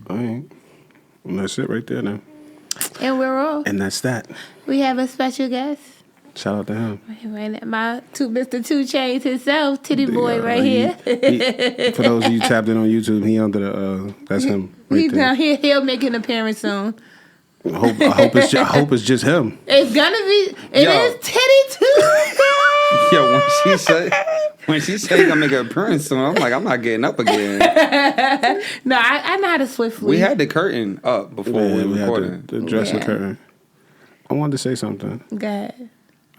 All right. And that's it right there now. And we're all. And that's that. We have a special guest. Shout out to him. Right, Mr. 2 Chainz himself, Titty Boy right here. For those of you tapped in on YouTube, he under the, that's him right He's there. down here. He'll make an appearance soon. I hope it's just him. It's gonna be. It is Titty 2. Yo, when she said he gonna make an appearance soon, I'm like, I'm not getting up again. No, I know how to swiftly. We had the curtain up before we recorded. The dressing curtain. I wanted to say something. Go ahead.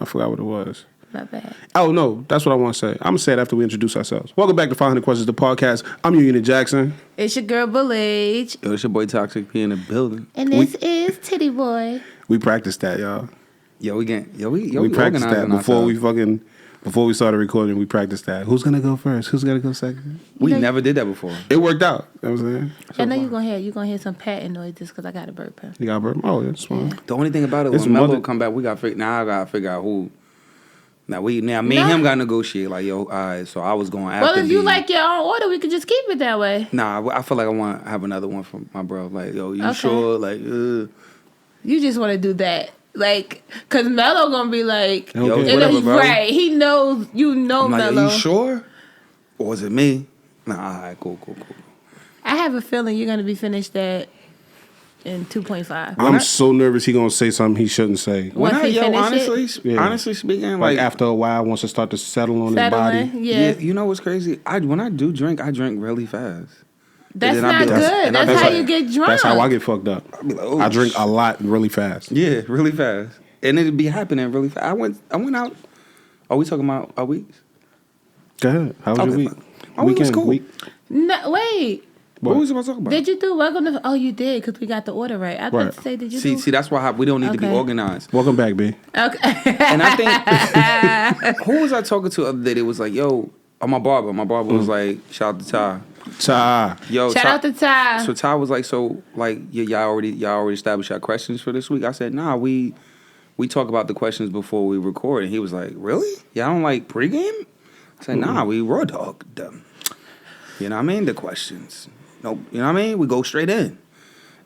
I forgot what it was. My bad. Oh, no. That's what I want to say. I'm going to say it after we introduce ourselves. Welcome back to 500 Questions, the podcast. I'm your Unit Jackson. It's your girl, Bullage. Yo, it's your boy Toxic P in the building. And this is Titty Boy. We practiced that, y'all. We practiced that before we started recording. We practiced that. Who's going to go first? Who's going to go second? We never did that before. It worked out. You know what I'm saying? I know you're gonna hear some patting noises because I got a burp. You got a burp? Oh, that's fine. Yeah. The only thing about it, It's when Melo mother- come back, I gotta figure out who. Me and him gotta negotiate. Like, yo, all right. So I was going after. Well, if you like your own order, we could just keep it that way. Nah, I feel like I want to have another one from my bro. Like, yo, you Okay. sure? Like, You just want to do that, like, cause Mello gonna be like, Yo, whatever, bro. right? He knows, I'm like, Mello. are you sure? Or was it me? Nah, all right, cool. I have a feeling you're gonna be finished that in 2.5. I'm so nervous he going to say something he shouldn't say. Once he finish Honestly speaking, Like after a while, once it start to settle on his body. Yeah. you know what's crazy? When I do drink, I drink really fast. That's And then I not be like- good. and I That's be how like- you get drunk. That's how I get fucked up. I be like, oh, I drink a lot really fast. Yeah, really fast, and it'd be happening really fast. I went out. Are we talking about our weeks? Go ahead. How was your week? My week was cool. No, wait. What was I supposed to talk about? Did you do welcome to? Oh, you did because we got the order right. I was about to say, did you? See, that's why we don't need to be Okay. organized. Welcome back, B. Okay. And I think who was I talking to the other day? It was like, yo, my barber. My barber was like, shout out to Ty. Ta. Yo, Shout out to Ty. So Ty was like, y'all already established your questions for this week. I said, nah, we talk about the questions before we record. And he was like, really? Y'all don't like pregame? I said, nah, we raw dog them. You know what I mean? The questions. Nope. You know what I mean? We go straight in.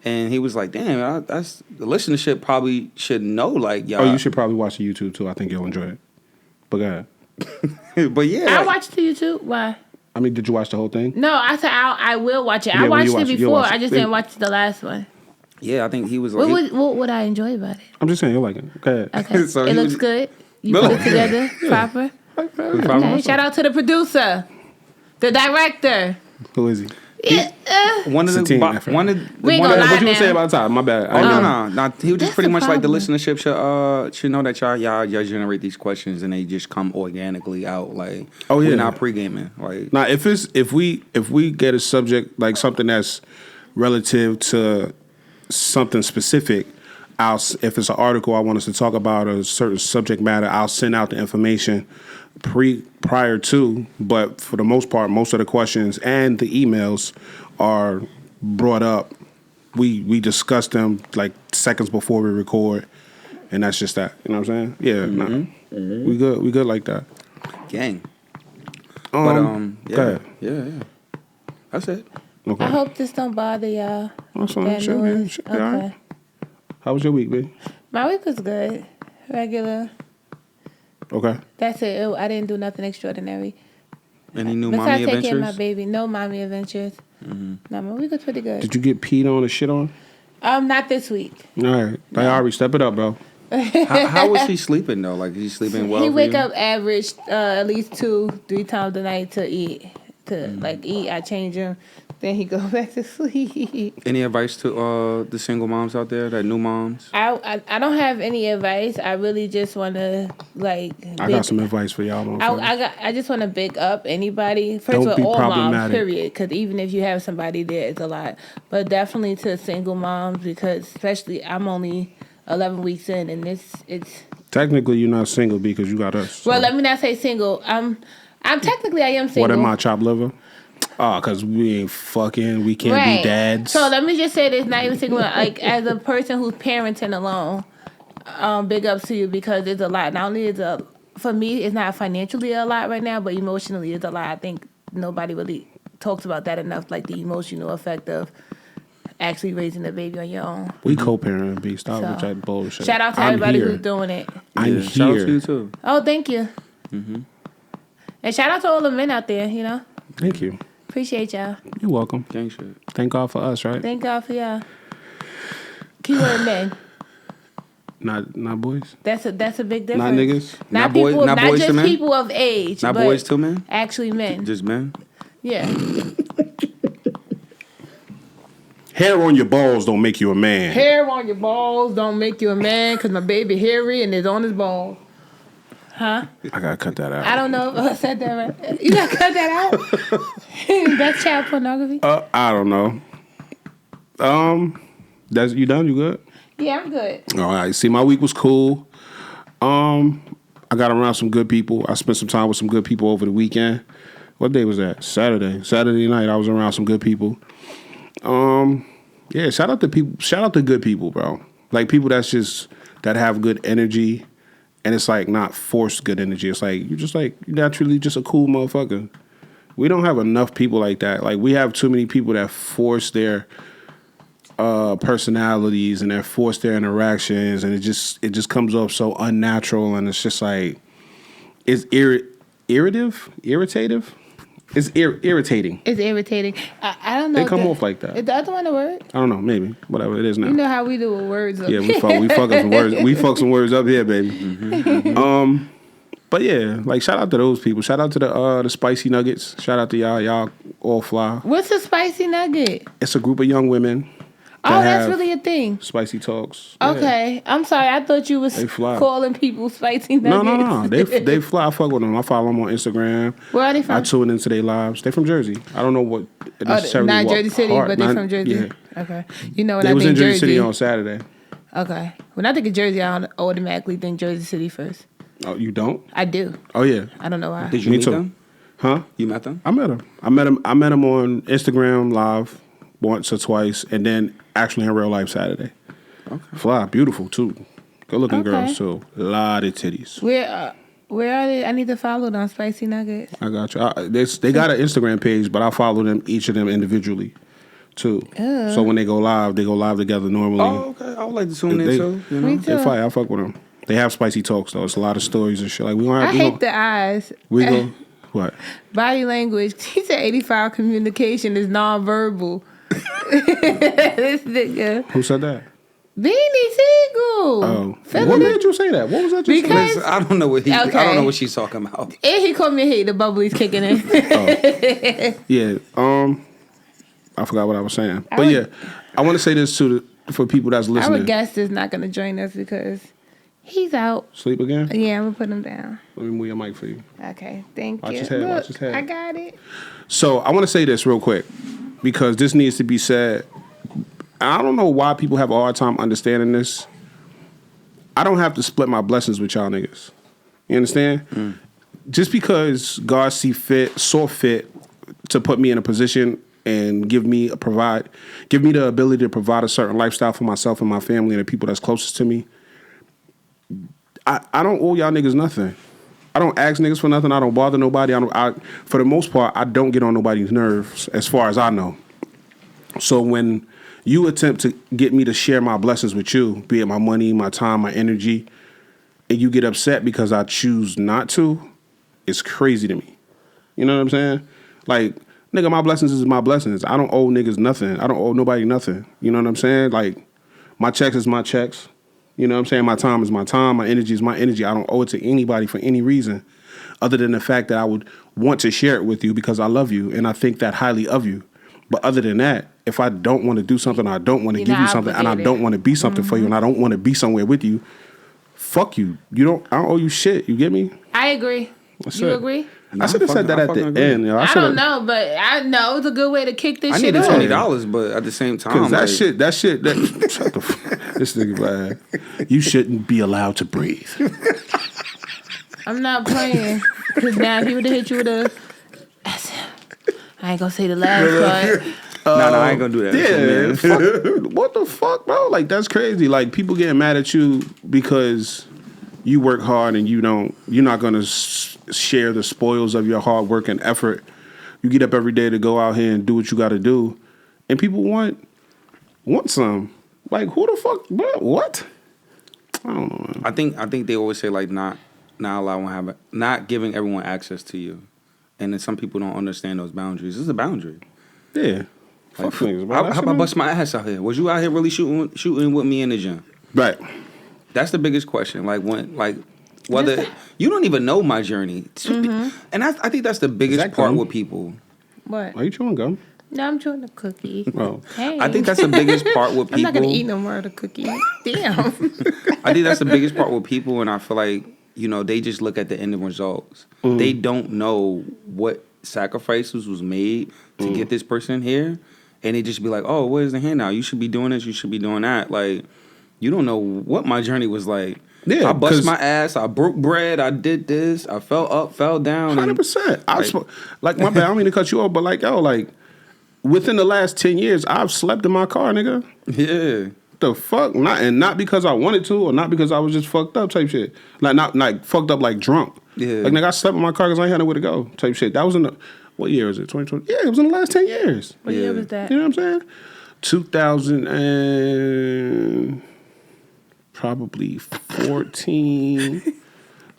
And he was like, damn, that's the listenership probably should know, like, y'all. Oh, you should probably watch the YouTube too. I think you'll enjoy it. But go ahead. But yeah. I like, watched the YouTube. Why? I mean, did you watch the whole thing? No, I said I will watch it. Yeah, I when you watched watch it it, you'll before. watch it. I just didn't watch the last one. Yeah, I think he was like. What would I enjoy about it? I'm just saying you'll like it. Go ahead. Okay, So it he looks was- good. You No. put it together proper. Okay. Shout out to the producer, the director. Who is he? Yeah, One of It's a team the effort. one of We ain't one gonna of lie What you now. gonna say about time? My bad. Oh no. He was just That's pretty the much like the problem. listenership should know that y'all generate these questions and they just come organically out. Like, Oh, yeah. we're not pre-gaming. Like, Now, if we get a subject like something that's relative to something specific, if it's an article I want us to talk about or a certain subject matter, I'll send out the information prior to. But for the most part, most of the questions and the emails are brought up. We discuss them like seconds before we record, and that's just that. You know what I'm saying? Yeah, we good like that. gang. Go Yeah, ahead. yeah. That's it. Okay. I hope this don't bother y'all. That's fine. That Should be noise. all right. Okay. How was your week, B? My week was good. Regular. Okay. That's it. I didn't do nothing extraordinary. Any new Besides mommy taking care of my adventures? baby. No mommy adventures. No, my week was pretty good. Did you get peed on or shit on? Not this week. All right. Diyarı, step it up, bro. How was he sleeping though? Like, is he sleeping well? He for wake you? up average at least 2-3 times a night to eat. Eat. I change him. Then he go back to sleep. Any advice to the single moms out there, that new moms? I don't have any advice. I really just want to I got some advice for y'all, motherfuckers. I just want to big up anybody. First Don't of be all, moms, problematic. period. Because even if you have somebody there, it's a lot. But definitely to single moms, because especially I'm only 11 weeks in, and it's. Technically, you're not single because you got us. So. Well, let me not say single. I'm technically I am single. What am I, chopped liver? Oh, because we ain't fucking. We can't Right. be dads. So let me just say this, not even single. Like, as a person who's parenting alone, big ups to you, because it's a lot. Not only is for me, it's not financially a lot right now, but emotionally it's a lot. I think nobody really talks about that enough, like the emotional effect of actually raising a baby on your own. We co-parent, B. Stop So, with that bullshit. Shout out to I'm everybody here. who's doing it. I'm Shout out here. to you too. Oh, thank you. And shout out to all the men out there, you know. Thank you. Appreciate y'all. You're welcome. Gang shit. Thank God for us, right? Thank God for y'all. Keyword men. Not boys. That's a big difference. Not niggas. Not Not boy- people. not Not boys to just men? people of age. Not but boys too, man. Actually, men. Just men. Yeah. Hair on your balls don't make you a man. Hair on your balls don't make you a man because my baby hairy and it's on his balls. Huh? I gotta cut that out. I don't know if I said that right. You gotta cut that out. That's child pornography. I don't know. That's you done? You good? Yeah, I'm good. All right. See, my week was cool. I got around some good people. I spent some time with some good people over the weekend. What day was that? Saturday. Saturday night, I was around some good people. Yeah, shout out to people. Shout out to good people, bro. Like people that have good energy, and it's like not forced good energy. It's like you're naturally just a cool motherfucker. We don't have enough people like that. Like we have too many people that force their personalities and they force their interactions, and it just comes off so unnatural, and it's just like it's irritative. It's irritating. It's irritating. I don't know. They come off like that. Is the other one a word? I don't know. Maybe whatever it is now. You know how we do with words. Yeah, we fuck up some words. We fuck some words up here, baby. But yeah, like shout out to those people. Shout out to the spicy nuggets. Shout out to y'all. Y'all all fly. What's a spicy nugget? It's a group of young women. Oh, that's have really a thing. Spicy talks. Yeah. Okay, I'm sorry. I thought you was They fly. calling people spicy No, nuggets. no. They fly. I fuck with them. I follow them on Instagram. Where are they I from? tune into their lives. They from Jersey. I don't know what necessarily. Not what Jersey City, part. but they Not- from Jersey. Yeah. Okay. You know when They I was think in Jersey Jersey. City on Saturday. Okay. When I think of Jersey, I don't automatically think Jersey City first. Oh, you don't? I do. Oh yeah. I don't know why. Did you Me meet too. them? Huh? You met them? I met him. I met him on Instagram live once or twice, and then actually in real life Saturday. Okay. Fly, beautiful too. Good looking Okay. girls too. A lot of titties. Where are they? I need to follow them. Spicy Nuggets. I got you. They got an Instagram page, but I follow them each of them individually too. So when they go live together normally. Oh, okay. I would like to tune in They- too. You know? Me They too. fight. I fuck with them. They have spicy talks though. It's a lot of stories and shit. Like we don't have. I hate the eyes. We go. What? Body language. He said 85 communication is nonverbal. This nigga. Who said that? Beanie Siegel. Oh, Feeling what it. made you say that? What was that? You Because- said? Listen, I don't know what I Okay. don't know what she's talking about. And he called me a hate. The bubbly's kicking in. Yeah. I forgot what I was saying, but would- yeah, I want to say this for people that's Our listening. guest is not going to join us because he's out. Sleep again. Yeah, I'm going to put him down. Let me move your mic for you. Okay, thank Watch you. his head, Look, watch his head. I got it. So I want to say this real quick because this needs to be said. I don't know why people have a hard time understanding this. I don't have to split my blessings with y'all niggas. You understand? Just because God saw fit to put me in a position and give me the ability to provide a certain lifestyle for myself and my family and the people that's closest to me. I don't owe y'all niggas nothing. I don't ask niggas for nothing. I don't bother nobody. For the most part, I don't get on nobody's nerves as far as I know. So when you attempt to get me to share my blessings with you, be it my money, my time, my energy, and you get upset because I choose not to, it's crazy to me. You know what I'm saying? Like, nigga, my blessings is my blessings. I don't owe niggas nothing. I don't owe nobody nothing. You know what I'm saying? Like, my checks is my checks. You know what I'm saying? My time is my time. My energy is my energy. I don't owe it to anybody for any reason other than the fact that I would want to share it with you because I love you and I think that highly of you. But other than that, if I don't want to do something, I don't want to You're give you not something, and I obligated. don't want to be something for you, and I don't want to be somewhere with you, fuck you. I don't owe you shit. You get me? I agree. That's You it. agree? I should have said that I at the fucking agree. end. Yo. I shoulda- don't know, but I know it's a good way to kick this I shit needed off. $20, but at the same time, Cause like, that shit, shut the this nigga man. You shouldn't be allowed to breathe. I'm not playing. Because now if he would have hit you with a... I ain't going to say the last part. no, I ain't gonna do that. Yeah, Man. fuck, what the fuck, bro? Like that's crazy. Like people getting mad at you because you work hard and you're not gonna share the spoils of your hard work and effort. You get up every day to go out here and do what you got to do, and people want want some. Like, who the fuck? What? I don't know, man. I think they always say like not giving everyone access to you, and then some people don't understand those boundaries. This is a boundary. Yeah. Like, Fuck niggas, bro. how about bust my ass out here? Was you out here really shooting with me in the gym? Right. That's the biggest question. Whether you don't even know my journey, and I think that's the biggest part with people. What? Are you chewing gum? No, I'm chewing a cookie. Oh. Hey. I think that's the biggest part with people. I'm not gonna eat no more of the cookie. Damn. I think that's the biggest part with people, and I feel like they just look at the end results. They don't know what sacrifices was made to get this person here, and they just be like, "Oh, where's the handout? You should be doing this. You should be doing that." Like, you don't know what my journey was like. Yeah, I bust my ass. I broke bread. I did this. I fell up, fell down. 100%. Like, my bad. I don't mean to cut you off, but within the last 10 years, I've slept in my car, nigga. Yeah. The fuck? Not because I wanted to, or not because I was just fucked up type shit. Not like fucked up like drunk. Yeah. Like, nigga, I slept in my car because I ain't had nowhere to go type shit. That was in the, what year is it? 2020? Yeah, it was in the last 10 years. What year was that? You know what I'm saying? 2000 and probably 14.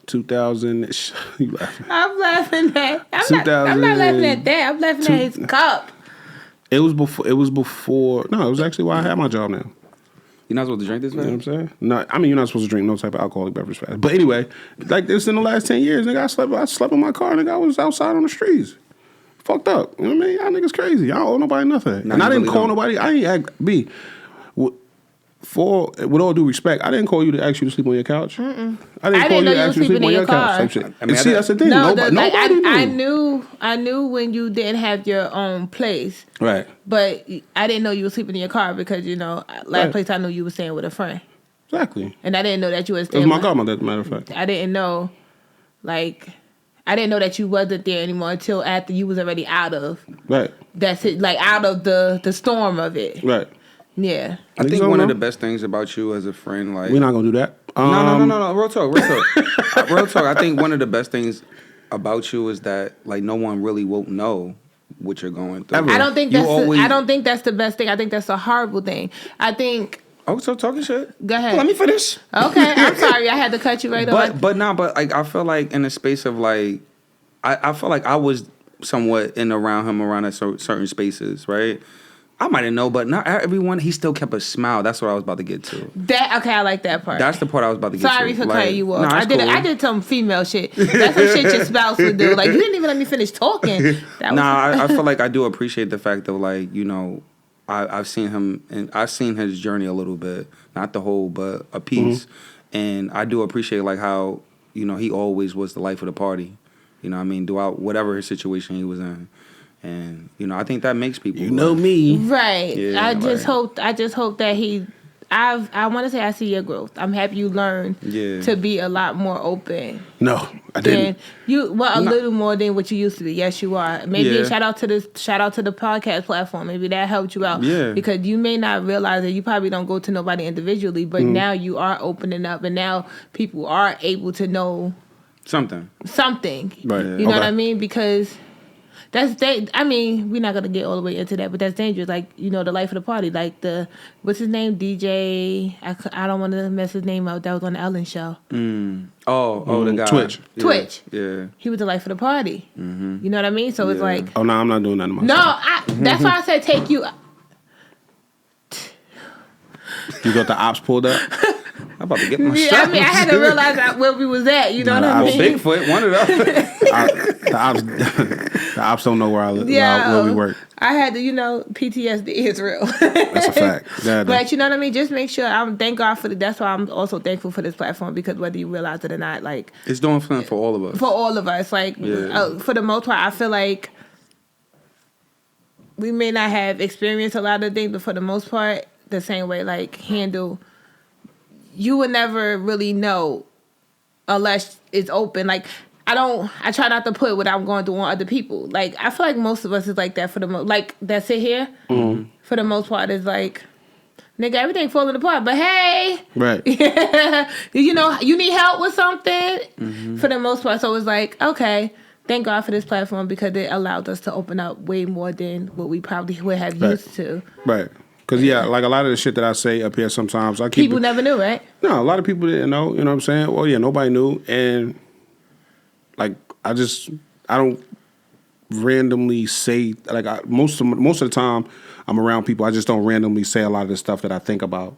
2000. You laughing? I'm laughing at. I'm not laughing at that. I'm laughing at his cup. It was before. No, it was actually why I have my job now. You're not supposed to drink this, man? You know what I'm saying? No, I mean, you're not supposed to drink no type of alcoholic beverage fast. But anyway, like this in the last 10 years, nigga, I slept in my car, nigga. I was outside on the streets. Fucked up. You know what I mean? Y'all niggas crazy. I don't owe nobody nothing. And I didn't call nobody. I ain't act B. With all due respect, I didn't call you to ask you to sleep on your couch. I didn't call you to ask you to sleep on your couch. Type shit. I mean, see, that's the thing. No, Nobody knew. I knew when you didn't have your own place. Right. But I didn't know you were sleeping in your car because, last place I knew you were staying with a friend. Exactly. And I didn't know that you were It staying was my with... godmother, as a matter of fact. I didn't know, I didn't know that you wasn't there anymore until after you was already out of... Right. That's it, out of the storm of it. Right. Yeah. I think one of the best things about you as a friend, we're not gonna do that. No. Real talk. Real talk. I think one of the best things about you is that no one really won't know what you're going through. Ever. I don't think that's the best thing. I think that's a horrible thing. I think. Oh, so talking shit. Go ahead. Let me finish. Okay, I'm sorry. I had to cut you right off. But I feel like in the space of I feel like I was somewhat in around him around certain spaces, right? I might have known, but not everyone. He still kept a smile. That's what I was about to get to. I like that part. That's the part I was about to get to. Sorry for cutting you off. Nah, I did some female shit. That's some shit your spouse would do. You didn't even let me finish talking. I feel like I do appreciate the fact of I've seen him and I've seen his journey a little bit, not the whole, but a piece, and I do appreciate how he always was the life of the party. You know what I mean, throughout whatever his situation he was in. And I think that makes people. Me, right? Yeah, I just hope that I want to say I see your growth. I'm happy you learned to be a lot more open. No, I didn't. A little more than what you used to be. Yes, you are. Maybe shout out to the podcast platform. Maybe that helped you out. Yeah. Because you may not realize that you probably don't go to nobody individually, but now you are opening up, and now people are able to know something. Right. You know what I mean? Because. We're not gonna get all the way into that, but that's dangerous. The life of the party. What's his name? DJ. I don't want to mess his name up. That was on the Ellen show. The guy. Twitch. Yeah. Twitch. Yeah. He was the life of the party. Mm-hmm. You know what I mean? So it's like. Oh no, I'm not doing that to myself. No, that's why I said take you. You got the ops pulled up. I'm about to get my shot. I had to realize where we was at. You know what I mean? Bigfoot, one of them. The ops don't know where I live. Where we work. I had to, PTSD is real. That's a fact. But you know what I mean? Just make sure. Thank God for that's why I'm also thankful for this platform, because whether you realize it or not, it's doing something for all of us. For all of us, for the most part, I feel like we may not have experienced a lot of things, but for the most part, the same way, handle. You would never really know unless it's open. I try not to put what I'm going through on other people. I feel like most of us is like that for the most, that sit here. Mm-hmm. For the most part, is nigga, everything falling apart. But hey, right? You need help with something. Mm-hmm. For the most part, so it's okay. Thank God for this platform, because it allowed us to open up way more than what we probably would have used to. Right. Because, like a lot of the shit that I say up here sometimes, I keep People never knew, right? No, a lot of people didn't know. You know what I'm saying? Well, yeah, nobody knew. And, like, I don't randomly say, like, most of the time I'm around people, I just don't randomly say a lot of the stuff that I think about.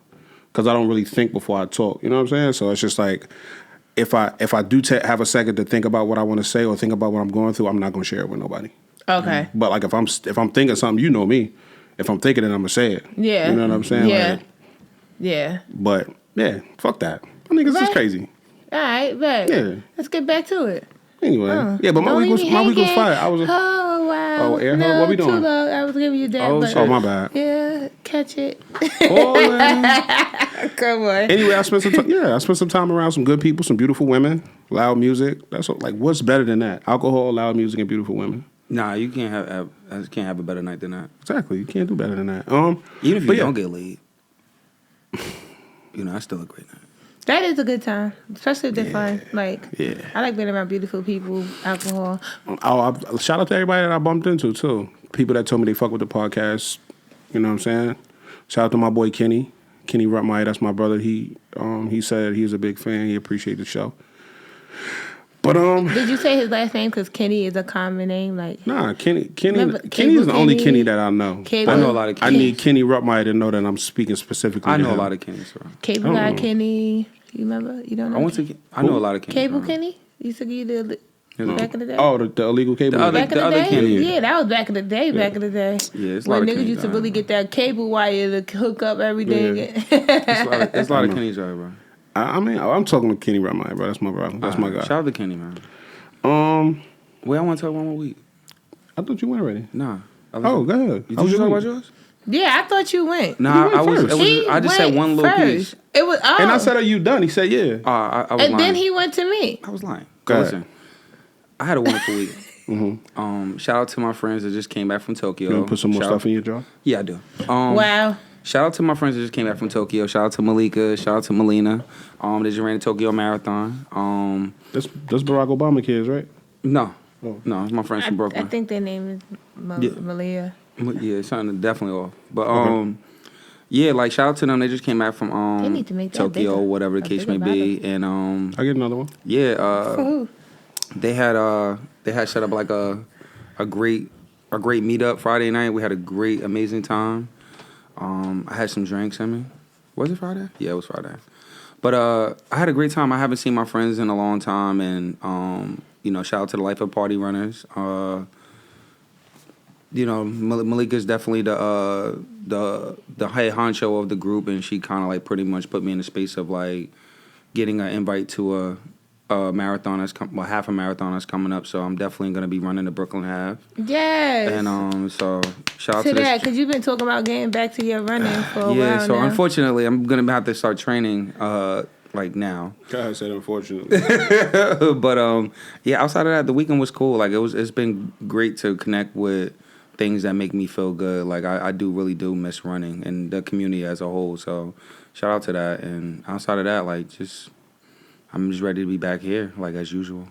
Because I don't really think before I talk. You know what I'm saying? So it's just like, if I do have a second to think about what I want to say or think about what I'm going through, I'm not going to share it with nobody. Okay. But like if I'm thinking something, you know me. If I'm thinking it, I'm gonna say it. Yeah. You know what I'm saying? Yeah. Like, yeah. But yeah, fuck that. I think it's just crazy. All right, bet. Yeah. Let's get back to it. Anyway, yeah, but my week was fire. I was. Oh wow. Oh, air hug? What we doing? Too long. I was giving you that. Oh, but my bad. Yeah, catch it. Ballin'. Come on. Anyway, I spent some time. Yeah, I spent some time around some good people, some beautiful women, loud music. What's better than that? Alcohol, loud music, and beautiful women. Nah, you can't have a better night than that. Exactly, you can't do better than that. Even if you don't get laid, that's still a great night. That is a good time, especially if they're fun. Like, Yeah. I like being around beautiful people, alcohol. Shout out to everybody that I bumped into too. People that told me they fuck with the podcast. You know what I'm saying? Shout out to my boy Kenny Rutmeyer. That's my brother. He said he was a big fan. He appreciated the show. But Did you say his last name? Because Kenny is a common name. Like, nah, Kenny Remember, is the only Kenny? Kenny that I know. Cable, I know a lot of I Kennys. need Kenny Rutmeyer to know that I'm speaking specifically. I to know a him. lot of Kennys, bro. Cable guy Kenny. You remember? You don't know? I know a lot of Kennys. Cable bro. Kenny? Used to give you back in the day? Oh, the illegal cable. The other- Back in the day? Kenny. Yeah, that was back in the day. Back in the day. Yeah, it's a when lot of niggas Kennys used to out really here. get that cable wire to hook up everything. Yeah. There's a lot of Kennys out here, bro. I mean, I'm talking to Kenny Rutmeyer, bro. That's my brother. That's my guy. Shout out to Kenny, man. Wait, I want to talk one more week. I thought you went already. Nah. Oh, go ahead. Did you talk about yours? Yeah, I thought you went. Nah, went I was. first. I just said one little piece. It was And I said, "Are you done?" He said, "Yeah." I was and lying. then he went to me. I was lying. Go ahead. Listen, I had a wonderful week. Shout out to my friends that just came back from Tokyo. You want to put some more Shout stuff out- in your jar? Yeah, I do. Wow. Shout out to my friends that just came back from Tokyo. Shout out to Malika. Shout out to Melina. They just ran the Tokyo Marathon. That's Barack Obama kids, right? No. Oh. No, it's my friends from I Brooklyn. think their name is Yeah. Malia. Yeah, something definitely off. But Okay. yeah, like shout out to them. They just came back from They need to make that Tokyo, bigger. whatever A the case may bigger be. And I get another one. yeah, For who? they had set up like a great meetup Friday night. We had a great, amazing time. I had some drinks in me. Was it Friday? Yeah, it was Friday. But I had a great time. I haven't seen my friends in a long time, and shout out to the Life of Party Runners. Malika's definitely the head honcho of the group, and she kind of like pretty much put me in the space of like getting an invite to a marathon half a marathon that's coming up. So I'm definitely gonna be running the Brooklyn half. Yes. And so shout out to to that, this. because you've been talking about getting back to your running for a while Yeah, so now. unfortunately, I'm gonna have to start training like now. God said, unfortunately. But yeah, outside of that, the weekend was cool. Like it's been great to connect with things that make me feel good. Like I really do miss running and the community as a whole. So shout out to that. And outside of that, like I'm just ready to be back here, like as usual.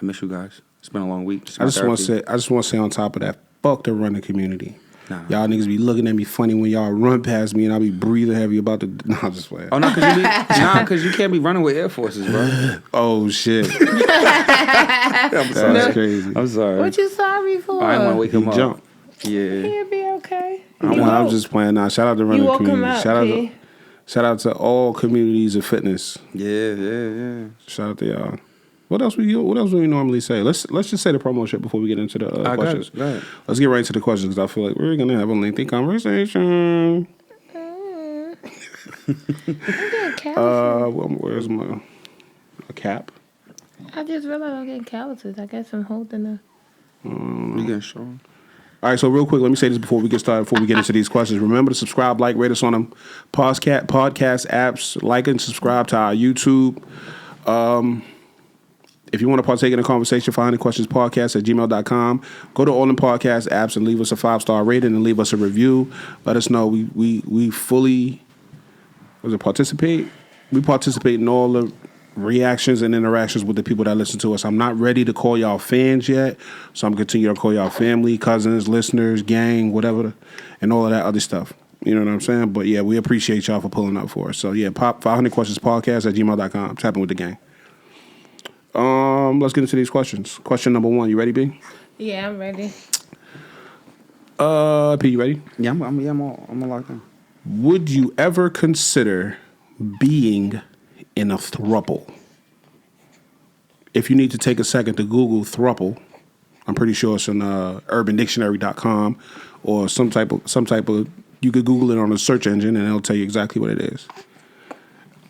I miss you guys. It's been a long week. I just want to say on top of that, fuck the running community. Nah. Y'all niggas be looking at me funny when y'all run past me and I be breathing heavy about the. No, I'm just playing. Oh no, because you can't be running with Air Forces, bro. Oh shit. I'm sorry. That's crazy. I'm sorry. What you sorry for? I didn't want to wake He him up. jumped. Yeah. He'll be okay. I'm just playing now. Shout out to running woke him community. up, Shout out to all communities of fitness. Yeah. Shout out to y'all. What else do we normally say? Let's just say the promo shit before we get into the questions. Go ahead. Let's get right into the questions because I feel like we're gonna have a lengthy conversation. Where's my cap? I just realized I'm getting calluses. I guess I'm holding the. You getting strong? All right, so real quick, let me say this before we get started, before we get into these questions. Remember to subscribe, like, rate us on them podcast apps. Like and subscribe to our YouTube. If you want to partake in the conversation, find the questions podcast at gmail.com. Go to all the podcast apps and leave us a 5-star rating and leave us a review. Let us know we fully participate. We participate in all the reactions and interactions with the people that listen to us. I'm not ready to call y'all fans yet, so I'm continuing to call y'all family, cousins, listeners, gang, whatever, and all of that other stuff. You know what I'm saying? But yeah, we appreciate y'all for pulling up for us. So yeah, pop 500 questions podcast at gmail.com. Tapping with the gang. Let's get into these questions. Question number 1. You ready, B? Yeah, I'm ready. P, you ready? Yeah, I'm all locked in. Would you ever consider being in a throuple? If you need to take a second to Google throuple, I'm pretty sure it's on UrbanDictionary.com or some type of. You could Google it on a search engine and it'll tell you exactly what it is.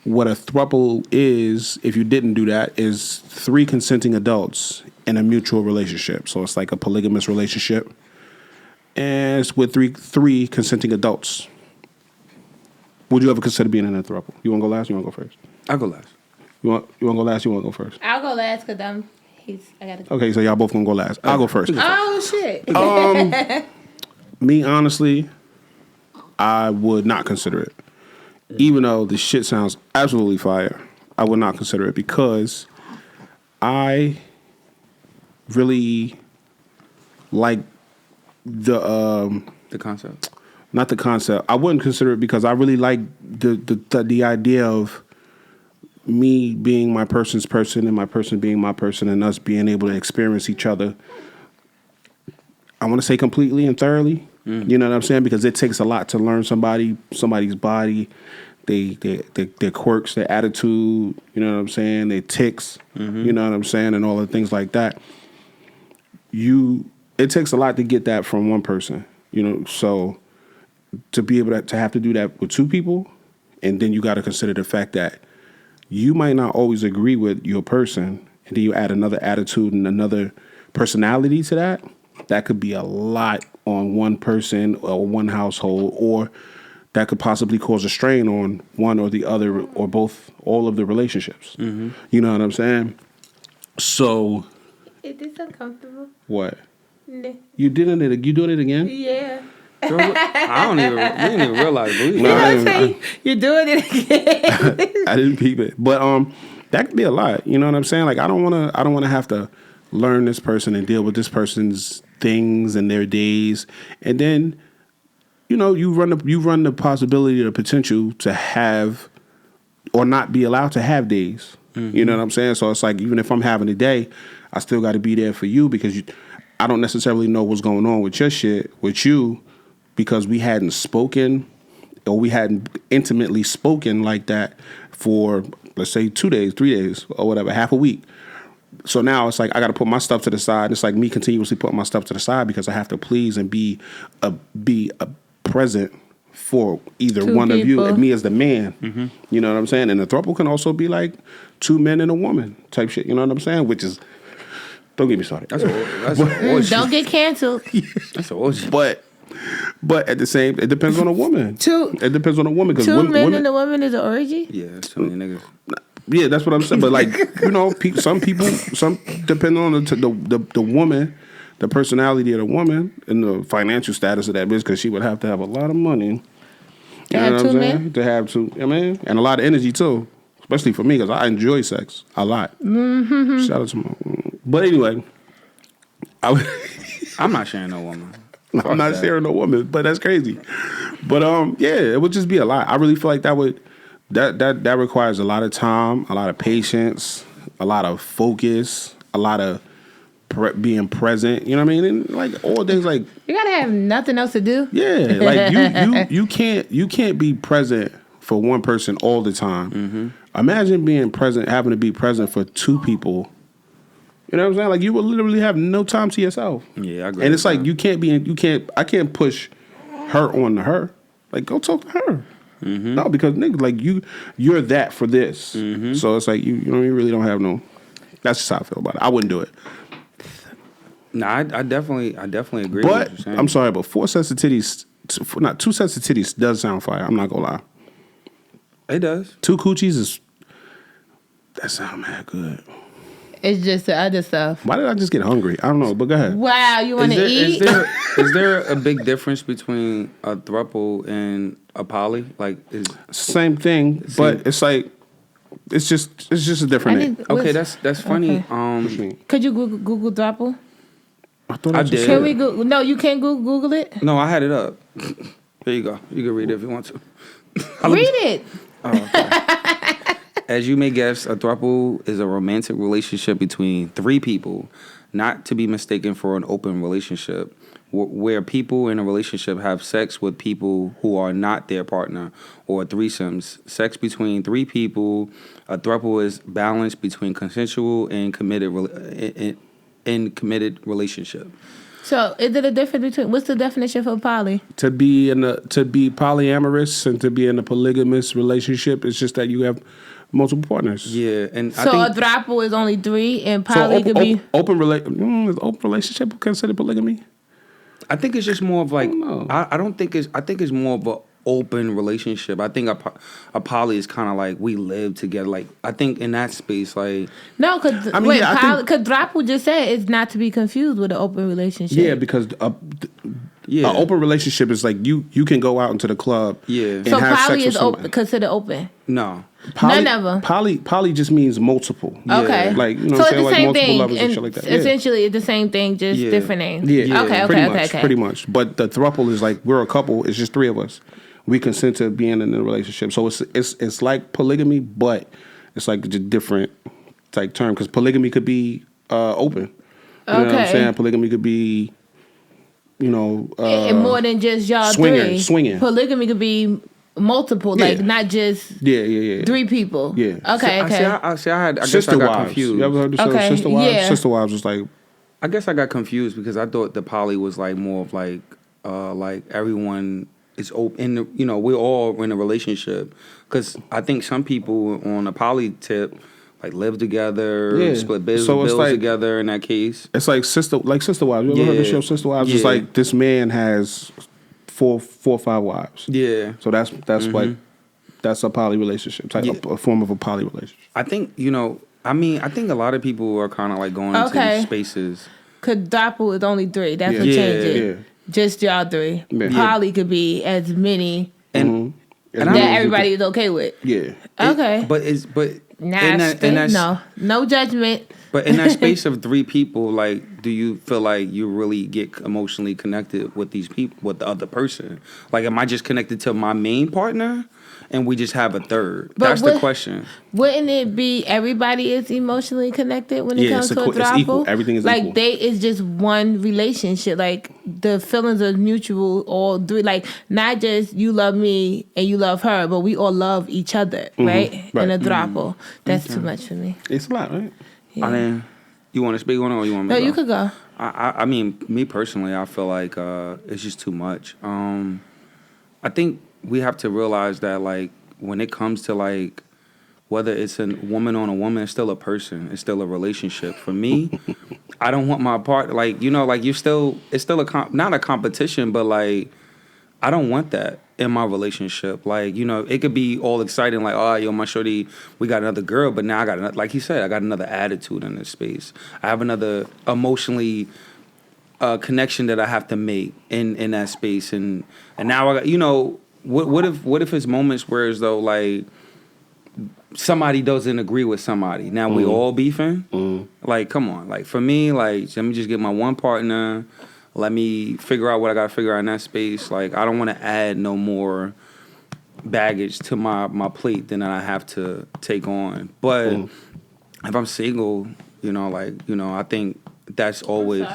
What a throuple is, if you didn't do that, is 3 consenting adults in a mutual relationship. So it's like a polygamous relationship, and it's with three consenting adults. Would you ever consider being in a throuple? You want to go last? Or you want to go first? I'll go last. You want to go last? You want to go first? I'll go last because I gotta go. Okay, so y'all both gonna go last. I'll go first. Oh shit. Me, honestly, I would not consider it. Even though the shit sounds absolutely fire, I would not consider it because I really like the concept. Not the concept. I wouldn't consider it because I really like the idea of me being my person's person and my person being my person and us being able to experience each other. I want to say completely and thoroughly. You know what I'm saying? Because it takes a lot to learn somebody's body, their quirks, their attitude, you know what I'm saying, their tics, you know what I'm saying, and all the things like that. It takes a lot to get that from one person, you know, so to be able to have to do that with 2 people, and then you got to consider the fact that you might not always agree with your person, and then you add another attitude and another personality to that. That could be a lot on one person or one household, or that could possibly cause a strain on one or the other or both, all of the relationships. You know what I'm saying? So, Is this uncomfortable? what? Nah. You doing it again? Yeah. Girl, we didn't even realize. But we, No, I didn't- Say, you're doing it again. I didn't peep it, but that could be a lot. You know what I'm saying? Like I don't want to have to learn this person and deal with this person's things and their days, and then you know you run the possibility or the potential to have or not be allowed to have days. You know what I'm saying? So it's like even if I'm having a day, I still got to be there for you because I don't necessarily know what's going on with your shit with you because we hadn't spoken or we hadn't intimately spoken like that for, let's say, 2 days, 3 days, or whatever, half a week. So now it's like I got to put my stuff to the side. It's like me continuously putting my stuff to the side because I have to please and be a present for either 2 one of you, people. and me as the man. You know what I'm saying? And the throuple can also be like 2 men and a woman type shit. You know what I'm saying? Which is, don't get me started. that's an orgy. Don't get canceled. That's an orgy. But at the same, it depends on a woman. It depends on a woman because 2 men women, and a woman is an orgy. Yeah, that's too many niggas. yeah, that's what I'm saying. But like you know, some people, depending on the woman, the personality of the woman, and the financial status of that bitch, because she would have to have a lot of money. You know have what 2 I'm saying? men? To have 2, I mean, and a lot of energy too, especially for me because I enjoy sex a lot. Shout out to my. But anyway, I'm not sharing no woman. I'm not sharing no woman, but that's crazy. But yeah, it would just be a lot. I really feel like that requires a lot of time, a lot of patience, a lot of focus, a lot of being present. You know what I mean? And like all things, like You gotta have nothing else to do. yeah, like you can't be present for one person all the time. Imagine being present, having to be present for 2 people. You know what I'm saying? Like you will literally have no time to yourself. Yeah, I agree. And it's like I can't push her on to her. Like go talk to her. No, because nigga, like you're that for this. So it's like you really don't have no. That's just how I feel about it. I wouldn't do it. No, I definitely agree But with what you're saying. I'm sorry, but 4 sets of titties, not 2 sets of titties does sound fire. I'm not gonna lie. It does. 2 coochies that sound mad good. It's just the other stuff. Why did I just get hungry? I don't know, but go ahead. Wow, you want to eat? Is there a big difference between a throuple and a poly? Like, Same thing, but it's like it's just a different name. okay, that's funny. Okay. What you mean? Could you Google throuple? I thought I just did. said Can it. we go? No, you can't Google it. No, I had it up. There you go. You can read it if you want to. Read it. As you may guess, a throuple is a romantic relationship between three people, not to be mistaken for an open relationship, where people in a relationship have sex with people who are not their partner, or threesomes. Sex between three people, a throuple is balanced between consensual and committed relationship. So, is it a difference between what's the definition for poly? To be polyamorous and to be in a polygamous relationship, it's just that you have multiple partners. Yeah, and So I a think throuple is only 3, and poly could be. Is open relationship considered polygamy? I think it's just more of like know. I don't think it's I think it's more of a open relationship. I think a poly is kind of like we live together. Like I think in that space, like No, because I mean, yeah, I think- throuple just said it's not to be confused with an open relationship. Yeah, because yeah, an open relationship is like you can go out into the club. Yeah. and So have poly sex with is somebody. considered open. no, None of 'em. Poly just means multiple. Okay. Like, you know so what it's I'm saying? the Like same multiple thing. levels and And shit like that. Yeah. essentially, it's the same thing, just Yeah. different names. Yeah. Okay. Pretty much. But the throuple is like we're a couple. It's just 3 of us. We consent to being in a relationship. So it's like polygamy, but it's like just different like term because polygamy could be open. You know what I'm Okay. saying? Polygamy could be, And more than just y'all swinging. Polygamy could be multiple, like Yeah. not just Yeah. 3 people. Yeah. Okay. I guess I Sister got wives. confused. You ever heard the show Okay, Sister Wives? yeah. Sister Wives was like I guess I got confused because I thought the poly was like more of like everyone is open. We're all in a relationship. Because I think some people on a poly tip like live together, Yeah. split bills So it's like- together. In that case, it's like Sister Wives. You ever heard the Yeah. show Sister Wives? It's Yeah. like this man has four or 5 wives. yeah. So that's like that's a poly relationship type, Yeah. a form of a poly relationship. I think I think a lot of people are kind of like going into Okay. these spaces. Quadruple is only 3. That's what Yeah. changed it. Yeah. Just y'all 3. Yeah. Poly could be as many And And I that don't- everybody is okay with. Yeah. Okay. But No judgment. But in that space of 3 people, like, do you feel like you really get emotionally connected with these people, with the other person? Like, am I just connected to my main partner, and we just have a third? But That's what- the question. Wouldn't it be everybody is emotionally connected when it Yeah, comes it's to a equal- it's throuple? equal. Everything is like equal. it's just one relationship. Like the feelings are mutual. All 3, like not just you love me and you love her, but we all love each other, right? Right. In a throuple, that's too much for me. It's a lot, right? Yeah. I mean, you want to speak on it, or you want me No, to go? you could go. I mean, me personally, I feel like it's just too much. I think we have to realize that, like, when it comes to, like, whether it's a woman on a woman, it's still a person. It's still a relationship. For me, I don't want my part, like, it's still not a competition, but, like, I don't want that in my relationship. Like, it could be all exciting, like, oh, yo, my shorty, we got another girl, but now I got another, like he said, I got another attitude in this space. I have another emotionally connection that I have to make in that space. And now I got, what if it's moments where as though, like, somebody doesn't agree with somebody. Now we all beefing. Like, come on. Like, for me, like, let me just get my one partner. Let me figure out what I got to figure out in that space. Like, I don't want to add no more baggage to my plate than I have to take on. But if I'm single, I think that's always.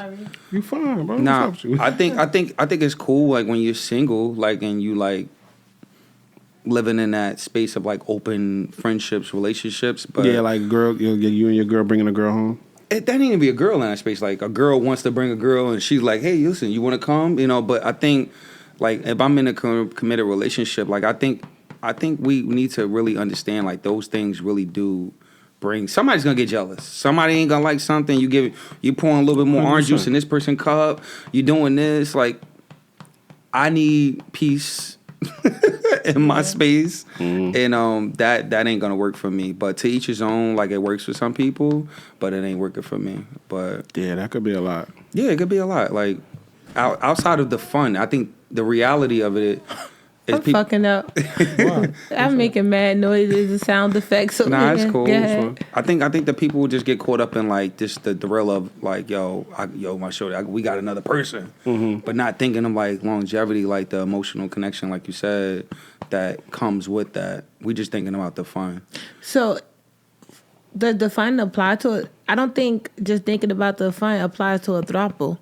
You fine, bro. Nah, What's up with you? I think it's cool. Like, when you're single, like, and you like living in that space of like open friendships, relationships. But yeah, like girl, you and your girl bringing a girl home. that ain't even be a girl in that space. Like, a girl wants to bring a girl, and she's like, "Hey, listen, you want to come?" But I think, like, if I'm in a committed relationship, like, I think we need to really understand, like, those things really do bring. Somebody's gonna get jealous. Somebody ain't gonna like something. You pouring a little bit more orange 100%. juice in this person cup. You doing this. Like, I need peace in my space, and that ain't gonna work for me. But to each his own. Like, it works for some people, but it ain't working for me. But Yeah, that could be a lot. yeah, it could be a lot. Like, outside of the fun, I think the reality of it I'm fucking up. I'm making mad noises and sound effects. So Nah, it's cool. Go ahead. I think the people will just get caught up in like just the thrill of like, my shorty, we got another person, but not thinking of like longevity, like the emotional connection, like you said, that comes with that. We just thinking about the fun. So, does the fun apply to it? I don't think just thinking about the fun applies to a throuple.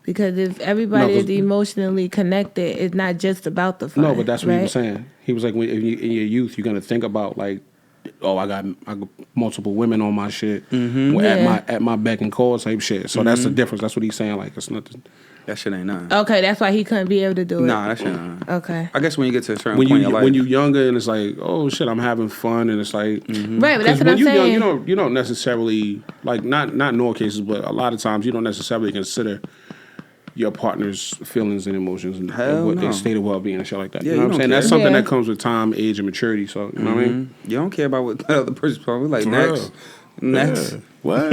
Because if everybody is emotionally connected, it's not just about the fun. No, but that's what right? he was saying. He was like, in your youth, you're gonna think about like, oh, I got multiple women on my shit at my beck and call type shit. So that's the difference. That's what he's saying. Like, it's nothing. That shit ain't nothing. Okay, that's why he couldn't be able to do it. Nah, that shit ain't nothing. Okay. I guess when you get to a certain point in your life. When you're younger and it's like, oh shit, I'm having fun, and it's like, right, but that's what I'm saying. Young, you don't necessarily like not in all cases, but a lot of times you don't necessarily consider your partner's feelings and emotions and their state of well-being and shit like that. Yeah, you know what I'm saying? care. That's something that comes with time, age, and maturity. So, you know what I mean? You don't care about what the other person's probably like. Next. Yeah. What?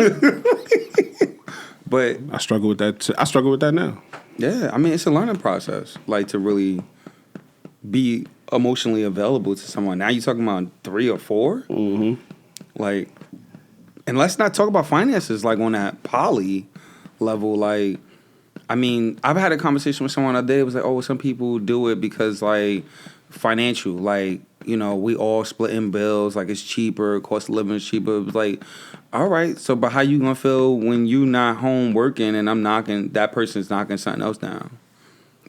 But I struggle with that. I struggle with that now. Yeah, I mean, it's a learning process. Like, to really be emotionally available to someone. Now you're talking about 3 or 4? Mm-hmm. Like, and let's not talk about finances, like, on that poly level, like, I mean, I've had a conversation with someone the other day. It was like, oh, some people do it because, like, financial. Like, you know, we all splitting bills. Like, it's cheaper. Cost of living is cheaper. It was like, all right. So, but how you going to feel when you not home working and that person's knocking something else down?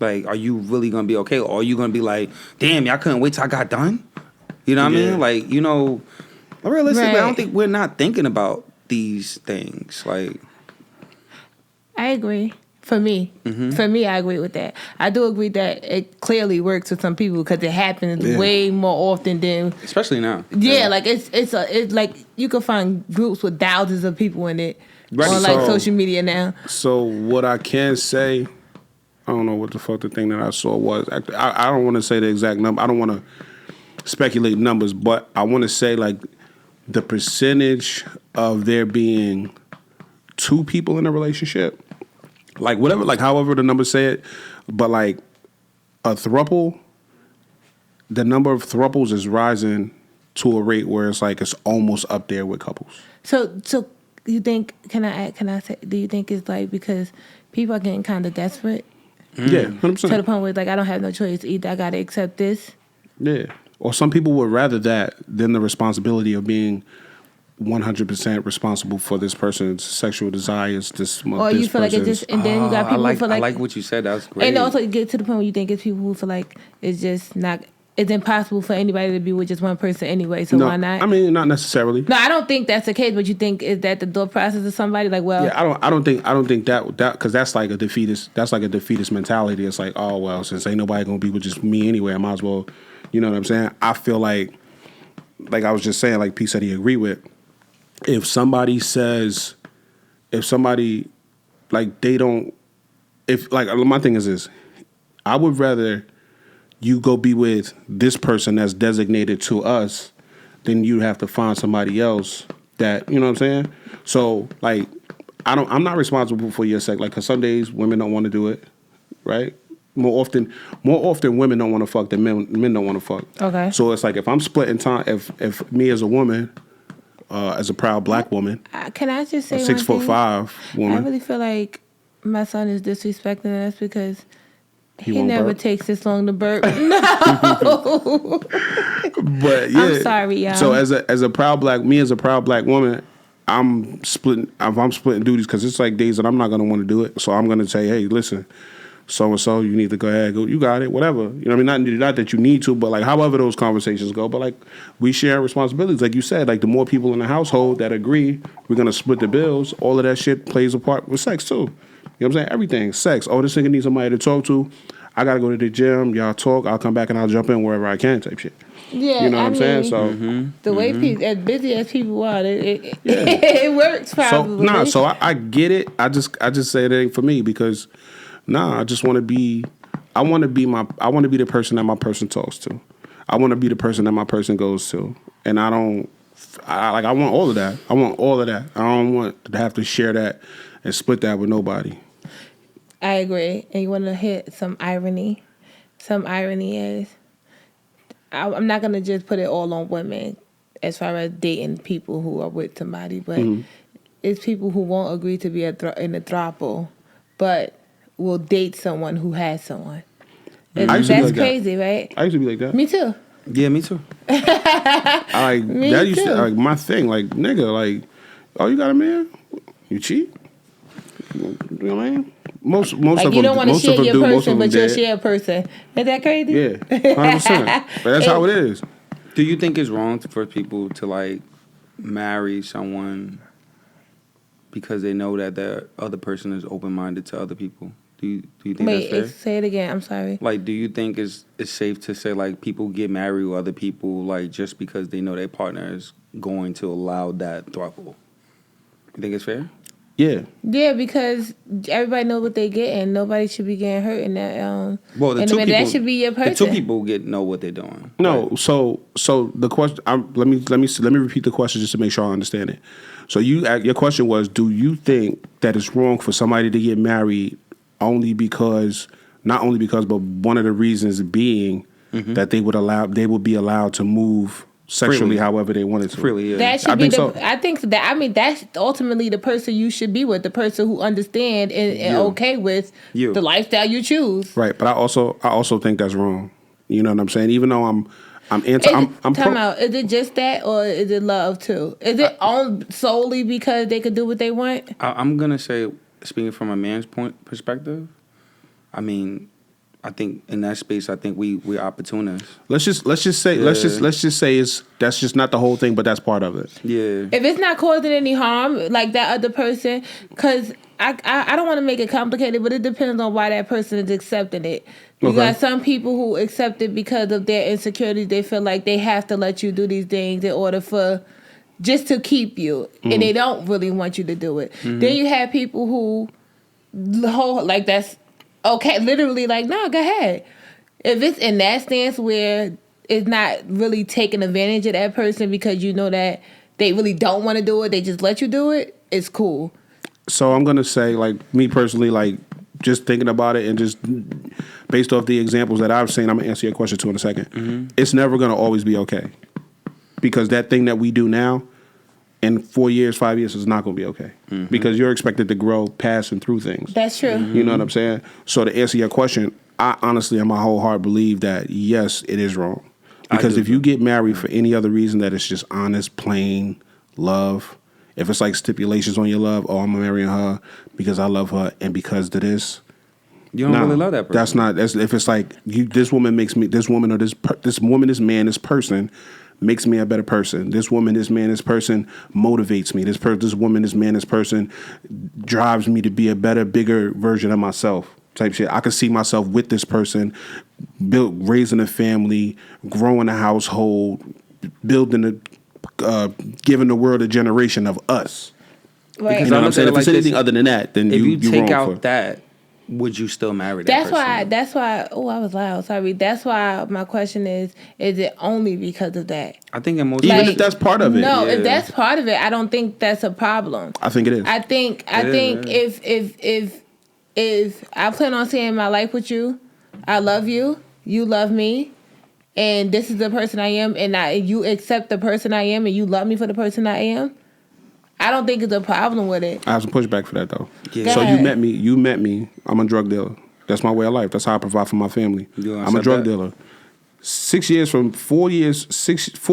Like, are you really going to be okay? Or are you going to be like, damn, y'all couldn't wait till I got done? You know what I mean? Like, you know, realistically, I don't think we're not thinking about these things. Like, I agree. For me, I agree with that. I do agree that it clearly works for some people because it happens way more often than, especially now. Yeah, like it's like you can find groups with thousands of people in it on like social media now. So what I can say, I don't know what the fuck the thing that I saw was. I don't want to say the exact number. I don't want to speculate numbers, but I want to say like the percentage of there being 2 people in a relationship. Like whatever, like however the numbers say it, but like a throuple, the number of throuples is rising to a rate where it's like it's almost up there with couples. So you think? Can I say? Do you think it's like because people are getting kind of desperate? Yeah, 100%. To the point where like I don't have no choice. Either I gotta accept this. Yeah, or some people would rather that than the responsibility of being 100% responsible for this person's sexual desires. Or you feel like it just, and then you got people who feel like. I like what you said. That was great. And also you get to the point where you think it's people who feel like it's just not. It's impossible for anybody to be with just one person anyway. So why not? I mean, not necessarily. No, I don't think that's the case. But you think is that the thought process of somebody like, well, yeah, I don't think that because that's like a defeatist mentality. It's like, oh well, since ain't nobody gonna be with just me anyway, I might as well. You know what I'm saying? I feel like I was just saying, like P said he agreed with. If somebody like they don't, if like my thing is this, I would rather you go be with this person that's designated to us than you have to find somebody else that, you know what I'm saying? So like I'm not responsible for your sex, like, cause some days women don't want to do it, right? More often women don't want to fuck than men don't want to fuck. Okay. So it's like if I'm splitting time, if me as a woman, as a proud black woman, can I just say 6'5" woman, I really feel like my son is disrespecting us because he never takes this long to burp. No. But yeah, I'm sorry, y'all. So as a proud black woman, I'm splitting duties because it's like days that I'm not gonna want to do it. So I'm gonna say, hey, listen, so and so, you need to go ahead, go. You got it, whatever. You know what I mean? Not that you need to, but like however those conversations go. But like we share responsibilities, like you said. Like the more people in the household that agree, we're gonna split the bills. All of that shit plays a part with sex too. You know what I'm saying? Everything, sex. Oh, this nigga needs somebody to talk to. I gotta go to the gym. Y'all talk. I'll come back and I'll jump in wherever I can. Type shit. Yeah, you know what I'm saying? So the way people, as busy as people are, it works probably. So I get it. I just say it ain't for me because. I just want to be. I want to be the person that my person talks to. I want to be the person that my person goes to, and I want all of that. I want all of that. I don't want to have to share that and split that with nobody. I agree, and you want to hit some irony. Some irony is I'm not gonna just put it all on women as far as dating people who are with somebody, but it's people who won't agree to be in a throuple, but will date someone who has someone. That's crazy, right? I used to be like that. Me too. Yeah, me too. Me that used too. to my thing. Like, nigga, like, oh, you got a man? You cheat? You know what I mean? Most Like of them, you don't want to most share of them your do. Most of person, them but you'll dead. share a person. Is that crazy? Yeah, 100%. But that's how it is. Do you think it's wrong for people to like marry someone because they know that the other person is open minded to other people? Do you think that's fair? Wait, say it again. I'm sorry. Like, do you think it's safe to say like people get married with other people like just because they know their partner is going to allow that throuple? You think it's fair? Yeah. Yeah, because everybody knows what they get, and nobody should be getting hurt in that. Well, the and two I mean, people, that should be your person. the two people know what they're doing. No, Right? so the question. Let me repeat the question just to make sure I understand it. So your question was, do you think that it's wrong for somebody to get married not only because, but one of the reasons being that they would be allowed to move sexually Freely. however they wanted to. Freely, yeah. That should I be think the. so. I think that. I mean, that's ultimately the person you should be with, the person who understand and You. okay with You. the lifestyle you choose. Right, but I also think that's wrong. You know what I'm saying? Even though I'm anti. I'm Time pro. out. Is it just that, or is it love too? Is it on solely because they could do what they want? I'm gonna say, speaking from a man's perspective, I mean, I think in that space, I think we're opportunists. Let's just say that's just not the whole thing, but that's part of it. Yeah. If it's not causing any harm, like that other person, because I don't want to make it complicated, but it depends on why that person is accepting it. You Okay. got some people who accept it because of their insecurities. They feel like they have to let you do these things in order for just to keep you, and they don't really want you to do it. Then you have people who like that's okay, literally like, no, go ahead. If it's in that stance where it's not really taking advantage of that person because you know that they really don't want to do it, they just let you do it, it's cool. So I'm gonna say, like, me personally, like, just thinking about it and just based off the examples that I've seen, I'm gonna answer your question too in a second. It's never gonna always be okay because that thing that we do now in 4 years, 5 years is not gonna be okay because you're expected to grow past and through things. That's true. You know what I'm saying? So to answer your question, I honestly, in my whole heart, believe that yes, it is wrong. Because if you get married for any other reason that it's just honest, plain love, if it's like stipulations on your love, oh, I'm marrying her because I love her and because of this. You don't really love that person. That's not. That's if it's like this woman makes me. This woman or this woman, this man, this person makes me a better person. This woman, this man, this person motivates me. This woman, this man, this person drives me to be a better, bigger version of myself. Type shit. I could see myself with this person, raising a family, growing a household, building giving the world a generation of us. Right. You know what I'm saying? If Like it's anything this, other than that, then if you you're take wrong out for. that, would you still marry that That's person? That's why. Oh, I was loud. Sorry. That's why my question is it only because of that? I think in most Even cases, if that's part of it. No, Yeah. if that's part of it, I don't think that's a problem. I think it is. I think if I plan on staying my life with you, I love you, you love me, and this is the person I am, and you accept the person I am, and you love me for the person I am, I don't think it's a problem with it. I have some pushback for that though. Yeah. So Go you ahead. met me. I'm a drug dealer. That's my way of life. That's how I provide for my family. You I'm a accept drug that? dealer. 4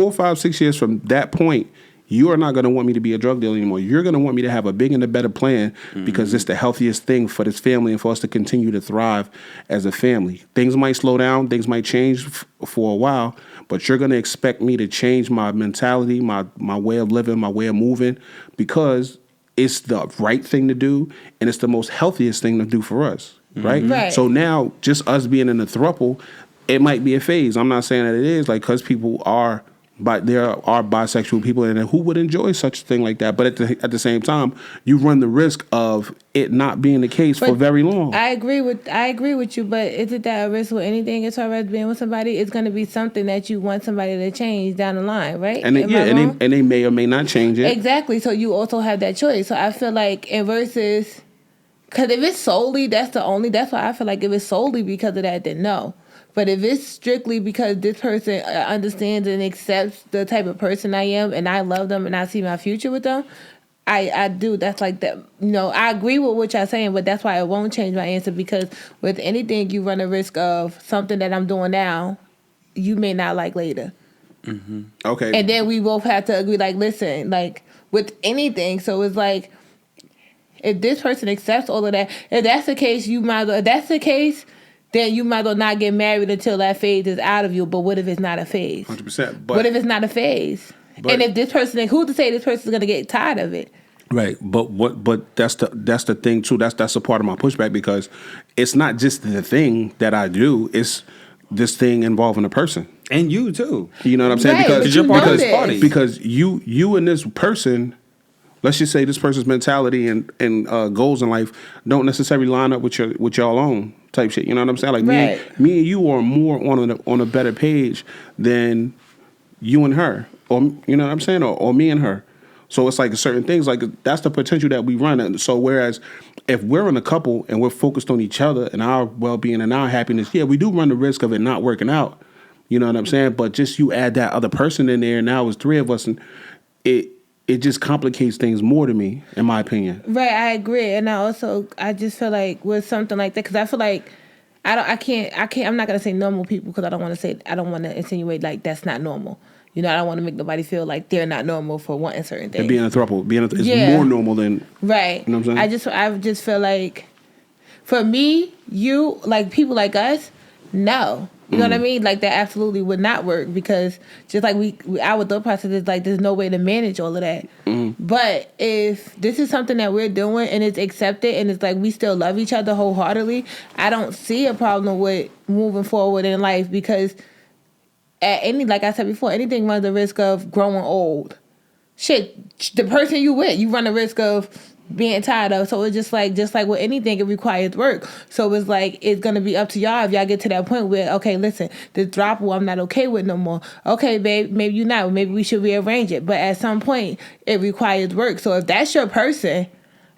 or 5, 6 years from that point, you are not going to want me to be a drug dealer anymore. You're going to want me to have a big and a better plan because it's the healthiest thing for this family and for us to continue to thrive as a family. Things might slow down, things might change for a while, but you're going to expect me to change my mentality, my way of living, my way of moving, because it's the right thing to do and it's the most healthiest thing to do for us, right? Right. So now, just us being in a throuple, it might be a phase. I'm not saying that it is, like, because people are. But there are bisexual people in there who would enjoy such a thing like that. But at the same time, you run the risk of it not being the case for But very long. I agree with you, but isn't that a risk with anything as far as being with somebody? It's going to be something that you want somebody to change down the line, right? And they may or may not change it. Exactly. So you also have that choice. So I feel like because if it's solely, that's why I feel like if it's solely because of that, then no. But if it's strictly because this person understands and accepts the type of person I am, and I love them and I see my future with them, I do. That's like that. I agree with what y'all saying, but that's why it won't change my answer, because with anything, you run a risk of something that I'm doing now, you may not like later. Mm-hmm. Okay. And then we both have to agree, like, listen, like, with anything. So it's like, if this person accepts all of that, if that's the case, then you might as well not get married until that phase is out of you. But what if it's not a phase? 100%. What if it's not a phase? And if this person, who's to say this person's gonna get tired of it? Right, but that's the thing too. That's a part of my pushback, because it's not just the thing that I do; it's this thing involving a person. And you too. You know what I'm saying? Right, Because but you know this. party. Because you and this person, let's just say this person's mentality and goals in life don't necessarily line up with y'all own type shit. You know what I'm saying? Like Right. me and you are more on a better page than you and her, or you know what I'm saying, or me and her. So it's like certain things, like that's the potential that we run. And so whereas if we're in a couple and we're focused on each other and our well-being and our happiness, yeah, we do run the risk of it not working out. You know what I'm saying? But just you add that other person in there, and now it's three of us, and it just complicates things more to me, in my opinion. Right, I agree, and I just feel like with something like that, because I feel like I can't. I'm not gonna say normal people, because I don't want to insinuate like that's not normal. I don't want to make nobody feel like they're not normal for wanting certain things. And being a throuple, is more normal than right. You know what I'm saying? I just feel like, for me, you like people like us, no. You know what I mean? Like, that absolutely would not work, because just like our thought process is like, there's no way to manage all of that. But if this is something that we're doing and it's accepted and it's like we still love each other wholeheartedly, I don't see a problem with moving forward in life, because like I said before, anything runs the risk of growing old. Shit, the person you with, you run the risk of being tired of. So it's just like with anything, it requires work. So it's like, it's gonna be up to y'all if y'all get to that point where, okay, listen, this drop I'm not okay with no more. Okay, babe, maybe you not. Maybe we should rearrange it. But at some point, it requires work. So if that's your person,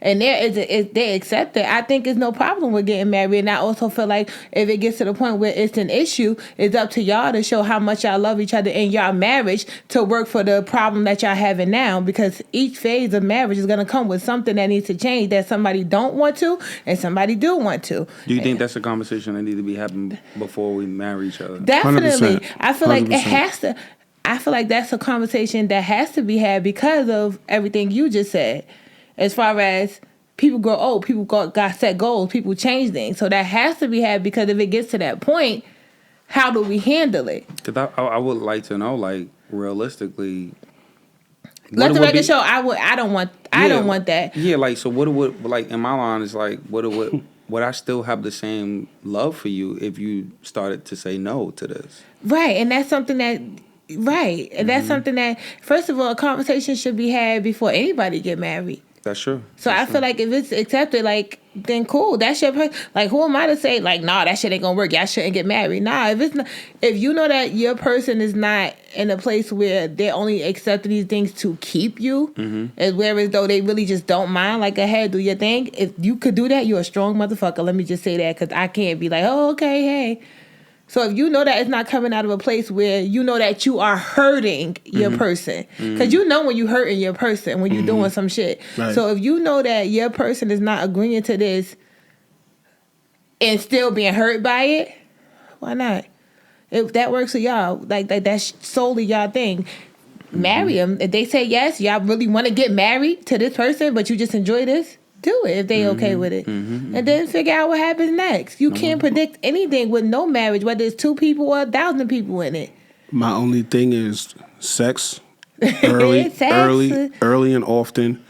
and they accept it, I think there's no problem with getting married. And I also feel like if it gets to the point where it's an issue, it's up to y'all to show how much y'all love each other in y'all marriage to work for the problem that y'all having now. Because each phase of marriage is going to come with something that needs to change, that somebody don't want to and somebody do want to. Do you think that's a conversation that needs to be happening before we marry each other? Definitely. 100%. I feel like 100%. it has to. I feel like that's a conversation that has to be had because of everything you just said. As far as people grow old, people got set goals, people change things. So that has to be had, because if it gets to that point, how do we handle it? Because I would like to know, like, realistically. Let the record show. I don't want that. Yeah, like, so what would, like, in my mind, it's like, would I still have the same love for you if you started to say no to this? Right, and that's something that. Right, and that's something that, first of all, a conversation should be had before anybody get married. That's true. So I feel like if it's accepted, like, then cool. That's your person. Like, who am I to say, like, nah, that shit ain't gonna work. Y'all shouldn't get married. Nah, if you know that your person is not in a place where they're only accepting these things to keep you, whereas though they really just don't mind, like, ahead, do your thing. If you could do that, you're a strong motherfucker. Let me just say that, because I can't be like, oh, okay, hey. So if you know that it's not coming out of a place where you know that you are hurting your person, because you know when you hurting your person, when you're doing some shit. Right. So if you know that your person is not agreeing to this and still being hurt by it, why not? If that works for y'all, like that's solely y'all thing. Marry them. If they say yes, y'all really want to get married to this person, but you just enjoy this, do it if they okay with it. And then figure out what happens next. You can't predict anything with no marriage, whether it's 2 people or 1,000 people in it. My only thing is sex, early and often,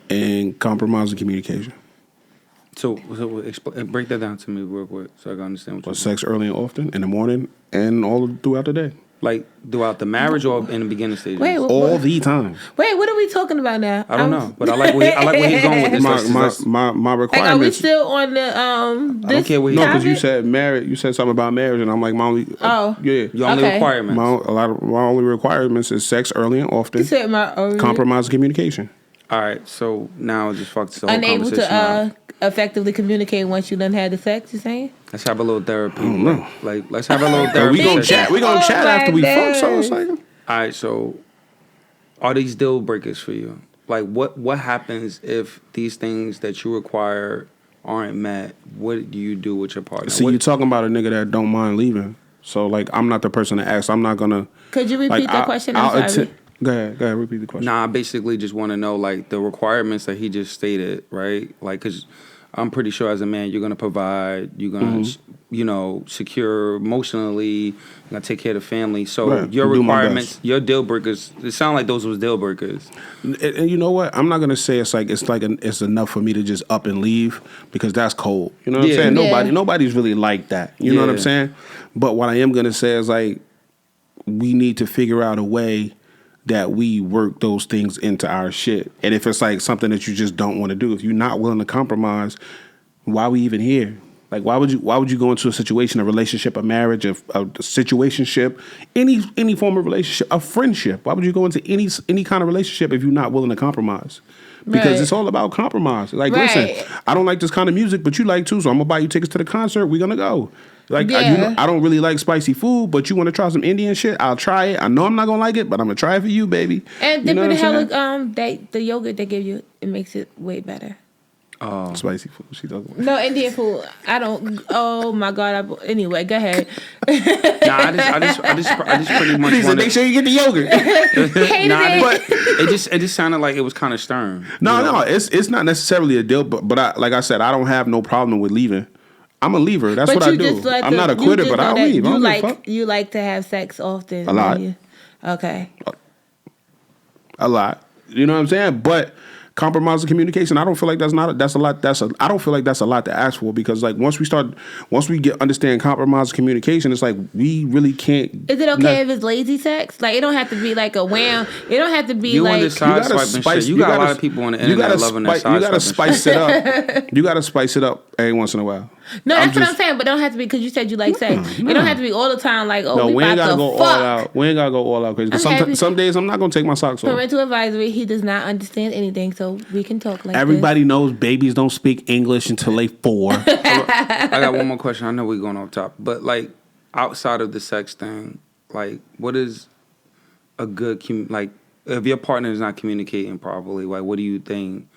and compromising communication. So break that down to me real quick so I can understand what you're saying. Sex early and often, in the morning, and all throughout the day. Like, throughout the marriage or in the beginning stages? Wait, All the time. Wait, what are we talking about now? I don't know, but I like where he's going with this. My requirements. Like, are we still on the I don't care what he. No, because you topic? said marriage. You said something about marriage, and I'm like, my only. Yeah. Your only Okay. requirements. My only requirements is sex early and often. You said my Compromise communication. All right, so now it just fucked the whole Unable conversation to up. effectively communicate once you done had the sex, you saying? Let's have a little therapy. I don't know. Like, let's have a little But therapy. we gonna session. chat. We gonna Oh chat after my we fuck. So it's days. like, All right, so are these deal breakers for you? Like, what happens if these things that you require aren't met? What do you do with your partner? see, you're talking about a nigga that don't mind leaving. So like, I'm not the person to ask. I'm not gonna. Could you repeat Like, the question? I'm sorry. Go ahead. Repeat the question. Nah, I basically just want to know like the requirements that he just stated, right? Like, cause I'm pretty sure as a man you're gonna provide, you're gonna, secure emotionally, you're gonna take care of the family. So Right. your Do my requirements, best. your deal breakers, it sound like those was deal breakers. And you know what? I'm not gonna say it's enough for me to just up and leave because that's cold. You know what Yeah. I'm saying? Yeah. Nobody's really like that. You know what I'm Yeah. saying? But what I am gonna say is like we need to figure out a way that we work those things into our shit. And if it's like something that you just don't want to do, if you're not willing to compromise, why are we even here? Like why would you go into a situation, a relationship, a marriage, a situationship, any form of relationship, a friendship? Why would you go into any kind of relationship if you're not willing to compromise? Because Right. it's all about compromise. Like, Right. listen, I don't like this kind of music, but you like too, so I'm gonna buy you tickets to the concert. We're gonna go. Like, Yeah. I don't really like spicy food, but you want to try some Indian shit? I'll try it. I know I'm not gonna like it, but I'm gonna try it for you, baby. And you know different what I'm hell, saying? the yogurt they give you, it makes it way better. Spicy food. She talking about. No, Indian food. I don't. Oh my god. Anyway, go ahead. Nah, I just pretty much He said, want make sure you get the yogurt. Hated Nah, it. it just sounded like it was kind of stern. No, it's not necessarily a deal, but like I said, I don't have no problem with leaving. I'm a leaver. That's But what I you do. just like I'm to- not a you quitter, just but know I'll that leave. I You don't give a fuck. you like to have sex often. A lot. Okay. A lot. You know what I'm saying? But compromise and communication, I don't feel like I don't feel like that's a lot to ask for because like once we understand compromise and communication, it's like we really can't. Is it okay if it's lazy sex? Like it don't have to be like a wham. It don't have to be You on like. this side swiping shit. You got a lot of people on the internet loving that side You gotta swiping spice it up. You gotta spice it up every once in a while. No, that's what I'm saying. But don't have to be because you said you like sex. It don't have to be all the time. Like No, we we ain't about gotta to go fuck. all out. We ain't gotta go all out crazy. 'Cause I'm happy. some days I'm not gonna take my socks off. Parental advisory. He does not understand anything, so we can talk like Everybody knows babies don't speak English until they 4. I got one more question. I know we're going off top, but like outside of the sex thing, like what is a good like if your partner is not communicating properly, like what do you think?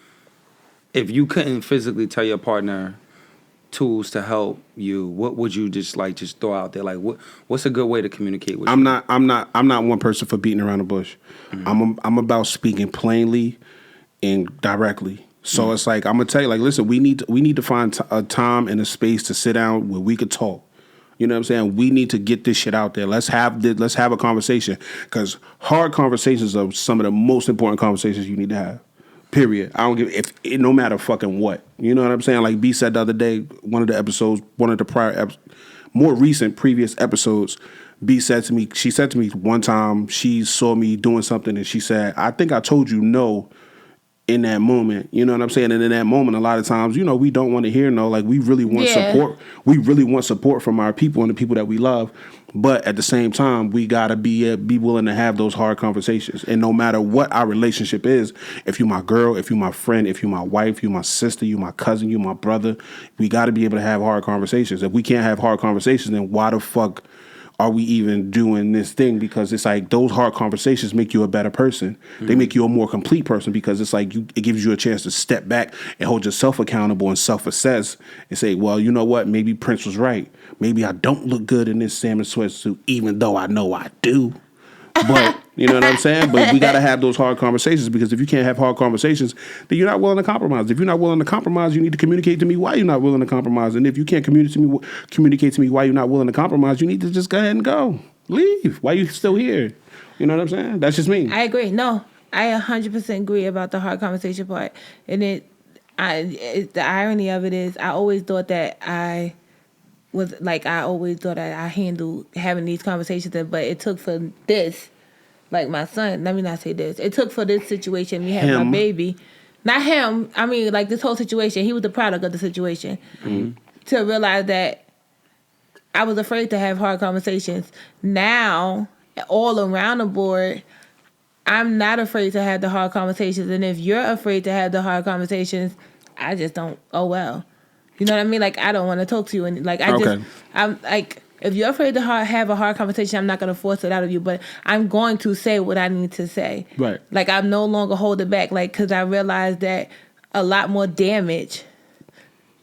If you couldn't physically tell your partner tools to help you, what would you just throw out there? Like what's a good way to communicate with I'm you? not one person for beating around the bush. Mm-hmm. I'm about speaking plainly and directly. So it's like I'm gonna tell you, like, listen, we need to find a time and a space to sit down where we could talk. You know what I'm saying? We need to get this shit out there. Let's have a conversation because hard conversations are some of the most important conversations you need to have. Period. I don't give no matter fucking what. You know what I'm saying? Like B said the other day, one of the prior more recent previous episodes. B said to me, she said to me one time, she saw me doing something and she said, I think I told you no in that moment. You know what I'm saying? And in that moment, a lot of times, we don't want to hear no. Like we really want support. We really want support from our people and the people that we love. But at the same time, we gotta be willing to have those hard conversations. And no matter what our relationship is, if you're my girl, if you're my friend, if you're my wife, you're my sister, you're my cousin, you're my brother, we gotta be able to have hard conversations. If we can't have hard conversations, then why the fuck are we even doing this thing? Because it's like those hard conversations make you a better person. They make you a more complete person because it's like it gives you a chance to step back and hold yourself accountable and self-assess and say, well, you know what? Maybe Prince was right. Maybe I don't look good in this salmon sweatsuit, even though I know I do. But you know what I'm saying? But we got to have those hard conversations because if you can't have hard conversations, then you're not willing to compromise. If you're not willing to compromise, you need to communicate to me why you're not willing to compromise. And if you can't communicate to me why you're not willing to compromise, you need to just go ahead and go. Leave. Why you still here? You know what I'm saying? That's just me. I agree. No, I 100% agree about the hard conversation part. And the irony of it is I always thought that I handled having these conversations, but it took for this, like my son, let me not say this, it took for this situation, me having my baby, not him, I mean like this whole situation, he was the product of the situation, to realize that I was afraid to have hard conversations. Now, all around the board, I'm not afraid to have the hard conversations, and if you're afraid to have the hard conversations, I just don't. Oh well, you know what I mean? Like I don't want to talk to you, and like I'm like, if you're afraid to have a hard conversation, I'm not gonna force it out of you, but I'm going to say what I need to say. Right. Like I'm no longer holding back, like because I realized that a lot more damage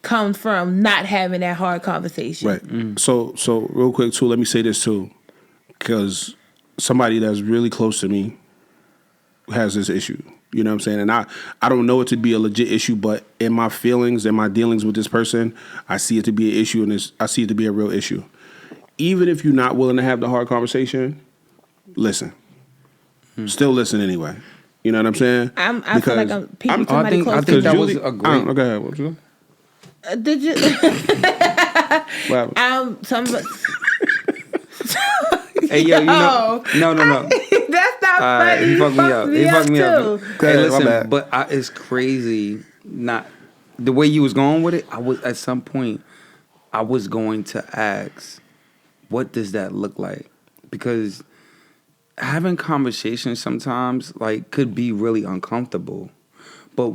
comes from not having that hard conversation. Right. So real quick too, let me say this too, because somebody that's really close to me has this issue. You know what I'm saying? And I don't know it to be a legit issue, but in my feelings and my dealings with this person, I see it to be an issue, and I see it to be a real issue. Even if you're not willing to have the hard conversation, listen. Still listen anyway. You know what I'm saying? I feel like I'm peeping somebody close I to think me. that was a great. Go ahead. What you Did you? What happened? Hey yo, you know, no. That's not funny. He fucked me up. He fucked me up. too. Hey, My listen, bad. but it's crazy. Not the way you was going with it. I was at some point. I was going to ask, what does that look like? Because having conversations sometimes like could be really uncomfortable. But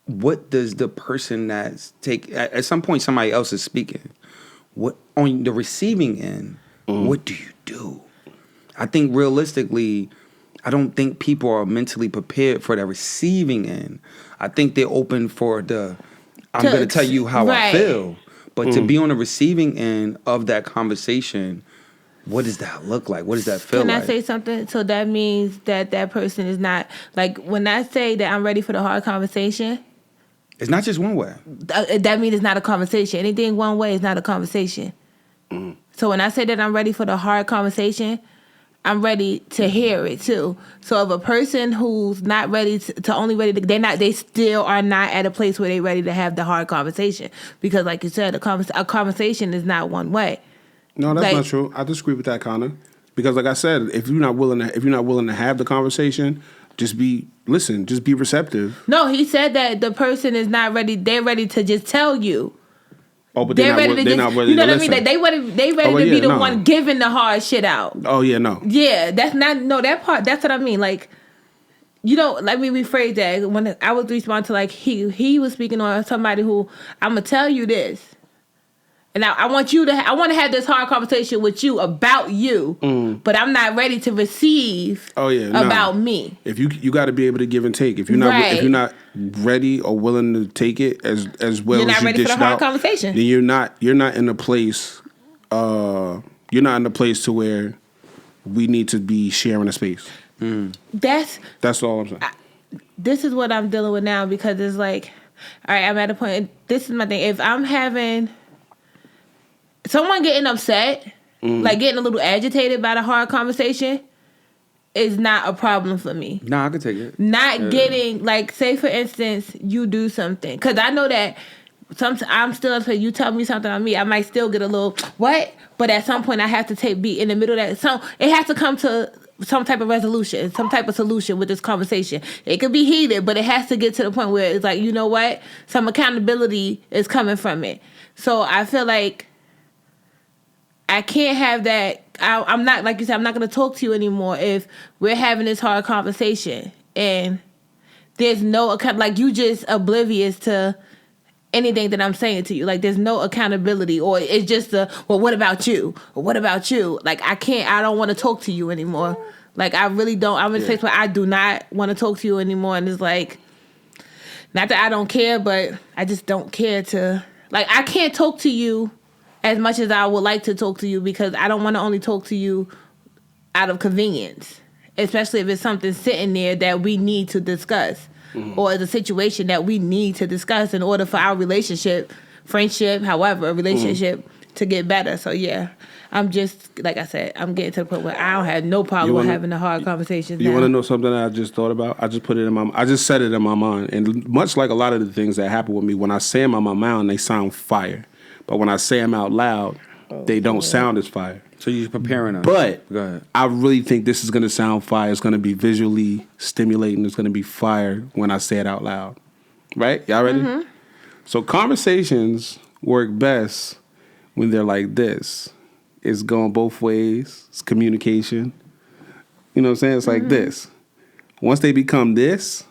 what does the person that's at some point somebody else is speaking? What on the receiving end? What do you do? I think realistically, I don't think people are mentally prepared for the receiving end. I think they're open for I'm going to tell you how I feel. But to be on the receiving end of that conversation, what does that look like? What does that feel like? Can I say something? So that means that person is not, like, when I say that I'm ready for the hard conversation. It's not just one way. That means it's not a conversation. Anything one way is not a conversation. So when I say that I'm ready for the hard conversation, I'm ready to hear it too. So if a person who's not ready they still are not at a place where they're ready to have the hard conversation. Because like you said, a conversation is not one way. No, that's not true. I disagree with that, Connor. Because like I said, if you're not willing to have the conversation, just be receptive. No, he said that the person is not ready. They're ready to just tell you. Oh, but they're not ready you know what I mean? They ready to be the one giving the hard shit out. Oh yeah, no. Yeah, that part. That's what I mean. Like, you know, let me rephrase that. When I was responding to like he was speaking on somebody who I'm gonna tell you this, and I want to have this hard conversation with you about you, but I'm not ready to receive. About me. If you got to be able to give and take. If you're not ready or willing to take it as well you're as not you ready dish for the hard out, conversation. then you're not in a place. You're not in a place to where we need to be sharing a space. That's all I'm saying. This is what I'm dealing with now because it's like, all right, I'm at a point. This is my thing. If I'm having someone getting upset, like getting a little agitated by the hard conversation, is not a problem for me. Nah, I can take it. Not getting, like, say for instance, you do something. Because I know that I'm still upset. You tell me something on me, I might still get a little, what? But at some point I have to be in the middle of that. So it has to come to some type of resolution, some type of solution with this conversation. It could be heated, but it has to get to the point where it's like, you know what? Some accountability is coming from it. So I feel like I can't have that. I'm not, like you said, I'm not going to talk to you anymore if we're having this hard conversation and there's no account, like you just oblivious to anything that I'm saying to you. Like there's no accountability, or it's just well, what about you? Or what about you? Like I don't want to talk to you anymore. Like I really don't. I'm in a place where I do not want to talk to you anymore. And it's like, not that I don't care, but I just don't care to, like I can't talk to you as much as I would like to talk to you because I don't want to only talk to you out of convenience, especially if it's something sitting there that we need to discuss or it's a situation that we need to discuss in order for our relationship, friendship, however, a relationship to get better. So yeah, I'm just, like I said, I'm getting to the point where I don't have no problem with having the hard conversations now. You want to know something that I just thought about? I just said it in my mind. And much like a lot of the things that happen with me, when I say them on my mind, they sound fire. But when I say them out loud, they don't sound as fire. So you're preparing us. But go ahead. I really think this is going to sound fire. It's going to be visually stimulating. It's going to be fire when I say it out loud. Right? Y'all ready? Mm-hmm. So conversations work best when they're like this. It's going both ways. It's communication. You know what I'm saying? It's like this. Once they become this,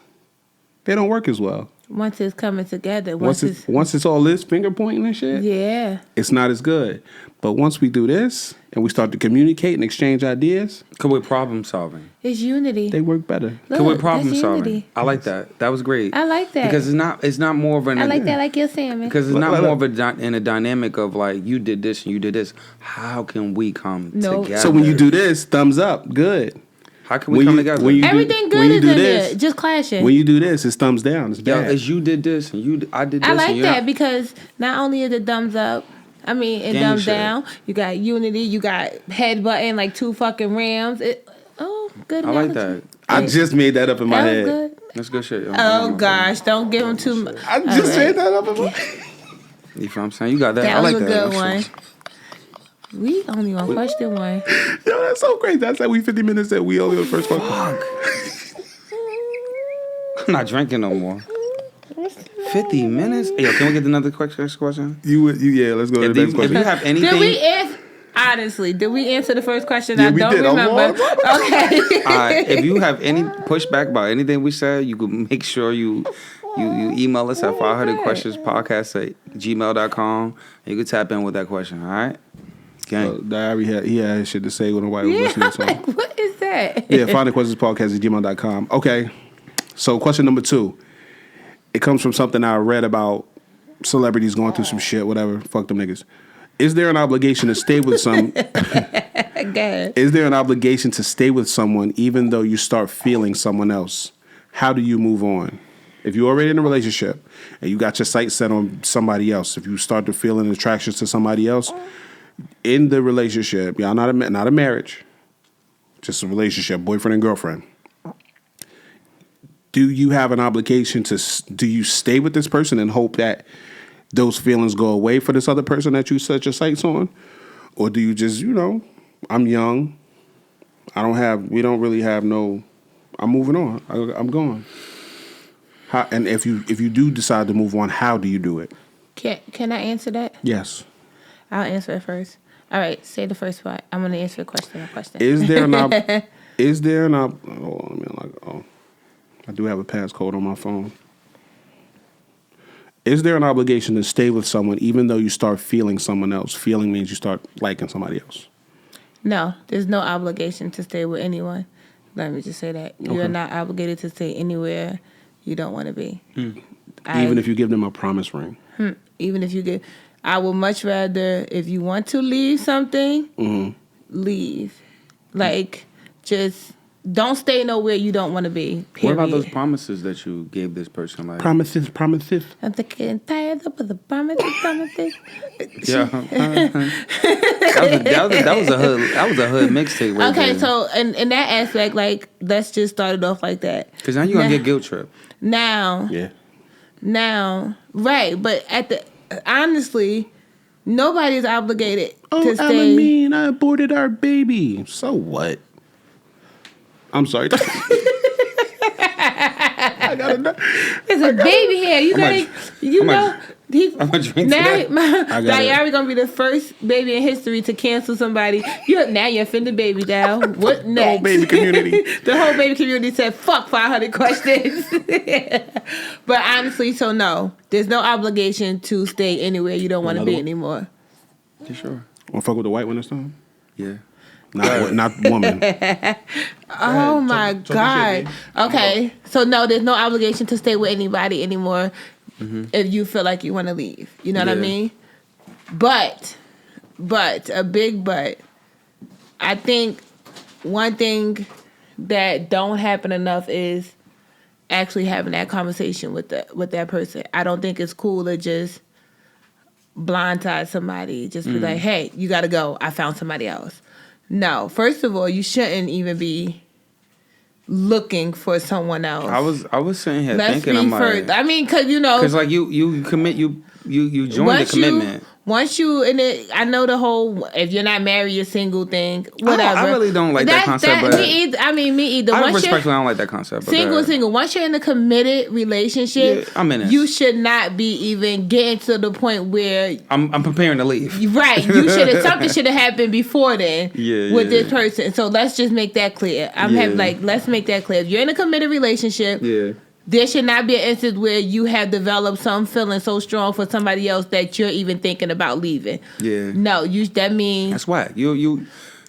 they don't work as well. Once it's coming together. Once it's all this finger pointing and shit, yeah. it's not as good. But once we do this and we start to communicate and exchange ideas, Could we problem solving? It's unity. they work better. Look, Could we problem that's solving? unity. I like that. That was great. I like that. Because it's not more of an. I like that like your salmon. Because it's Look, not look, more look. of in a dynamic of like you did this and you did this. How can we come No. together? So when you do this, thumbs up, good. how can we come together? when you do- Everything when good you is do in this, there. Just clashing. When you do this, it's thumbs down. It's Yo, bad. as you did this and I did this. I like and you're that not- because not only is it thumbs up, and Gang thumbs shit. down. You got unity. You got headbutting like 2 fucking rams. Good. I like analogy. that. I just made that up in my That was head. good. That's good shit. Oh gosh, don't give him too much. I just made that up in my head. You feel what I'm saying? You got that. That I was like a that. good one. We only on question one. Yo, that's so crazy. I said we 50 minutes and we only on the first one. I'm not drinking no more. 50 minutes? Yo, can we get another question? Yeah, let's go to the next If question. you have anything. Did we answer? Honestly, did we answer the first question? Yeah, I we don't did. remember. Okay. If you have any pushback about anything we said, you can make sure you email us at 500questionspodcast@gmail.com. You can tap in with that question, all right? Gang. Diary he had his shit to say when nobody was Yeah, listening to him. like, what is that? Yeah, find the questions podcast at gmail.com. Okay. So question number 2. It comes from something I read about celebrities going through some shit, whatever. Fuck them niggas. Is there an obligation to stay with some Again. Is there an obligation to stay with someone even though you start feeling someone else? How do you move on? If you're already in a relationship and you got your sights set on somebody else, if you start to feel an attraction to somebody else in the relationship, y'all not a marriage, just a relationship, boyfriend and girlfriend. Do you have an obligation do you stay with this person and hope that those feelings go away for this other person that you set your sights on? Or do you just, I'm young. We don't really have no, I'm moving on. I'm going. And if you do decide to move on, how do you do it? Can I answer that? Yes. I'll answer it first. All right, say the first part. I'm gonna answer a question. Is there an I do have a passcode on my phone. Is there an obligation to stay with someone even though you start feeling someone else? Feeling means you start liking somebody else. No, there's no obligation to stay with anyone. Let me just say that. Okay. You're not obligated to stay anywhere you don't want to be. Even if you give them a promise ring. Even if you get, I would much rather, if you want to leave something, leave. Like, just don't stay nowhere you don't want to be. Period. What about those promises that you gave this person? Like Promises. I'm thinking tired up with the promises. Yeah. that was a hood mixtape. Right Okay, there. so in that aspect, like, let's just start it off like that. Because now you're gonna get guilt trip. Now, Yeah. right, but honestly, nobody's obligated Oh, to stay. I aborted our baby. So what? I'm sorry. I gotta know. There's a baby here. You gotta, I'm gonna drink to that. Diyarı gonna be the first baby in history to cancel somebody. Now you offended baby down. What next? The whole baby community. The whole baby community said, fuck 500 questions. But honestly, so no. There's no obligation to stay anywhere you don't want to be anymore. You sure? Want to fuck with the white one this time? Yeah. Not woman. Oh my talk your God. shit, Okay. So no, there's no obligation to stay with anybody anymore if you feel like you want to leave. You know what I Yeah. mean? But, a big but, I think one thing that don't happen enough is actually having that conversation with that person. I don't think it's cool to just blindside somebody. Just be like, hey, you got to go. I found somebody else. No, first of all, you shouldn't even be looking for someone else. I was sitting here Let's thinking, be I'm first. like, I mean, because because like you commit, you you join the commitment. Once you in it, I know the whole if you're not married, you're single thing. Whatever. I really don't like that concept. But me either. I don't like that concept. Single. Once you're in a committed relationship, I'm in it. You should not be even getting to the point where I'm preparing to leave. Right. Something should have happened before then. With this person. So let's just make that clear. Let's make that clear. If you're in a committed relationship, there should not be an instance where you have developed some feeling so strong for somebody else that you're even thinking about leaving. Yeah. No, that means that's why you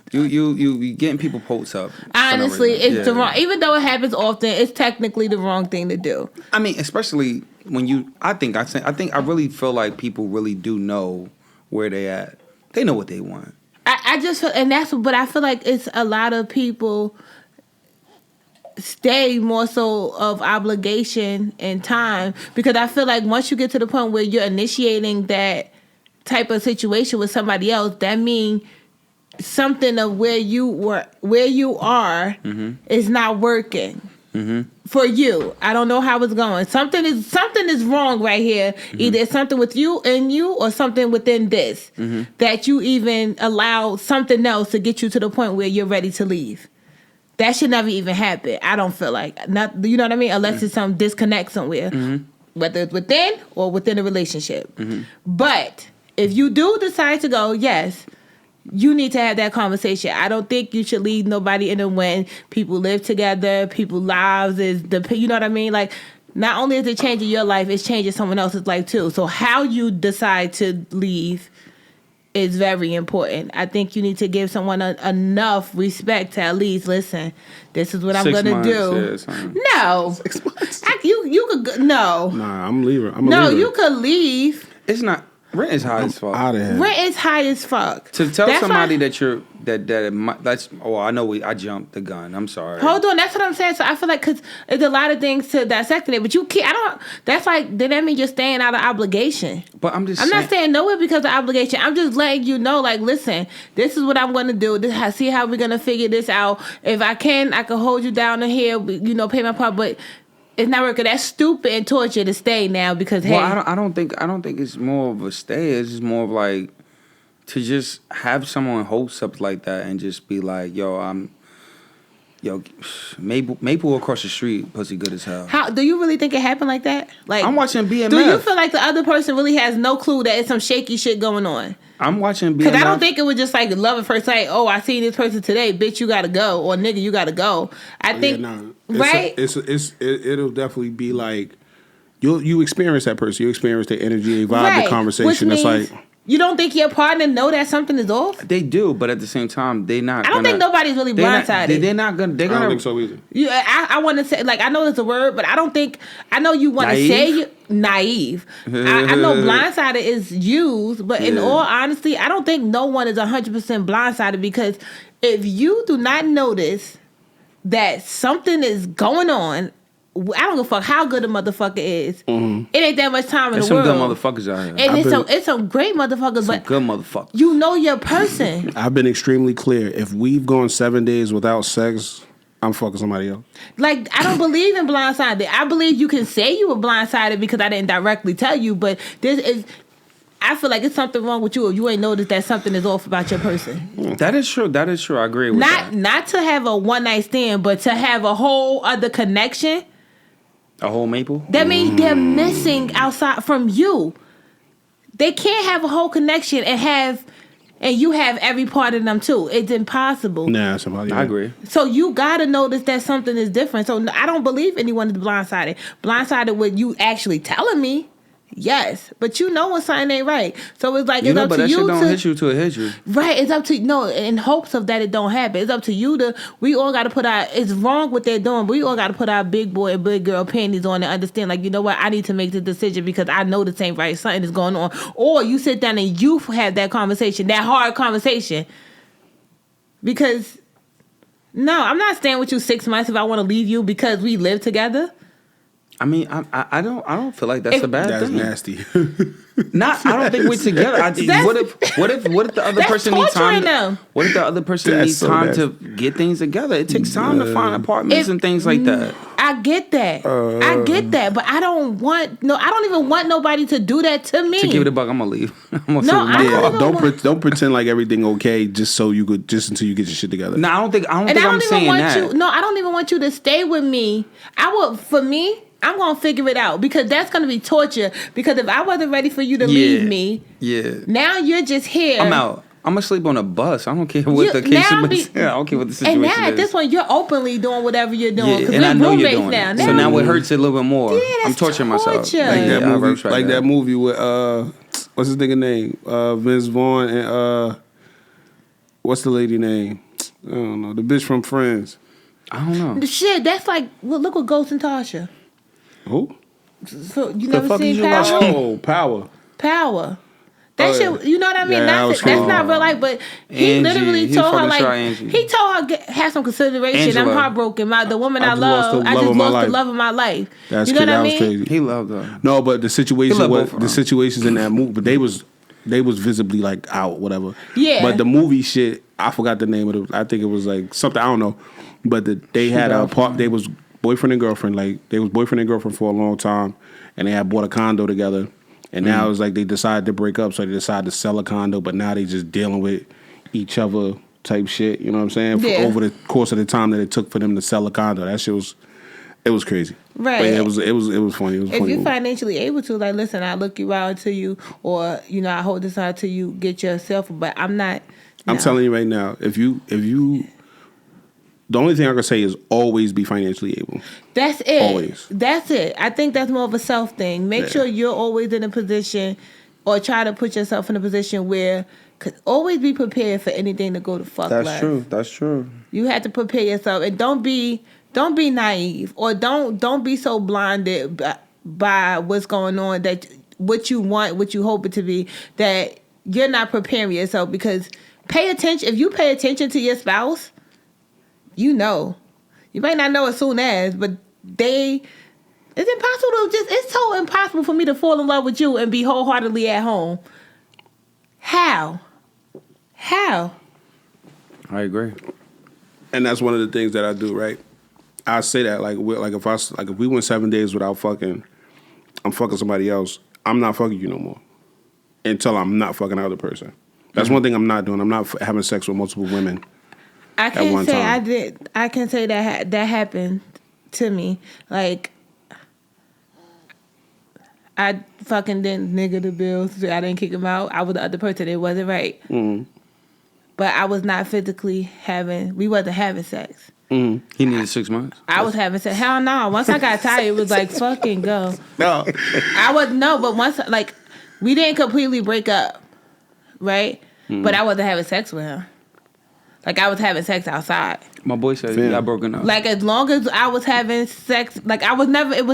getting people hopes up. Honestly, it's the wrong. Even though it happens often, it's technically the wrong thing to do. I mean, especially when I really feel like people really do know where they at. They know what they want. I just feel, but I feel like it's a lot of people stay more so of obligation and time, because I feel like once you get to the point where you're initiating that type of situation with somebody else, that means something of where you are is not working for you. I don't know how it's going. Something is wrong right here. Either it's something with you and you, or something within this that you even allow something else to get you to the point where you're ready to leave. That should never even happen. I don't feel like. Not, you know what I mean? Unless it's some disconnect somewhere. Whether it's within or within a relationship. But if you do decide to go, yes, you need to have that conversation. I don't think you should leave nobody in the when people live together, people's lives you know what I mean? Like, not only is it changing your life, it's changing someone else's life too. So how you decide to leave is very important. I think you need to give someone enough respect to at least listen. This is what I'm gonna do. No, 6 months. You could no. Nah, I'm leaving. You could leave. It's not. Rent is high as fuck. Rent is high as fuck. To tell somebody that's I know I jumped the gun. I'm sorry. Hold on, that's what I'm saying. So I feel like because there's a lot of things to dissect in it, but you can't. That's like then that means you're staying out of obligation. But I'm not staying nowhere because of obligation. I'm just letting you know, like, listen, this is what I'm going to do. See how we're gonna figure this out. If I can hold you down in here. Pay my part, but. It's not working. That's stupid and torture to stay now because I don't think it's more of a stay. It's just more of like to just have someone host up like that and just be like, Maple across the street, pussy good as hell. How do you really think it happened like that? Like I'm watching BMF. Do you feel like the other person really has no clue that it's some shaky shit going on? I'm watching BMF. Because I don't think it was just like love at first sight. Oh, I seen this person today, bitch, you gotta go, or nigga, you gotta go. I think right. It'll definitely be like you experience that person, you experience the energy, they vibe, the conversation. It's like. You don't think your partner know that something is off? They do, but at the same time, they not. I don't think nobody's really blindsided. They're not gonna. I don't think so either. I want to say, like, I know it's a word, but I don't think. I know you want to say naive. I know blindsided is used, but in all honesty, I don't think no one is 100% blindsided, because if you do not notice that something is going on, I don't give a fuck how good a motherfucker is. It ain't that much time in the world. There's some good motherfuckers out here. And it's some great motherfuckers. Some good motherfuckers. You know your person. I've been extremely clear. If we've gone 7 days without sex, I'm fucking somebody else. Like, I don't believe in blindsided. I believe you can say you were blindsided because I didn't directly tell you, but I feel like it's something wrong with you if you ain't noticed that something is off about your person. That is true. I agree with that. Not to have a one night stand, but to have a whole other connection. A whole Maple? That means they're missing outside from you. They can't have a whole connection and you have every part of them too. It's impossible. Nah, I agree. So you gotta notice that something is different. So I don't believe anyone is blindsided. Blindsided with you actually telling me. Yes, but you know when something ain't right. So it's like it's up to you. But that shit don't hit you till it hits you. Right, it's up to in hopes of that it don't happen. It's up to you to. We all got to put our. It's wrong what they're doing. But we all got to put our big boy and big girl panties on and understand. Like, you know what? I need to make the decision because I know this ain't right. Something is going on. Or you sit down and you have that conversation, that hard conversation. Because no, I'm not staying with you 6 months if I want to leave you because we live together. I mean, I don't feel like that's a bad That's thing. nasty. I don't think we're together. What if the other That's person needs time? torturing them. What if the other person That's needs so time nasty. to get things together? It takes time to find apartments and things like that. I get that. I get that, but I don't even want nobody to do that to me. To give it a buck, I'm gonna leave. I'm gonna No, sit with my I Yeah, car. don't pretend like everything okay just until you get your shit together. No, I don't think And I don't I'm even saying want that. you. No, I don't even want you to stay with me. For me, I'm gonna figure it out because that's gonna be torture. Because if I wasn't ready for you to leave me, now you're just here. I'm out. I'm gonna sleep on a bus. I don't care what the case is. I don't care what the situation and now is. at this point, you're openly doing whatever you're doing because and I we're know you're roommates doing now. it. So now it hurts a little bit more. Yeah, I'm that's torturing myself. torture. Like Yeah, that movie, that movie with what's his nigga name? Vince Vaughn and what's the lady name? I don't know. The bitch from Friends. I don't know. The shit. That's like look what Ghost and Tasha. Who? So you The never fuck seen is you Power? watching? Oh, Power. Power. That Oh, shit, yeah. you know what I mean? Yeah, that was That's cool. not real life, but he Angie, literally he told her fucking like try Angie. he told her have some consideration. I'm Angela. heartbroken. The woman I I just lost love, the I love just of my lost life. the love of my life. That's You know what that I was mean? crazy. He loved her. No, but the situation He loved was both of the them. situations in that movie, but they was visibly like out, whatever. Yeah. But the movie shit, I forgot the name of it. I think it was like something I don't know. But they had a part. They was boyfriend and girlfriend. Like they was boyfriend and girlfriend for a long time, and they had bought a condo together. And now it's like they decided to break up, so they decided to sell a condo. But now they just dealing with each other type shit. You know what I'm saying? Yeah. Over the course of the time that it took for them to sell a condo, that shit was crazy. Right. But yeah, it was funny. It was a If funny you're movie. financially able to, like, listen, I look you out until you, or I hold this out till you get yourself. But I'm not. I'm no. telling you right now, if you, the only thing I can say is always be financially able. That's it. Always. That's it. I think that's more of a self thing. Make sure you're always in a position, or try to put yourself in a position where, cause always be prepared for anything to go to fuck. That's true. That's true. You have to prepare yourself, and don't be naive, or don't be so blinded by what's going on that what you want, what you hope it to be, that you're not preparing yourself. Because pay attention. If you pay attention to your spouse, you know. You might not know as soon as, but it's so impossible for me to fall in love with you and be wholeheartedly at home. How? I agree. And that's one of the things that I do, right? I say that if we went 7 days without fucking, I'm fucking somebody else. I'm not fucking you no more until I'm not fucking the other person. That's one thing I'm not doing. I'm not having sex with multiple women. I At one can't say time. I did. I can say that happened to me. Like, I fucking didn't nigga the bills. I didn't kick him out. I was the other person. It wasn't right. Mm-hmm. But I was not physically we wasn't having sex. Mm-hmm. He needed 6 months. I was having sex. Hell no. Once I got tired, it was like, fucking go. No. But once, like, we didn't completely break up, right? But I wasn't having sex with him. Like, I was having sex outside. My boy said Fam. y'all broken up. Like, as long as I was having sex, like, it was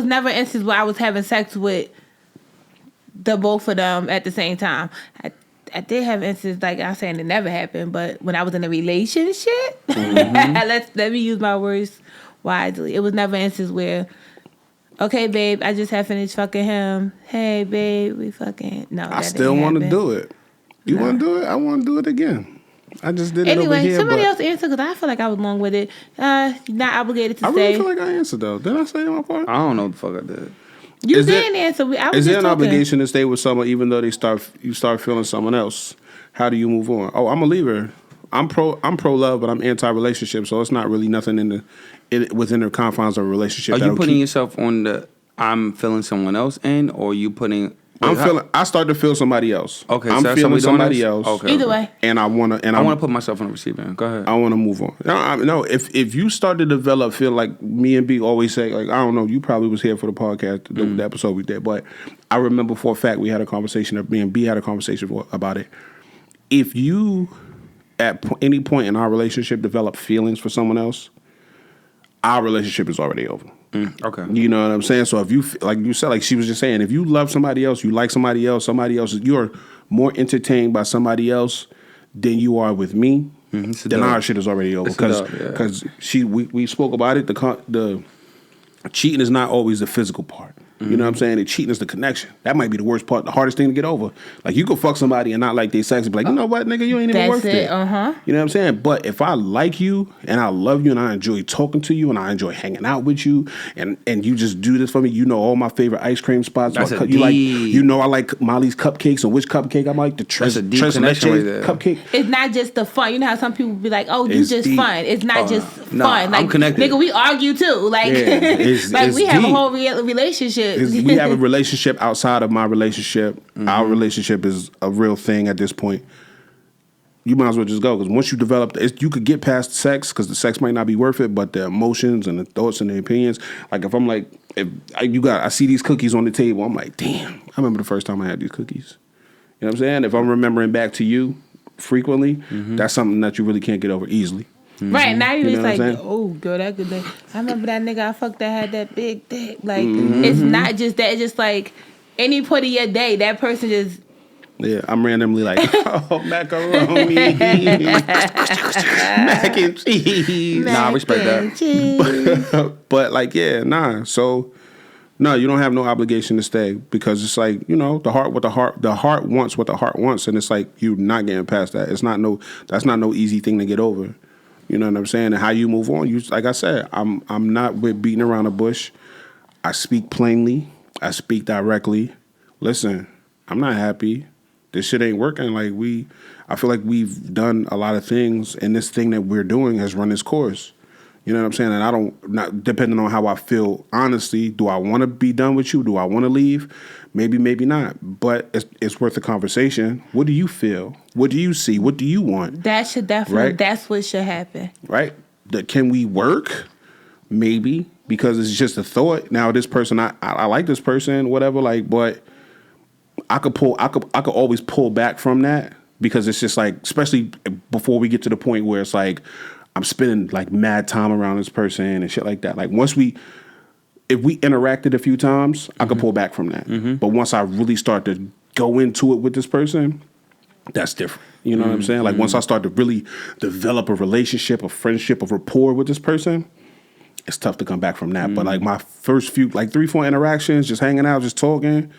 never an instance where I was having sex with the both of them at the same time. I did have instances, like I'm saying, it never happened, but when I was in a relationship, let me use my words wisely. It was never an instance where, okay, babe, I just have finished fucking him. Hey, babe, we fucking. No, I still want to do it. You want to do it? I want to do it again. I just did it over Anyway, here. somebody but else answer because I feel like I was long with it. Not obligated to I say. really feel like I answered though. Did I say my part? I don't know what the fuck I did. You Is didn't there- answer. I was Is there just an talking. obligation to stay with someone even though you start feeling someone else? How do you move on? Oh, I'm a leaver. I'm pro love, but I'm anti relationship. So it's not really nothing within the confines of a relationship. Are you that'll putting keep- yourself on the I'm feeling someone else in, or you putting? I start to feel somebody else. Okay, I'm so that's feeling how we doing somebody this? else. Okay. Either way. And I want to. And I want to put myself on the receiving end. Go ahead. I want to move on. No, if you start to develop, feel like me and B always say, like, I don't know, you probably was here for the podcast, the episode we did, but I remember for a fact we had a conversation, me and B had a conversation about it. If you, at any point in our relationship, develop feelings for someone else, our relationship is already over. Okay. You know what I'm saying? So if you, like you said, like she was just saying, if you love somebody else, you like somebody else, you're more entertained by somebody else than you are with me, then our shit is already over. It's a dub, yeah. Because we spoke about it. cheating is not always the physical part. You know what I'm saying? And cheating is the connection. That might be the worst part, the hardest thing to get over. Like, you could fuck somebody and not like they sex and be like, you know what, nigga, you ain't even worth it. Uh-huh. You know what I'm saying? But if I like you and I love you and I enjoy talking to you and I enjoy hanging out with you and you just do this for me, you know all my favorite ice cream spots. That's you like, you know I like Molly's cupcakes and which cupcake I like, the Tres Leche cupcake. It's not just the fun. You know how some people be like, oh, you just deep. fun. It's not just no, fun. Like, I'm connected. nigga, we argue too. Like, it's we have deep. a whole relationship. We have a relationship outside of my relationship. Our relationship is a real thing at this point. You might as well just go, because once you develop, you could get past sex, because the sex might not be worth it, but the emotions and the thoughts and the opinions. Like, if I'm like, I see these cookies on the table, I'm like, damn, I remember the first time I had these cookies. You know what I'm saying? If I'm remembering back to you frequently, that's something that you really can't get over easily. Right, now you're just like, oh, girl, that good thing. I remember that nigga I fucked that had that big dick. Like, it's not just that. It's just like, any point of your day, that person just... Yeah, I'm randomly like, oh, macaroni, mac and cheese. Nah, I respect that. But like, yeah, nah. So, no, you don't have no obligation to stay, because it's like, you know, the heart wants what the heart wants, and it's like, you're not getting past that. That's not no easy thing to get over. You know what I'm saying? And how you move on, like I said, I'm not with beating around the bush. I speak plainly. I speak directly. Listen, I'm not happy. This shit ain't working. Like, I feel like we've done a lot of things, and this thing that we're doing has run its course. You know what I'm saying? And not depending on how I feel, honestly, do I want to be done with you? Do I want to leave? Maybe, maybe not. But it's worth a conversation. What do you feel? What do you see? What do you want? That should definitely, right? That's what should happen. Right? Can we work? Maybe, because it's just a thought. Now, this person, I like this person, whatever, like, but I could always pull back from that, because it's just like, especially before we get to the point where it's like, I'm spending like mad time around this person and shit like that. Like, if we interacted a few times, I could pull back from that. But once I really start to go into it with this person, that's different. You know what I'm saying? Like, once I start to really develop a relationship, a friendship, a rapport with this person, it's tough to come back from that. But like, my first few, like 3-4 interactions, just hanging out, just talking,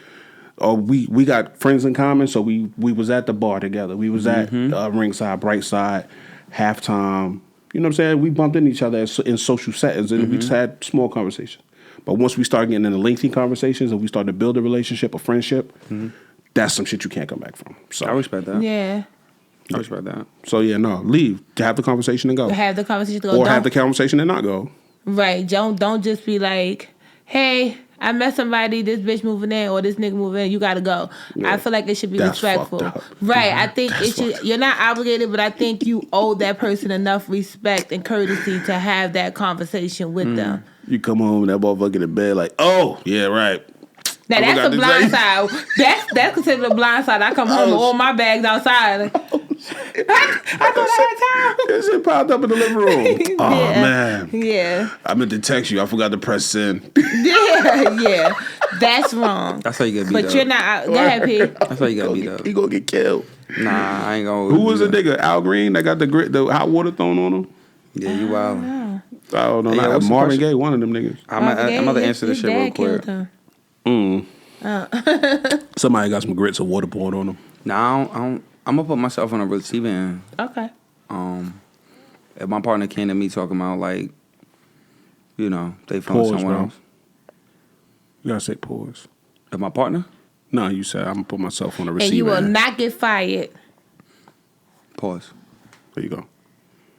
or we got friends in common, so we was at the bar together. We was at ringside, bright side, halftime. You know what I'm saying? We bumped into each other in social settings, and we just had small conversations. But once we start getting into lengthy conversations and we start to build a relationship, a friendship, that's some shit you can't come back from. So I respect that. Yeah. I respect that. So yeah, no, leave. To have the conversation and go. Have the conversation to go. Or have the conversation and not go. Right. Don't just be like, hey, I met somebody, this bitch moving in or this nigga moving in, you gotta go. Yeah. I feel like it should be respectful. Right. I think it should, you're not obligated, but I think you owe that person enough respect and courtesy to have that conversation with them. You come home, that motherfucker in bed like, oh, yeah, right. Now that's a blind side. That's considered a blind side. I come home with all my bags outside. Like, I thought I had time. This shit popped up in the living room. Oh, man. Yeah. I meant to text you. I forgot to press send. Yeah. That's wrong. That's how you get beat up. But you're not. Go ahead, P. That's how you got beat up. He gonna get killed. Nah, I ain't gonna. Who was the nigga? Al Green that got the hot water thrown on him? Yeah, you wild. I don't know. Hey, Marvin Gaye, one of them niggas. I'm about to answer this shit real quick. Somebody got some grits or water poured on them. Nah, I'm gonna put myself on a receiving end. Okay. If my partner came to me talking about, like, you know, they found someone else. You gotta say pause. If my partner? No, you said I'm gonna put myself on a receiving end. And you will not get fired. Pause. There you go.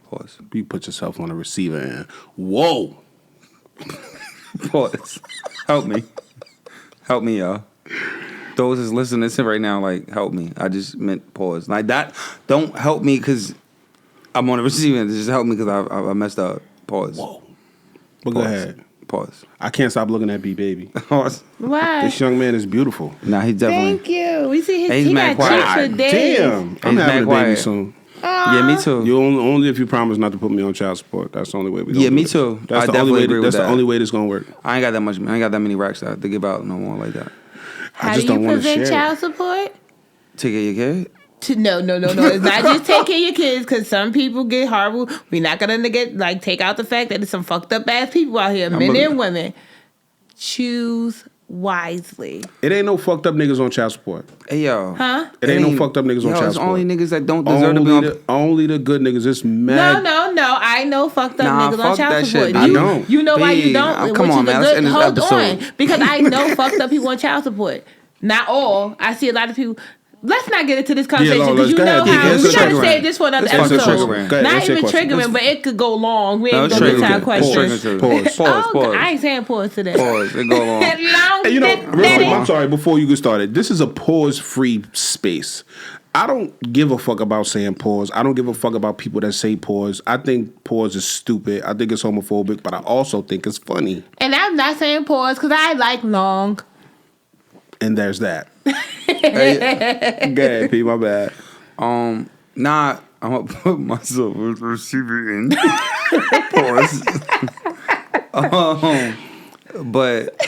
Pause. You put yourself on a receiving end. Whoa. Pause. Help me. Help me, y'all. Those is listening to right now, like, help me. I just meant pause. Like, that, don't help me because I'm on the receiving end. Just help me because I messed up. Pause. Whoa. But go ahead. Pause. I can't stop looking at B Baby. Pause. Why? This young man is beautiful. Nah, he definitely. Thank you. We see He's he mad got quiet. chicks for days. Damn. I'm having a baby soon. Yeah, me too. You only if you promise not to put me on child support. That's the only way we. Yeah, me too. That's I the definitely only way. agree with That's that. the only way this gonna work. I ain't got that much. I ain't got that many racks to give out no more like that. How do you prevent child support? Take care of your kid. No. It's not just take care of your kids, because some people get horrible. We're not gonna take out the fact that there's some fucked up ass people out here, men and women. Choose wisely. It ain't no fucked up niggas on child support. Hey, yo. Huh? It ain't no fucked up niggas on child It's support. only niggas that don't deserve to be on. Only the good niggas. It's mad. No. I know fucked up niggas fuck on child that support. shit, I don't. You know why you B, don't? come on, man. Let's end this Hold episode. on. Because I know fucked up people on child support. Not all. I see a lot of people. Let's not get into this conversation, because you know how we gotta save this for another episode. Not even triggering, but it could go long. We ain't gonna get to our question. Pause. I ain't saying pause today. Pause. It go long. Long. Hey, you know, real quick, I'm sorry, before you get started, this is a pause-free space. I don't give a fuck about saying pause. I don't give a fuck about people that say pause. I think pause is stupid. I think it's homophobic, but I also think it's funny. And I'm not saying pause because I like long. And there's that. Go ahead, P, my bad. Nah, I'm gonna put myself with receiver in. Pause. But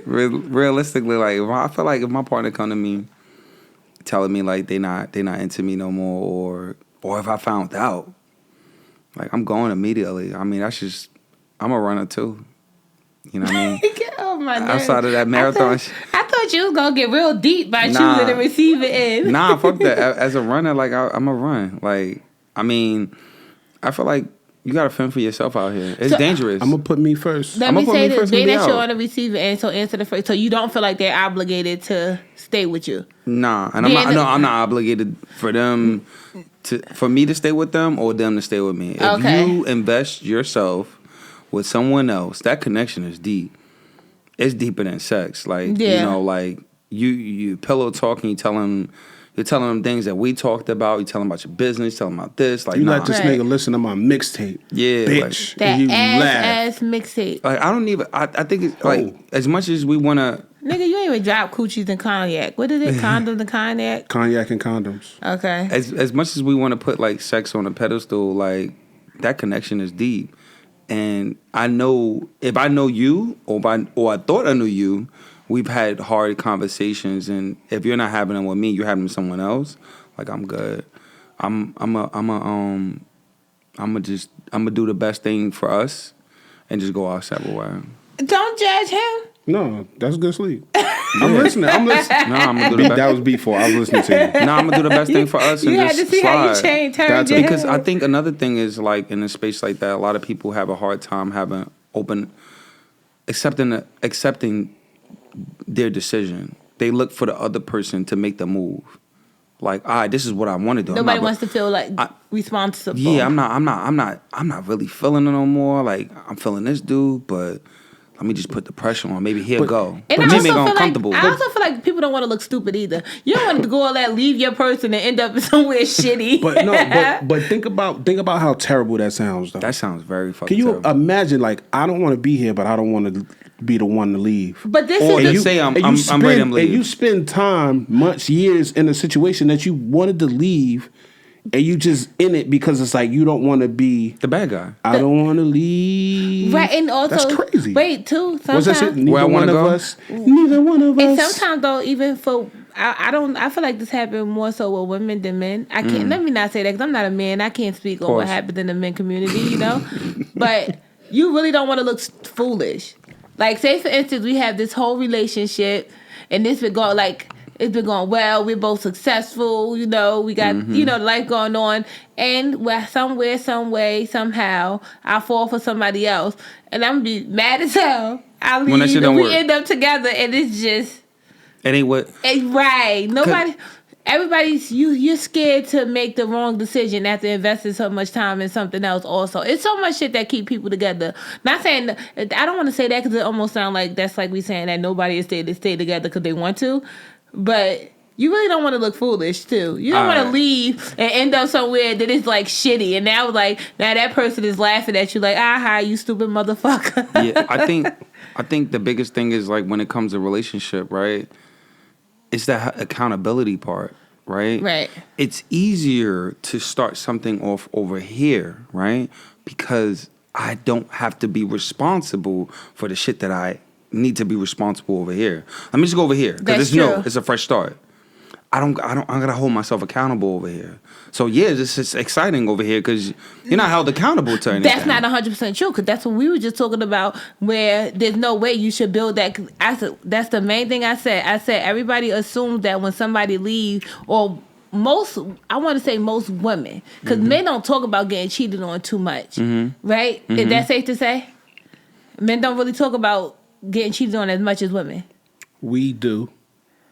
realistically, like, I feel like if my partner come to me telling me like they not into me no more, or if I found out, like, I'm going immediately. I mean, I'm a runner too. You know what I mean? Oh my God. Outside of that marathon, I thought you was gonna get real deep by choosing the receiver end. Nah, fuck that. As a runner, like, I'm a run. Like, I mean, I feel like you gotta fend for yourself out here. It's dangerous. I'm gonna put me first. Let I'ma me put say me this: first being and be that you're out. on the receiver end, so answer the first. So you don't feel like they're obligated to stay with you. Nah, and I'm not obligated for them for me to stay with them or them to stay with me. If you invest yourself with someone else, that connection is deep. It's deeper than sex. Like, you know, like you pillow talking, you're telling them things that we talked about. You tell them about your business, tell them about this. Like, you let this nigga listen to my mixtape. Yeah, bitch. That you ass mixtape. Like, I don't even. I think it's like, as much as we wanna. Nigga, you ain't even drop coochies and cognac. What is it? Condoms and cognac? Cognac and condoms. Okay. As much as we want to put like sex on a pedestal, like, that connection is deep. And I know, if I know you, or I thought I knew you, we've had hard conversations. And if you're not having them with me, you're having them with someone else. Like, I'm good. I'm gonna do the best thing for us, and just go our separate way. Don't judge him. No, that's good sleep. I'm listening. I'm listening. Nah, I'm gonna do the best. That was before. I was listening to you. Nah, I'm gonna do the best thing for us. And You had just to see slide. how you changed. That's Turned Because I think another thing is, like, in a space like that, a lot of people have a hard time accepting their decision. They look for the other person to make the move. Like, all right, this is what I want to do. Nobody wants to feel like responsible. Yeah, I'm not really feeling it no more. Like, I'm feeling this dude, but let me just put the pressure on. Maybe he'll go. And But I me also, make feel uncomfortable. I also feel like people don't want to look stupid either. You don't want to go all that, leave your person and end up somewhere shitty. But no, but think about how terrible that sounds, though. That sounds very fucking Can you terrible. imagine, like, I don't want to be here, but I don't want to be the one to leave. But this Or is just say I'm ready to leave. And you spend time, months, years in a situation that you wanted to leave, and you just in it because it's like you don't want to be the bad guy. I don't want to leave. right, and also that's crazy. Wait, too. What's that shit? Sometimes, Where I Neither one wanna of go? us. Neither one of and us. sometimes though, even for I feel like this happened more so with women than men. I can't. Let me not say that because I'm not a man. I can't speak on what happens in the men community, you know. But you really don't want to look foolish. Like, say for instance, we have this whole relationship, and this been going it's been going well. We're both successful, you know. We got life going on, and somewhere, some way, somehow, I fall for somebody else, and I'm gonna be mad as hell. I leave, When that shit and don't we work. end up together, and it's just It ain't what. right. Everybody's you're scared to make the wrong decision after investing so much time in something else. Also, it's so much shit that keep people together. Not saying I don't want to say that because it almost sounds like that's like we saying that nobody is stay together because they want to, but you really don't want to look foolish too. You don't want to leave and end up somewhere that is like shitty, and now that person is laughing at you like, aha, you stupid motherfucker. Yeah, I think the biggest thing is, like, when it comes to relationship, right? It's that accountability part, right? Right. It's easier to start something off over here, right? Because I don't have to be responsible for the shit that I need to be responsible over here. Let me just go over here because That's it's new. true. It's a fresh start. I gotta hold myself accountable over here. So yeah, this is exciting over here because you're not held accountable to anything. That's not 100% true, because that's what we were just talking about, where there's no way you should build that. That's the main thing I said. I said everybody assumes that when somebody leaves, or I want to say most women, because men don't talk about getting cheated on too much, right? Is that safe to say? Men don't really talk about getting cheated on as much as women. We do.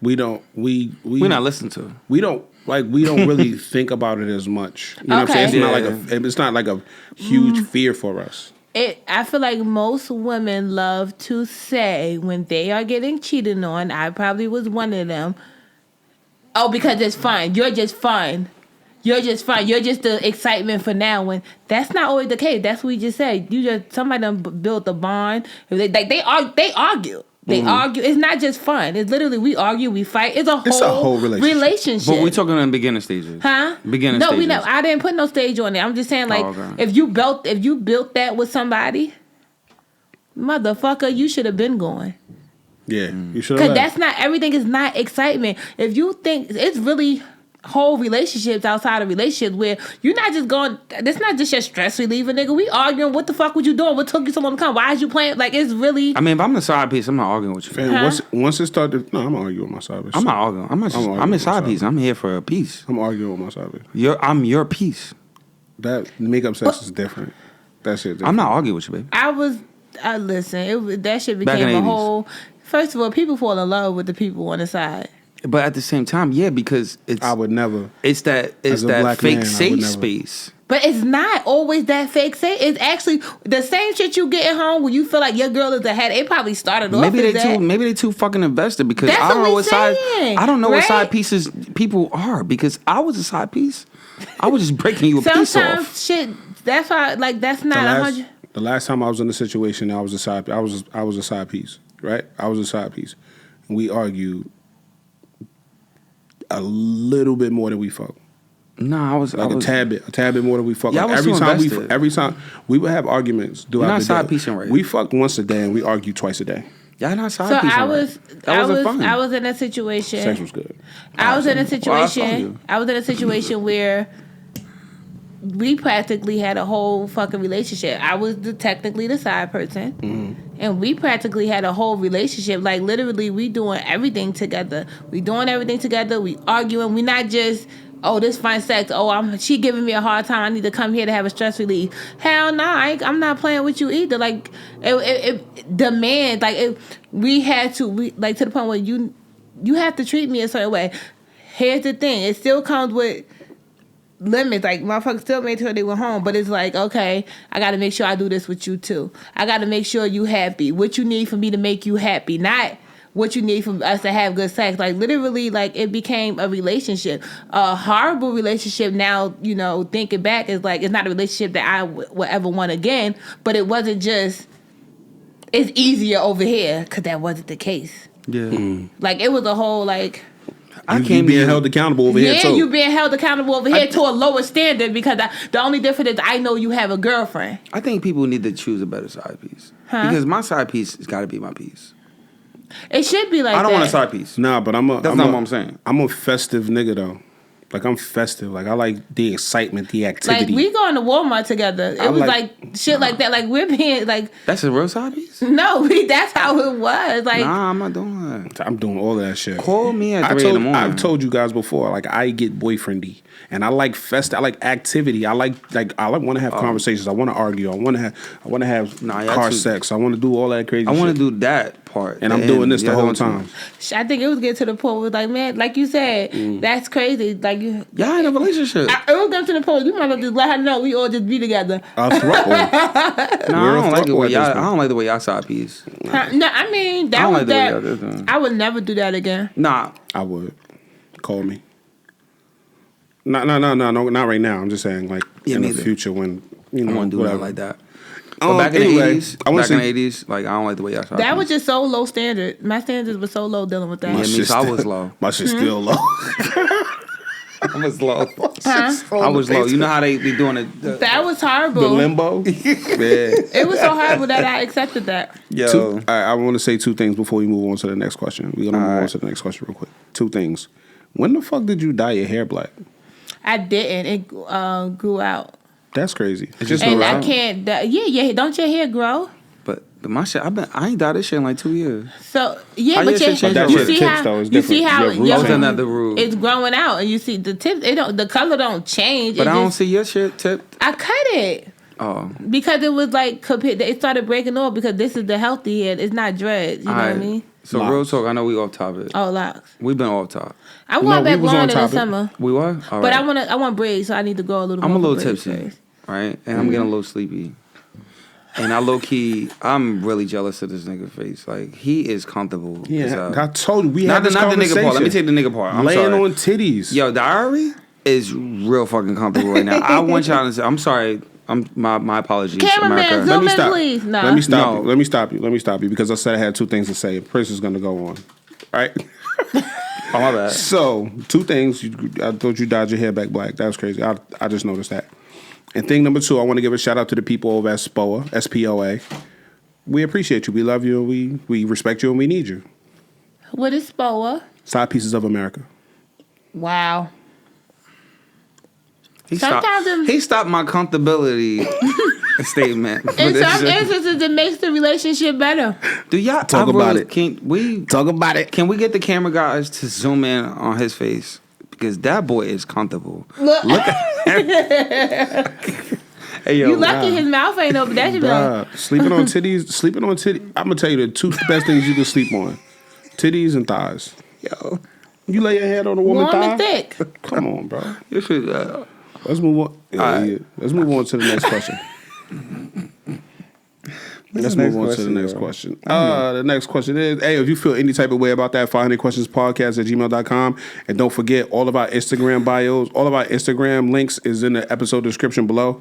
We don't. We're not listened to. We don't really think about it as much. You know what I'm saying? It's not like a huge fear for us. I feel like most women love to say when they are getting cheated on, I probably was one of them, oh, because it's fun. You're just fun. You're just fun. You're just the excitement for now. When that's not always the case. That's what we just said. Somebody done built a bond. They argue. They argue. It's not just fun. It's literally we argue, we fight. It's a whole relationship. But we're talking in beginning stages. Huh? Beginning stages. No, we never. I didn't put no stage on it. I'm just saying, like, if you built that with somebody, motherfucker, you should have been going. Yeah, you should have. Because that's not everything. Is not excitement. If you think it's really whole relationships outside of relationships where you're not just going, that's not just your stress reliever, nigga. We arguing, what the fuck was you doing? What took you so long to come? Why is you playing? Like, it's really. I mean, if I'm the side piece, I'm not arguing with you. Fam, once it started, no, I'm arguing with my side piece. I'm not arguing. I'm a side piece. I'm here for a piece. I'm arguing with my side piece. I'm your piece. That makeup sex is different. That shit different. I'm not arguing with you, baby. Listen, that shit became a whole. First of all, people fall in love with the people on the side. But at the same time, yeah, because I would never. It's that fake safe space. But it's not always that fake safe. It's actually the same shit you get at home when you feel like your girl is ahead. It probably started off. Maybe they too fucking invested because I don't know what side. I don't know what side pieces people are because I was a side piece. I was just breaking you a piece off. Sometimes shit. That's why. Like that's not 100. The last time I was in a situation, I was a side piece. Right? I was a side piece. And we argued a little bit more than we fucked. No, a tad bit more than we fucked. Yeah, like every time we would have arguments. You're not side piecing right. We fucked once a day and we argue twice a day. Y'all not side piecing right. I was in a situation. Sex was good. I was in a situation where we practically had a whole fucking relationship. I was technically the side person. And we practically had a whole relationship. Like, literally, we doing everything together. We arguing. We not just, oh, this fine sex. Oh, she giving me a hard time. I need to come here to have a stress relief. Hell no, I'm not playing with you either. Like, it demand, like, we had to, like, to the point where you have to treat me a certain way. Here's the thing. It still comes with limits. Like, motherfuckers still made sure they were home, but it's like, okay, I gotta make sure I do this with you too. I gotta make sure you happy. What you need for me to make you happy, not what you need from us to have good sex. Like, literally, like, it became a relationship, a horrible relationship. Now, you know, thinking back, is like, it's not a relationship that I would ever want again, but it wasn't just, it's easier over here, because that wasn't the case. Yeah. Like, it was a whole, like, You being held accountable over here too. Yeah, you being held accountable over here to a lower standard, because the only difference is I know you have a girlfriend. I think people need to choose a better side piece. Because my side piece has got to be my piece. It should be like that. I don't want a side piece. Nah, but That's not what I'm saying. I'm a festive nigga though. Like, I'm festive. Like, I like the excitement, the activity. Like, we going to Walmart together. It was like shit like that. Like, we're being like. That's a real side piece? No, that's how it was. Like, nah, I'm not doing that. I'm doing all of that shit. Call me at 3 in the morning. I've told you guys before. Like, I get boyfriendy, and I like I like activity. I like want to have conversations. I want to argue. I want to have car sex. I want to do all that crazy. I want to do that part, and I'm doing this the whole time. I think it was getting to the point where, like, man, like you said, that's crazy. Like, y'all in a relationship. It was getting to the point. You might have just let her know we all just be together. I don't like the way y'all. I don't like the way y'all side piece. No, I mean that was that. I would never do that again. Nah, I would. Call me. No, not right now. I'm just saying, like, in the future when I want to do that like that. But back in the 80s, like, I don't like the way y'all side that was just so low standard. My standards were so low dealing with that. I was low. My shit's still low. I was low. I was low. You know how they be doing it? That was horrible. The limbo. Yeah. It was so horrible that I accepted that. I want to say two things before we move on to the next question. We're gonna move on to the next question real quick. Two things. When the fuck did you dye your hair black? I didn't. It grew out. That's crazy. It's just And grew I out? can't. Yeah. Don't your hair grow? But my shit, I ain't dyed this shit in like 2 years. So yeah, How but your shit you change That you shit see tips, how though, is you see different. how Your roots your- I was another root. it's growing out, and you see the tips. The color don't change. But It I don't just- see your shit tipped. I cut it. Oh. Because it was like it started breaking off because this is the healthy head. It's not dreads. You know what I mean? So Locks. real talk, I know we off topic. Oh, locks. We've been off top. I'm No, going we back was on long in the topic. summer, We were? All but right. I want braids, so I need to go a little. I'm a more little for braids tipsy, first. right? And I'm getting a little sleepy. And I low key, I'm really jealous of this nigga face. Like, he is comfortable. Yeah, I told you we Not had the this nigga conversation. part. Let me take the nigga part. I'm Laying sorry. on titties. Yo, Diyarı is real fucking comfortable right now. I want y'all to say, I'm sorry. My apologies, Cameraman, America. zoom me in, stop. please. Nah. Let me stop No. you. Let me stop you because I said I had two things to say. Prince is going to go on. Right? Oh, my bad. So, two things. I thought you dyed your hair back black. That was crazy. I just noticed that. And thing number two, I want to give a shout out to the people over at SPOA, SPOA. We appreciate you. We love you. And we respect you and we need you. What is SPOA? Side Pieces of America. Wow. He Sometimes stopped my comfortability statement. for In this some shit. instances, it makes the relationship better. Do y'all Talk about it. Can we Talk about it. Can we get the camera guys to zoom in on his face because that boy is comfortable. Look, Hey yo, you lucky his mouth ain't open. That should be like, Sleeping on titties. I'm going to tell you the two best things you can sleep on. Titties and thighs. yo, You lay your head on a woman's warm thigh. and thick. Come on, bro. you should. Let's move on. right. Let's move on to the next question. Let's move on to the next question. The next question is, hey, if you feel any type of way about that, 500questionspodcast@gmail.com. And don't forget, all of our Instagram bios, all of our Instagram links is in the episode description below.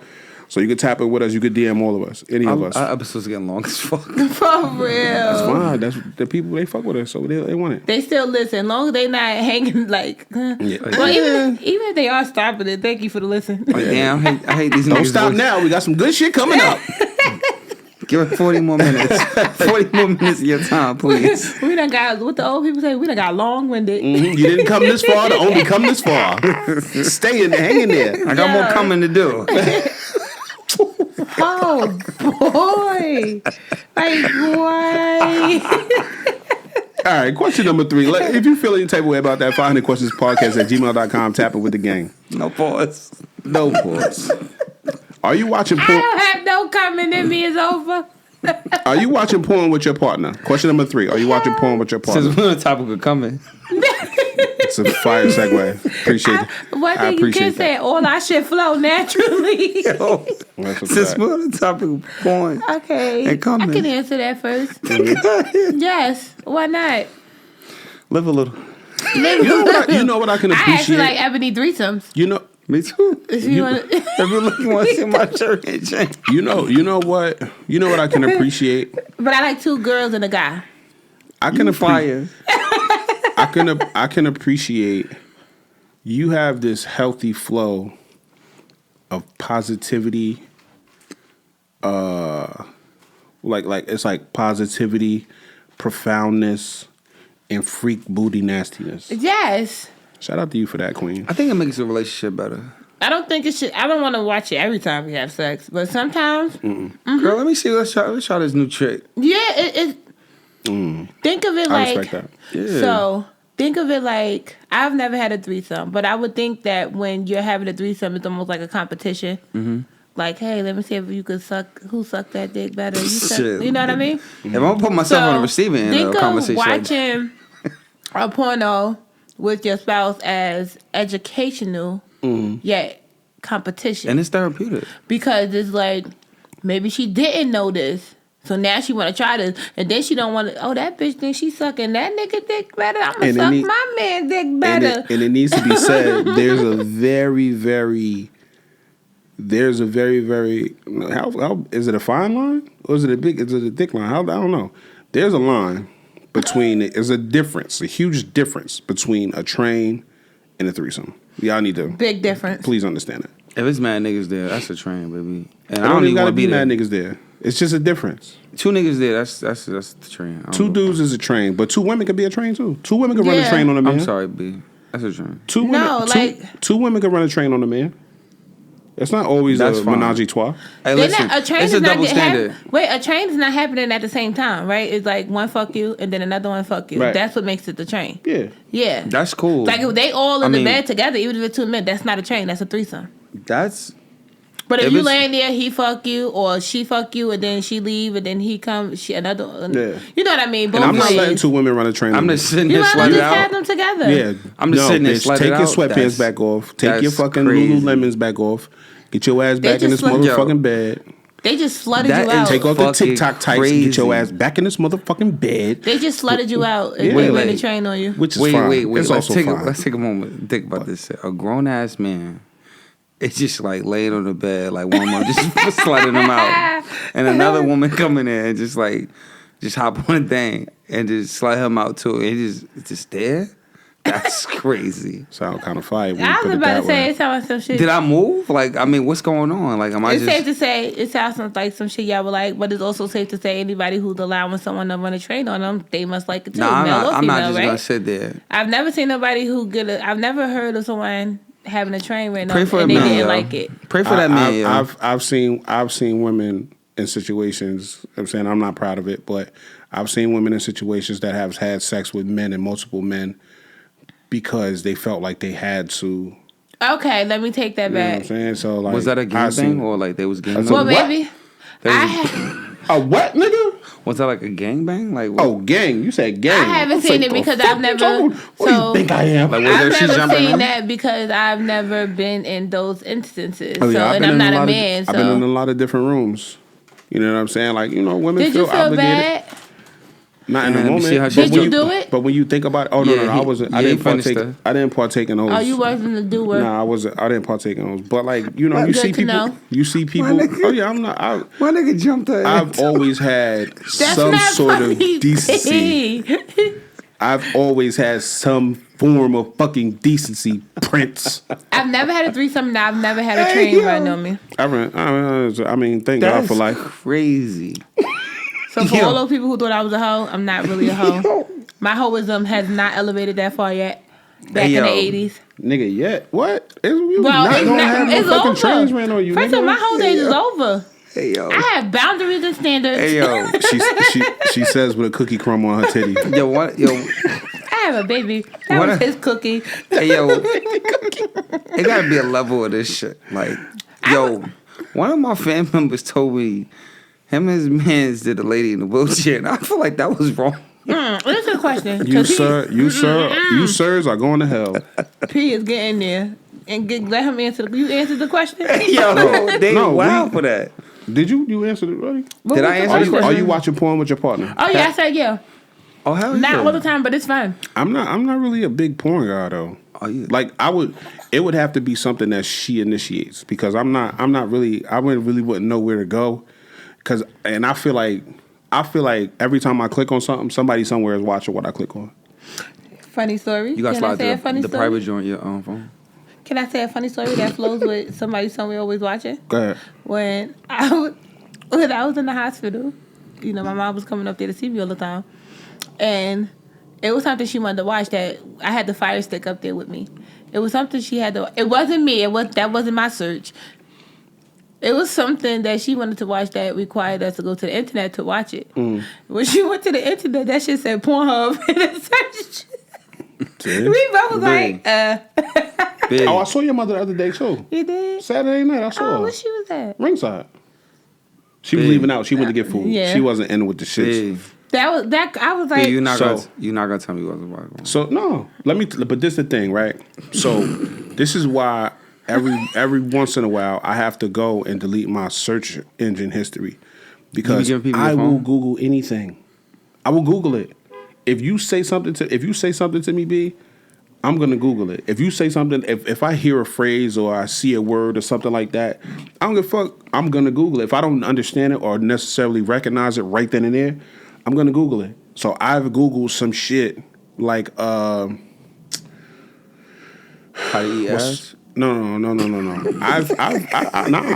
So you can tap it with us. You can DM all of us, any of us. Our episode's getting long as fuck. For real. Fine. That's the people, they fuck with us, so they want it. They still listen. Long as they not hanging like. Yeah. Well, even if they are stopping it, thank you for the listen. Like, damn, I hate these niggas. Don't stop voice. now. We got some good shit coming up. Give it 40 more minutes. 40 more minutes of your time, please. We done got what the old people say. We done got long winded. You didn't come this far to only come this far. Stay in there, hang in there. I got more Yeah. coming to do. Oh boy! Like why? All right, question number 3. If you feel any type of way about that, 500questionspodcast@gmail.com. Tap it with the gang. No pause. No pause. Are you watching I porn? don't have no comment in me. It's over. Are you watching porn with your partner? Question number 3. Are you watching porn with your Since partner? we're on the topic of coming. It's a fire segue. Appreciate it. One I thing you appreciate can say, all our shit flow naturally. Yo, That's a since fact. we're on the topic of porn. Okay, And comment. I can answer that first. Yes, why not? Live a little. You know what I can I actually appreciate? like ebony threesomes. You know, Me too. If you want, If you want to see my shirt and chain. you know what I can appreciate. but I like 2 girls and a guy. I can Fire. I can appreciate you have this healthy flow of positivity. Like it's like positivity, profoundness, and freak booty nastiness. Yes. Shout out to you for that, Queen. I think it makes the relationship better. I don't think it should. I don't want to watch it every time we have sex, but sometimes, Girl, let me see. Let's try this new trick. yeah. It think of it I like respect that. Yeah. so. Think of it like I've never had a threesome, but I would think that when you're having a threesome, it's almost like a competition. Mm-hmm. Like, hey, let me see if you could who sucked that dick better. Shit. You know what I mean? If I'm gonna put myself on the receiving end of think a conversation, of watching a porno with your spouse as educational, yet competition. and it's therapeutic. Because it's like maybe she didn't know this, so now she want to try this, and then she don't want to. Oh, that bitch thinks she's sucking that nigga dick better. I'm gonna And it suck need- my man dick And better. it needs to be said. There's a very, very how is it a fine line or is it a thick line? I don't know. There's a line between there's a huge difference between a train and a threesome. Y'all need to Big difference. please understand that. If it's mad niggas there, that's a train, baby. And I don't even gotta want to be there. mad niggas there. It's just a difference. 2 niggas there, that's the train. I don't 2 know. dudes is a train, but 2 women could be a train too. 2 women could run a Yeah. train on a man. I'm sorry, B. That's a train. Two No, women, like- two women can run a train on a man. It's not always That's a fine. menage a trois. Hey, They're listen, not, a train it's is a not double standard. wait, a train is not happening at the same time, right? It's like one fuck you and then another one fuck you. Right. That's what makes it the train. Yeah. Yeah. That's cool. Like if they all I in the mean- bed together, even if it's 2 men, that's not a train. That's a threesome. That's But if If you it's- laying there, he fuck you or she fuck you, and then she leave, and then he come, she another. Yeah. You know what I mean? Both And I'm not ways. letting two women run a train. I'm on me. just sitting You here might as well slutted just have out. them together. Yeah. I'm just sitting there bitch, slutted take your out. sweatpants That's- back off. Take your that's fucking crazy. Lululemons back off. Get your ass back in this just slut- motherfucking Yo. bed. They just slutted That you is out. Take off the fucking TikTok tights and get your crazy. ass back in this motherfucking bed. They just slutted you out and Yeah. they ran Wait, the train on you. Which is Wait, fine. wait. It's Let's also take fine. let's take a moment and think about this. A grown ass man, it's just like laying on the bed, like one more just sliding him out, and another woman coming in and just hop on a thing and just slide him out too. And it's just there. That's crazy. Sound kind of fire. when you I put was it about that to say way. it sounds like some shit. Did I move? Like, I mean, what's going on? Like, am I It's just? safe to say it sounds like some shit y'all would like, but it's also safe to say anybody who's allowing someone to run a train on them, they must like it too. Nah, male or I'm female, not just right? gonna sit there. I've never seen nobody I've never heard of someone having a train ran Pray on for and that they man, didn't yo. like it. Pray for that man, yo. I've seen women in situations. I'm saying I'm not proud of it, but I've seen women in situations that have had sex with men and multiple men because they felt like they had to. Okay, let me take that You know what I'm back. saying? So like, Was that a game I thing seen- or like they was game? That's Well, a what? maybe. There I was- ha- A what, nigga? Was that like a gangbang? Like, what? Oh, gang. You said gang. I haven't I'm seen like, it because the fuck I've you never- talking about? What do so- you think I am? Like, was I've there shit never jumping seen in? that because I've never been in those instances. Oh, yeah, so, I've and been I'm in not a lot of- man. I've been in a So, lot of different rooms. You know what I'm saying? Like, women did you feel obligated. bad? Not in the Man, let me see how moment. she but Did when you do it? But when you think about it, oh no, Yeah, I wasn't. I yeah, he didn't finished partake. her. I didn't partake in those. Oh, you wasn't a doer. Nah, I didn't partake in those. But like, you Well, you good see to people. know. You see people. Oh yeah, I'm not. My nigga jumped her. I've always had That's some not sort of funny. decency. I've always had some form of fucking decency, Prince. I've never had a threesome and I've never had a train run on me. I mean, thank God That's for life. crazy. So for Yo. all those people who thought I was a hoe, I'm not really a hoe. My hoism has not elevated that far yet. Back Hey, in the yo. 80s. Nigga, yet what? You Well, not it's, gonna not, have no it's fucking over. trains ran on you. First of nigga. all, my whole days is over. Hey yo. I have boundaries and standards. Hey yo. She says with a cookie crumb on her titty. Yo, what? Yo. I have a baby. That What was a- his cookie. Hey yo. It gotta be a level of this shit. Like, yo, one of my family members told me him and his mans did a lady in a wheelchair, and I feel like that was wrong. This is a question. You sirs are going to hell. P is getting there. And let him answer. You answered the question? Yo, they No, wild we- for that. Did you answer it already? What Did was I the answer Are the you, question? are you watching porn with your partner? Oh, yeah, I said yeah. Oh hell Not yeah. all the time, but it's fun. I'm not really a big porn guy though. Oh, yeah. Like it would have to be something that she initiates because I wouldn't wouldn't know where to go. And I feel like every time I click on something, somebody somewhere is watching what I click on. Funny story. You got Can I slide say a the funny story? private joint your phone. Can I say a funny story that flows with somebody somewhere always watching? Go ahead. When I was in the hospital, my mom was coming up there to see me all the time, and it was something she wanted to watch that I had the Fire Stick up there with me. It was something she had to. It wasn't me. That wasn't my search. It was something that she wanted to watch that required us to go to the internet to watch it. When she went to the internet, that shit said Pornhub and it searched. See? We both was Big. like, Big. Oh, I saw your mother the other day too. you did? Saturday night, I saw Oh, her. where she was at? Ringside. She was Big. leaving out. She went to get food. Yeah. She wasn't in with the shits. Big. I was like, Big, you're not So- gonna tell me what was about. So no, but this is the thing, right? So this is why every once in a while I have to go and delete my search engine history because giving people your I will phone? Google anything. I will Google it. If you say something to me, B, I'm gonna Google it. If you say something, if I hear a phrase or I see a word or something like that, I don't give a fuck. I'm gonna Google it. If I don't understand it or necessarily recognize it right then and there, I'm gonna Google it. So I've Googled some shit like How to eat ass? no. I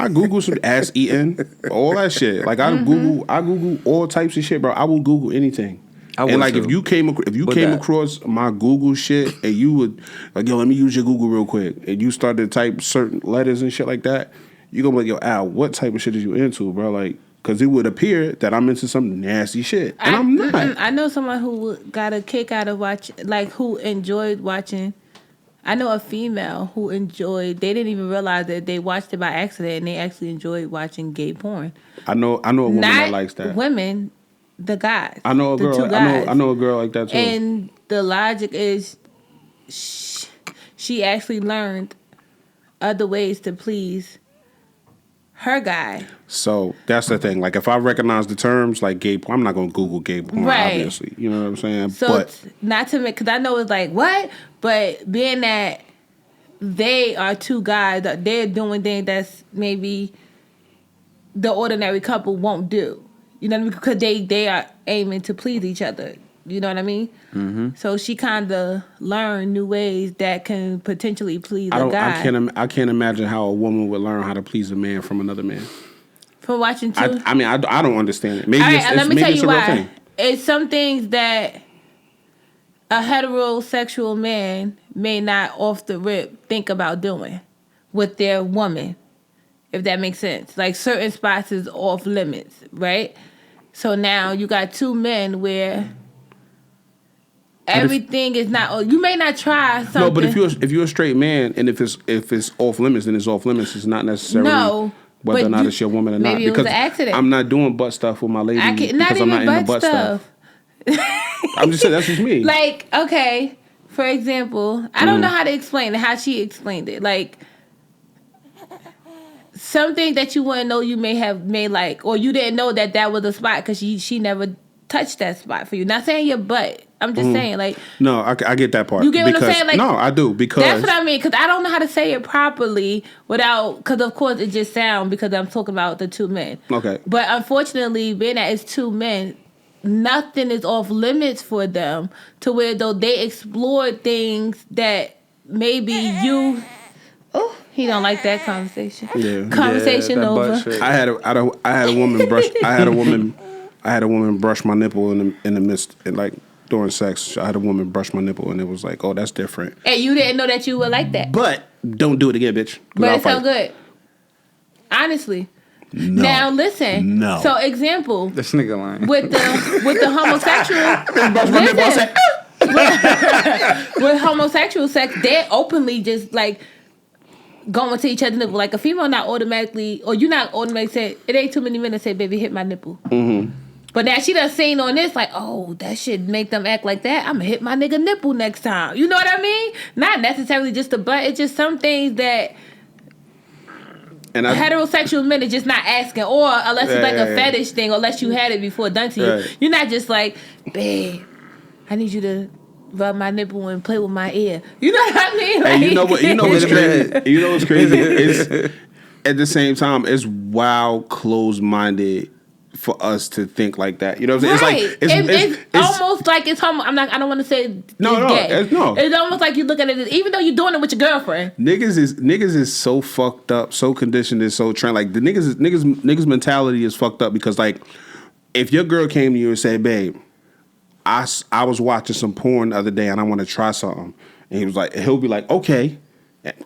Googled some ass eating, all that shit. Like I Google all types of shit, bro. I will Google anything. And like if you came across my Google shit and you would like, yo, let me use your Google real quick, and you started to type certain letters and shit like that, you gonna be like, yo, Al, what type of shit is you into, bro? Like, because it would appear that I'm into some nasty shit, and I'm not. I know someone who got a kick out of who enjoyed watching. I know a female who enjoyed. They didn't even realize that they watched it by accident, and they actually enjoyed watching gay porn. I know a woman that likes that. Women, the guys. I know a girl. Two guys. I know a girl like that too. And the logic is, she actually learned other ways to please her guy. So that's the thing. Like, if I recognize the terms like gay porn, I'm not gonna Google gay porn, right. Obviously. You know what I'm saying? So but not to make, because I know it's like what, but being that they are two guys, that they're doing things that's maybe the ordinary couple won't do. You know what I mean? Because they are aiming to please each other. You know what I mean? Mm-hmm. So she kind of learned new ways that can potentially please a guy. I can't imagine how a woman would learn how to please a man from another man. From watching two? I don't understand it. Maybe all right, it's, let me maybe tell it's you a real why. thing. It's some things that a heterosexual man may not off the rip think about doing with their woman, if that makes sense. Like certain spots is off limits, right? So now you got two men where everything is not. You may not try something. No, but if you're a straight man and if it's off limits, then it's off limits. It's not necessarily whether or not it's your woman or not. Maybe it was an accident. I'm not doing butt stuff with my lady because I'm not into butt stuff. I'm just saying that's just me. Like, okay, for example, I don't know how to explain it. How she explained it, like something that you wouldn't know you may like, or you didn't know that was a spot because she never touched that spot for you. Not saying your butt. I'm just saying, like... No, I get that part. You get what I'm saying? Like, no, I do, because... That's what I mean, because I don't know how to say it properly without... Because, of course, it just sounds because I'm talking about the two men. Okay. But, unfortunately, being that it's two men, nothing is off limits for them to where, though, they explore things that maybe you... Oh, he don't like that conversation. Yeah. Conversation over. I had a woman brush... I had a woman brush my nipple in the midst... And, like... During sex, I had a woman brush my nipple, and it was like, oh, that's different. And you didn't know that you were like that. But don't do it again, bitch. But it felt good. Honestly. No. Now listen. No. So example. This nigga line. With the homosexual. With homosexual sex, they're openly just like going to each other's nipple. Like a female not automatically, or you not automatically say, it ain't too many men that say, baby, hit my nipple. Mm-hmm. But now she done seen on this, like, oh, that should make them act like that. I'm going to hit my nigga nipple next time. You know what I mean? Not necessarily just the butt. It's just some things that heterosexual men are just not asking. Or unless it's like a fetish thing, or unless you had it before done to you. Right. You're not just like, babe, I need you to rub my nipple and play with my ear. You know what I mean? Like, and you know what's crazy? You know what's crazy? It's, at the same time, it's wild, closed-minded for us to think like that. You know what I'm saying? Right. It's almost like it's homo. I don't want to say gay. It's almost like you look at it, even though you're doing it with your girlfriend. Niggas is so fucked up, so conditioned, and so trained. Like the niggas mentality is fucked up because like if your girl came to you and said, babe, I was watching some porn the other day and I want to try something. And he'll be like, okay.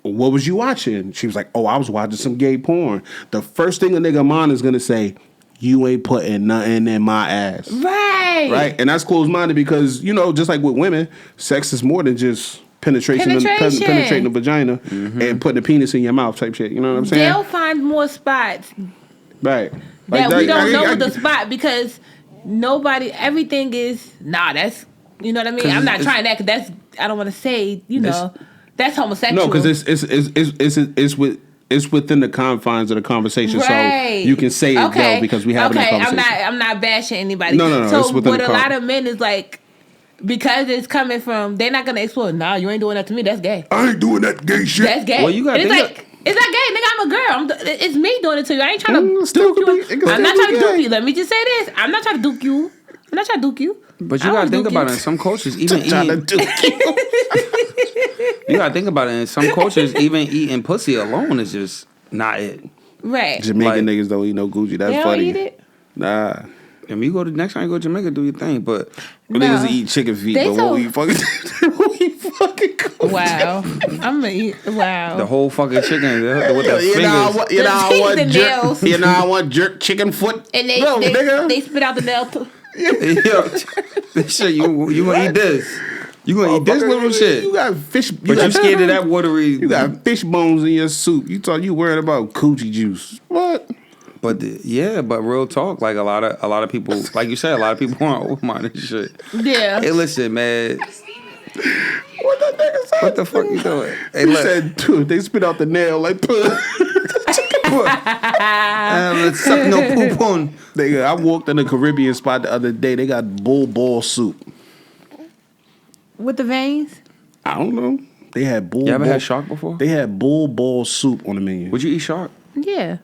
What was you watching? She was like, oh, I was watching some gay porn. The first thing a nigga mind is gonna say, you ain't putting nothing in my ass. Right. And that's closed-minded because, you know, just like with women, sex is more than just penetrating the vagina and putting a penis in your mouth type shit. You know what I'm saying? They'll find more spots. Right. That we don't know the spot because everything is, that's, you know what I mean? I'm not trying that because I don't want to say, that's homosexual. No, because it's within the confines of the conversation, so you can say it though because we have that conversation. I'm not bashing anybody. No. So what a lot of men is like, because it's coming from, they're not gonna explore. Nah, you ain't doing that to me. That's gay. I ain't doing that gay shit. That's gay. Well, you got it's not gay, nigga. I'm a girl. It's me doing it to you. I ain't trying to duke you. I'm not trying to duke you. Let me just say this. I'm not trying to duke you. But you gotta think about it. In some cultures, even eating. You gotta think about it. In some cultures, even eating pussy alone is just not it. Right. Jamaican niggas don't eat no Gucci. That's they funny. Don't eat it? Nah. I mean, you go to next time you go to Jamaica, do your thing. But Niggas eat chicken feet, They but so- when we fucking go Wow. I'm gonna eat. Wow. the whole fucking chicken with the You know, I fingers. want, you know, I The want teeth, the jerk. nails. You know, I want jerk chicken foot. And they, no, nigga. they spit out the nail too. Yo, this shit, you gonna eat this? You gonna eat this little shit? You got fish. But you scared of that watery? You got fish bones in your soup. You thought you worried about coochie juice. What? But but real talk, like a lot of people, like you said, a lot of people aren't open-minded and shit. Yeah. Hey, listen, man. What the nigga said? What the fuck you doing? Hey, He look. said, dude, they spit out the nail like. Let's suck no poop on. Nigga, I walked in a Caribbean spot the other day. They got bull ball soup. With the veins? I don't know. They had bull. You ever ball. had shark before? They had bull ball soup on the menu. Would you eat shark? Yeah.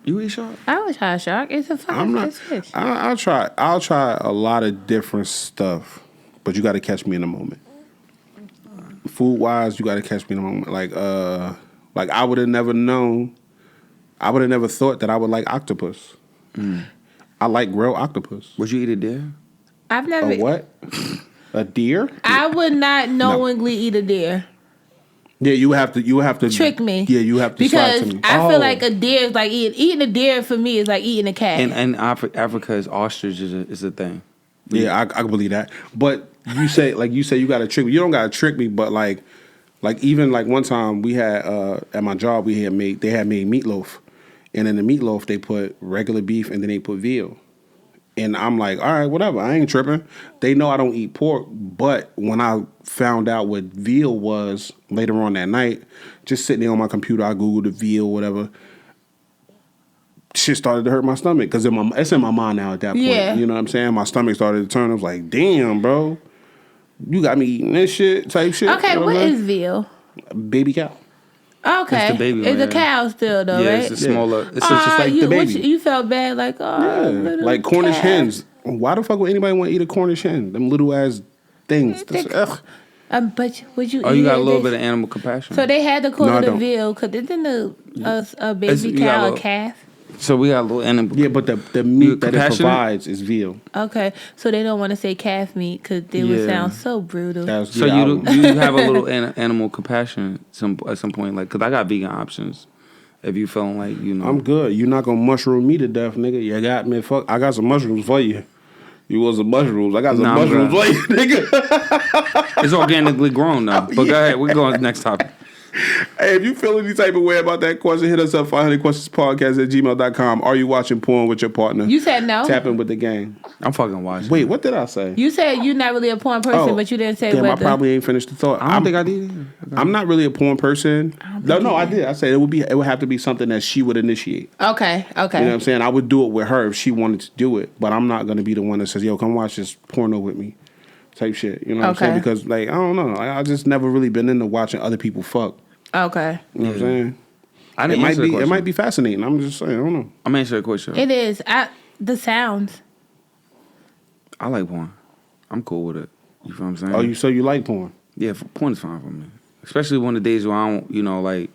You eat shark? I would try a shark. It's a fucking I'm not. it's fish. I'll try. I'll try a lot of different stuff, but you got to catch me in a moment. Food wise, you got to catch me in a moment. Like I would have never known. I would have never thought that I would like octopus. I like grilled octopus. Would you eat a deer? I've never. A what? A deer? I would not knowingly eat a deer. Yeah, you have to Trick me. Yeah, you have to slide because to me. I feel like a deer is like eating a deer for me is like eating a cat. And Africa is ostrich is a thing. Yeah, I can believe that. But you say you got to trick me. You don't got to trick me, but like even like one time we had at my job they had made meatloaf, and in the meatloaf they put regular beef and then they put veal. And I'm like, all right, whatever. I ain't tripping. They know I don't eat pork. But when I found out what veal was later on that night, just sitting there on my computer, I Googled the veal, whatever. Shit started to hurt my stomach because it's in my mind now at that point. Yeah. You know what I'm saying? My stomach started to turn. I was like, damn, bro. You got me eating this shit type shit. Okay, You know what I'm saying? is veal? Baby cow. Okay, It's the baby it's one, a yeah. cow still though, Yeah, right? it's a smaller. It's just like you, the baby. You felt bad, like Yeah. little Like Cornish cat. hens. Why the fuck would anybody want to eat a Cornish hen? Them little ass things. Ugh. But would you? Oh, eat you got it? a little bit of animal compassion. So they had to call No, I it a don't. veal because isn't a baby you got a cow a little- calf? So we got a little animal. Yeah, but the meat that it compassionate? provides is veal. Okay, so they don't want to say calf meat because they would Yeah. sound so brutal. That's, So yeah, you have a little animal compassion at some point, like because I got vegan options. If you feeling like I'm good. You're not gonna mushroom me to death, nigga. You got me. Fuck. I got some mushrooms for you. You want some mushrooms? I got some Nah, I'm mushrooms good. for you, nigga. it's organically grown now. But go ahead, we're going to the next topic. Hey, if you feel any type of way about that question, hit us up 500questionspodcast@gmail.com. Are you watching porn with your partner? You said no. Tapping with the gang. I'm fucking watching. Wait, what did I say? You said you're not really a porn person, but you didn't say damn, I whether. probably ain't finished the thought. I don't think I did either. I'm not really a porn person. No, I did. I said it would have to be something that she would initiate. Okay. You know what I'm saying? I would do it with her if she wanted to do it, but I'm not going to be the one that says, "Yo, come watch this porno with me," type shit. You know what I'm saying? Okay. Because like I don't know, I just never really been into watching other people fuck. Okay. You know what I'm saying? I It didn't might answer the be. It question. might be fascinating. I'm just saying. I don't know. I'm answering the question. It is. The sounds. I like porn. I'm cool with it. You feel what I'm saying? Oh, you like porn? Yeah, porn is fine for me. Especially one of the days where I don't, like,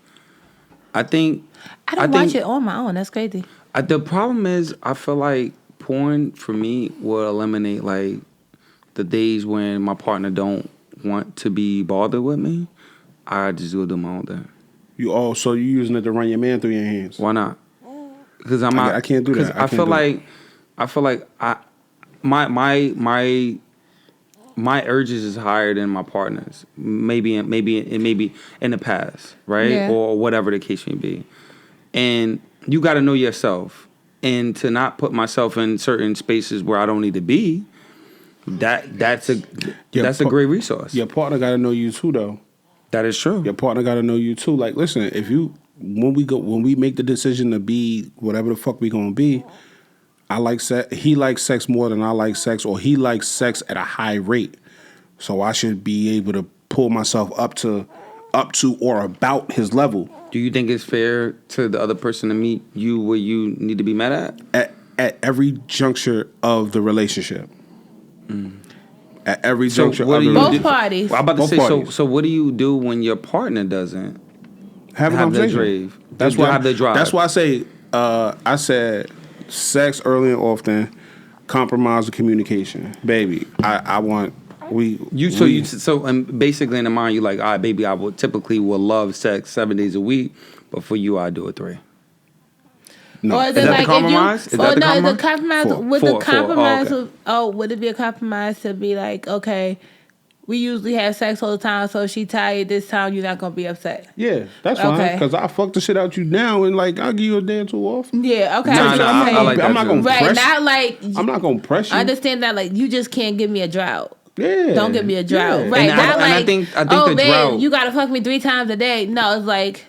I think... I don't watch it on my own. That's crazy. The problem is, I feel like porn, for me, will eliminate, like, the days when my partner don't want to be bothered with me. I just go do my own thing. So you using it to run your man through your hands? Why not? Because I'm not... I can't do that. I feel like my urges is higher than my partner's. Maybe in the past, right? Yeah. Or whatever the case may be. And you got to know yourself. And to not put myself in certain spaces where I don't need to be, that's a great resource. Your partner got to know you too, though. That is true. Your partner got to know you too. Like, listen, when we make the decision to be whatever the fuck we gonna be, I like sex. He likes sex more than I like sex, or he likes sex at a high rate. So I should be able to pull myself up to or about his level. Do you think it's fair to the other person to meet you where you need to be met at? At every juncture of the relationship. At every juncture what of do the you Both do- parties. Well, I'm about to Both say, parties. so what do you do when your partner doesn't have a have the conversation. drive? That's Do why have the drive. That's why I say I said sex early and often, compromise the communication, baby. I want and basically in the mind you like, all right, baby, I will love sex 7 days a week, but for you I do it 3. No. Or Is that the compromise? Is the compromise? Would Four. the compromise? Oh, would it be a compromise to be like, okay, we usually have sex all the time, so if she tired this time, you're not gonna be upset. Yeah, that's fine. Okay. Because I fuck the shit out you now, and like I'll give you a day or two off. Yeah, okay. Nah, I like that I'm not too. gonna Right, press. not like I'm not gonna press you. I understand that, like you just can't give me a drought. Yeah. Don't give me a drought. Yeah. Right, And not like I think oh the babe, drought. you gotta fuck me 3 times a day. No, it's like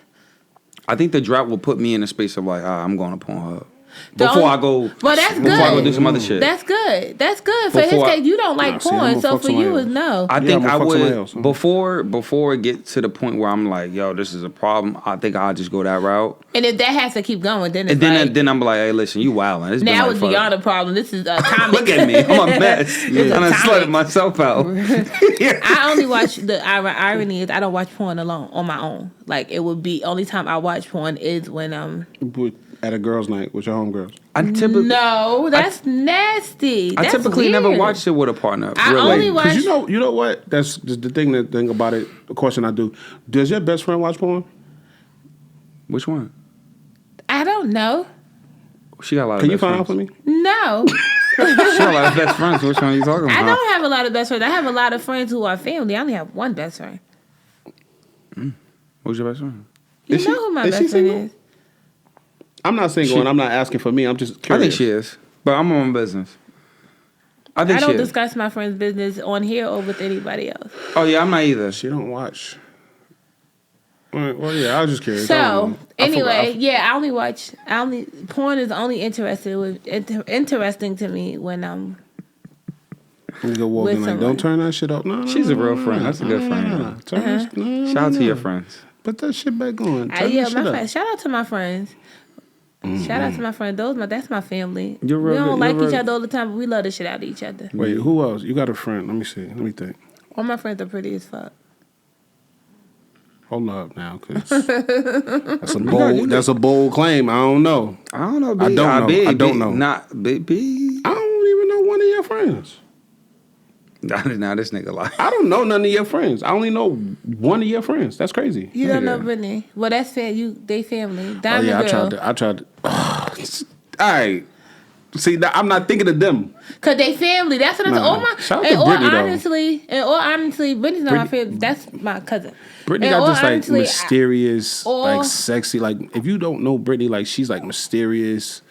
I think the drought will put me in a space of like, I'm going to Pornhub. Well, that's Before I go do good. some other shit. That's good. That's good. For his Before I- case, you don't like Nah, see, I'm porn, gonna so fuck for you somebody is else. no. I Yeah, think I'm I gonna fuck would somebody else, huh? before it get to the point where I'm like, yo, this is a problem. I think I'll just go that route. And if that has to keep going, then it's And then like, then I'm like, hey, listen, you wildin'. It's been now like it's fuck. beyond a problem. This is a comic. Look at me, I'm a mess. I'm atomic. slutting myself out. I only watch the irony is I don't watch porn alone on my own. Like it would be only time I watch porn is when At a girls' night with your homegirls. no, that's nasty. I That's typically never weird. watched it with a partner. I really. only watch- Because you know what? That's just the thing about it. The question I do: does your best friend watch porn? Which one? I don't know. She got a lot Can of you best find out friends. for me? No, She got a lot of best friends. Which one are you talking about? I don't have a lot of best friends. I have a lot of friends who are family. I only have one best friend. Who's your best friend? You Is know she- who my is she best friend single? is. I'm not single, and I'm not asking for me. I'm just curious. I think she is, but I'm on my business. I think I she don't is. discuss my friend's business on here or with anybody else. Oh yeah, I'm not either. She don't watch. Well, yeah, I was just curious. I So don't know. I anyway, forgot- I only porn is only interesting to me when I'm You go walk with in like, someone. don't turn that shit up. No, She's a real friend. That's a good friend. Turn that- no, Shout out to no. your friends. Put that shit back on. Turn yeah, that my shit up. friends. Shout out to my friends. Shout out to my friends. That's my family. You're we real don't good. like You're each real- other all the time, but we love the shit out of each other. Wait, who else? You got a friend? Let me see. Let me think. All my friends are pretty as fuck. Hold up now, cause that's a bold claim. I don't know. I don't know. I don't know. I don't know. Not big B. I don't even know one of your friends. Nah, this nigga lie. I don't know none of your friends. I only know one of your friends. That's crazy. You don't know Nigga. Brittany. Well, that's fair. They family. Oh Diamond yeah, girl. I tried to. All right. See, I'm not thinking of them. Cause they family. That's what I'm Nah. all my. Shout out And to all Brittany, though. honestly, Brittany's not my Brittany- family. That's my cousin. Brittany And got all this like honestly, mysterious, all- like sexy. Like if you don't know Brittany, like she's like mysterious,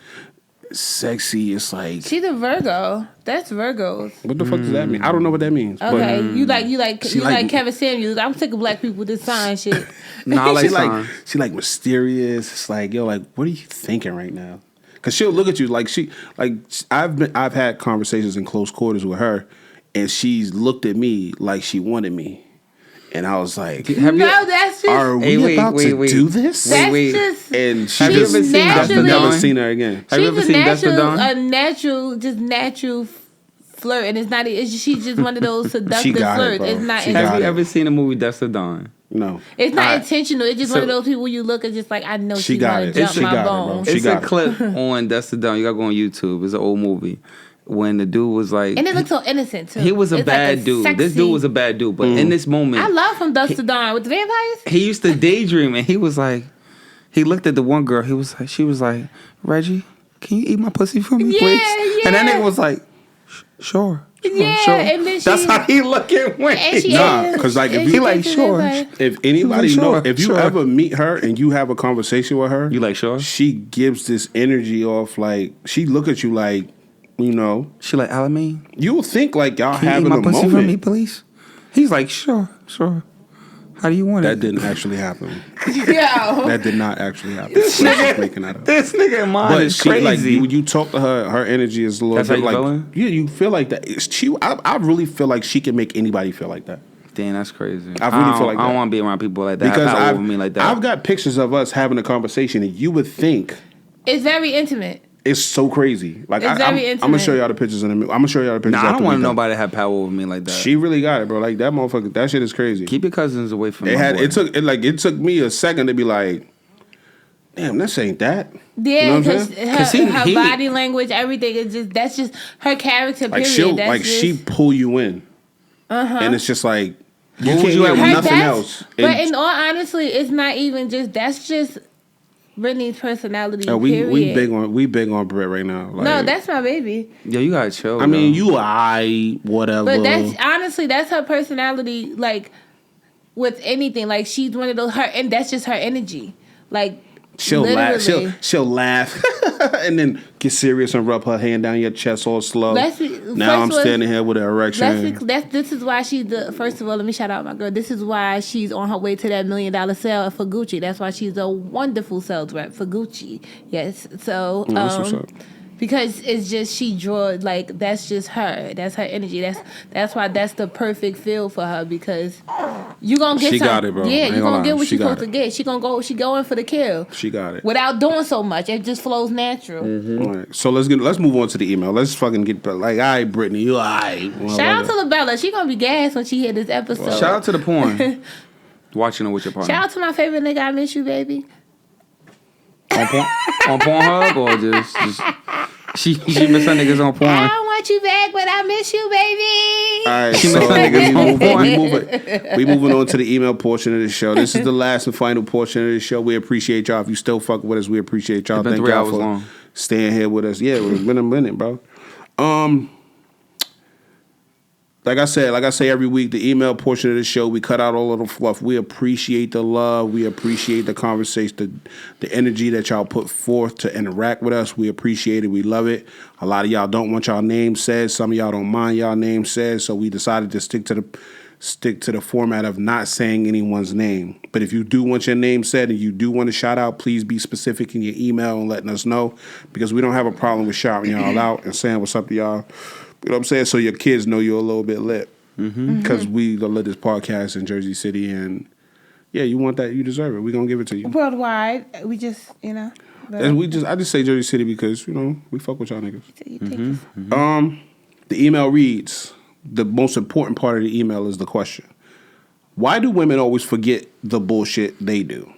sexy. It's like She's a Virgo. That's Virgos. what the fuck does that mean? I don't know what that means. Okay, But you like she like- Kevin Samuels. I'm sick of black people with this sign shit. Nah, I like she like signs. she like mysterious. It's like yo, like what are you thinking right now? Cause she'll look at you like I've had conversations in close quarters with her, and she's looked at me like she wanted me, and I was like, Have No, you? that's just "Are we Hey, about to wait. do this?" that's wait. just. And she Have you just ever seen I've naturally- never Dawn? seen her again. Have you She's ever seen Dust to Dawn? a natural flirt, and it's not. She's just one of those seductive got it, flirts. bro. It's not. She It's, got Have you it. ever seen the movie Dust to Dawn? No, it's not Alright. intentional. It's just one of So- those people you look at, just like I know She she got want it. to jump She my got it, bro. bones. She It's a got it. clip on Dust to Dawn. You got to go on YouTube. It's an old movie when the dude was like, And it looks so innocent too. he was a It's bad like dude. sexy- This dude was a bad dude, but in this moment, I love from Dust to Dawn with the vampires. he used to daydream, and he was like, he looked at the one girl. She was like, Reggie, can you eat my pussy for me, Yeah, please? And that yeah. nigga was like, sure. Yeah, sure. and then That's she- how he looking when And she Nah, ate- 'cause, like, if and you- she He like, ate the sure. vampire. if anybody Sure, know, if you sure. ever meet her and you have a conversation with her, You like, sure? she gives this energy off. Like she look at you like, you know, She like, Alameen, you'll think like y'all can you eat having my a pussy for me, moment. please? He's like, sure. How do you want That it? didn't actually happen. Yo. That did not actually happen. She's just making that up. This nigga in mine But is she, crazy. like when you talk to her, her energy is a little That's how bit you like feeling? yeah, you feel like that. I really feel like she can make anybody feel like that. Damn, that's crazy. I really don't- feel like I don't that. want to be around people like that. Because Have power I've, over me like that. I've got pictures of us having a conversation, and you would think It's very intimate. it's so crazy. Like It's I'm very gonna show intimate. y'all the pictures in a minute. I'm gonna show y'all the pictures. Nah, I after don't we want done. nobody to have power over me like that. She really got it, bro. Like that motherfucker. That shit is crazy. Keep your cousins away from It my had. boy. It took me a second to be like, damn, this ain't that. Yeah, You know what I'm because saying? her body language, everything is that's just her character. Like Period. she pull you in, and it's just like you What can't would you hear have- nothing else. But And- in all honesty, it's not even just that's just Brittany's personality. we period. we big on Britt right now. Like, No, that's my baby. Yo, you gotta chill. I mean, though. whatever. But that's honestly that's her personality. Like with anything, like she's one of those and that's just her energy. Like she'll laugh. literally. She'll laugh, and then get serious and rub her hand down your chest all slow. Now I'm standing here with an erection. This is why she's the first of all. Let me shout out my girl. This is why she's on her way to that $1 million sale for Gucci. That's why she's a wonderful sales rep for Gucci. Yes, so That's what's up. because it's just she draws like that's just her. That's her energy. That's why that's the perfect feel for her because you gonna get She some. got it, bro. I Yeah, ain't you gonna gonna lie. get what She you're got supposed to it. get. She going for the kill. She got it. Without doing so much. It just flows natural. All right, so let's move on to the email. Let's fucking get like, all right, Brittany, you all right? Shout out to LaBella. She gonna be gassed when she hear this episode. Shout out to the porn. Watching it with your partner. Shout out to my favorite nigga. I miss you, baby. on Pornhub or just she miss her niggas on I porn. don't want you back, but I miss you, baby. All right, She so missed her niggas on we moving on to the email portion of the show. This is the last and final portion of the show. We appreciate y'all. If you still fuck with us, we appreciate y'all. It's been Thank 3 y'all hours for long. staying here with us. Yeah, it's been a minute, bro. Like I say every week, the email portion of the show, we cut out all of the fluff. We appreciate the love. We appreciate the conversation, the energy that y'all put forth to interact with us. We appreciate it. We love it. A lot of y'all don't want y'all name said. Some of y'all don't mind y'all name said. So we decided to stick to the format of not saying anyone's name. But if you do want your name said and you do want to shout out, please be specific in your email and letting us know because we don't have a problem with shouting y'all out and saying what's up to y'all. You know what I'm saying? So your kids know you're a little bit lit. Because we the latest podcast in Jersey City. And, yeah, you want that, you deserve it. We're going to give it to you. Worldwide, we just, And I just say Jersey City because, we fuck with y'all niggas. you take this. The email reads, the most important part of the email is the question. Why do women always forget the bullshit they do?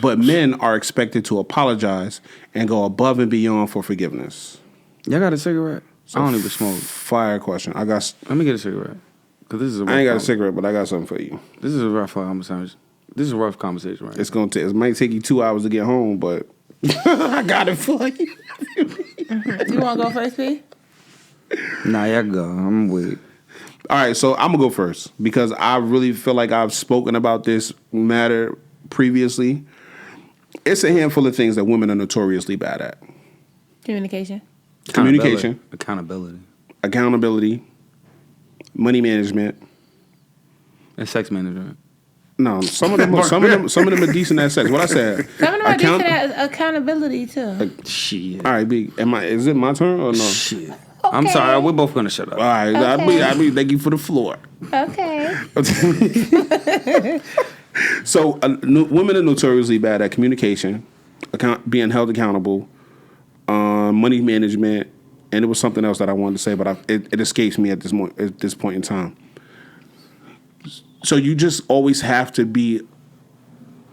But men are expected to apologize and go above and beyond for forgiveness. Y'all got a cigarette? I don't even smoke. Fire question. Let me get a cigarette. Cause this is a rough I ain't got a cigarette, but I got something for you. This is a rough conversation. This is a rough conversation, right? It might take you 2 hours to get home, but I got it for you. You want to go first, P? Nah, y'all go. I'm with. All right, so I'm gonna go first because I really feel like I've spoken about this matter previously. It's a handful of things that women are notoriously bad at. Communication. Communication. Accountability. Money management. And sex management. No, some of them are decent at sex. What I said. Some of them are decent at accountability, too. Shit. All right, B. Is it my turn or no? Shit. I'm sorry. We're both gonna shut up. All right, Okay. I be thank you for the floor. Okay. So, women are notoriously bad at communication, being held accountable, money management, and it was something else that I wanted to say, but it escapes me at this point in time. So you just always have to be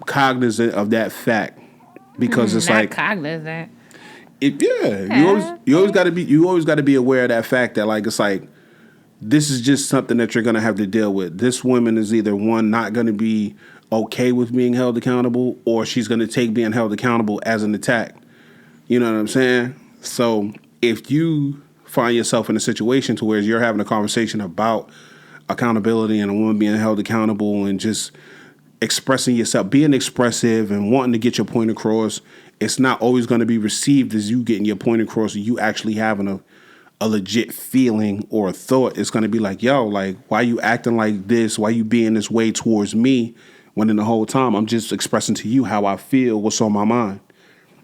cognizant of that fact because it's Not like cognizant. you always got to be aware of that fact that like it's like this is just something that you're gonna have to deal with. This woman is either one not gonna be okay with being held accountable, or she's gonna take being held accountable as an attack. You know what I'm saying? So if you find yourself in a situation to where you're having a conversation about accountability and a woman being held accountable and just expressing yourself, being expressive and wanting to get your point across, it's not always going to be received as you getting your point across or you actually having a legit feeling or a thought. It's going to be like, yo, like, why you acting like this? Why you being this way towards me when in the whole time I'm just expressing to you how I feel, what's on my mind.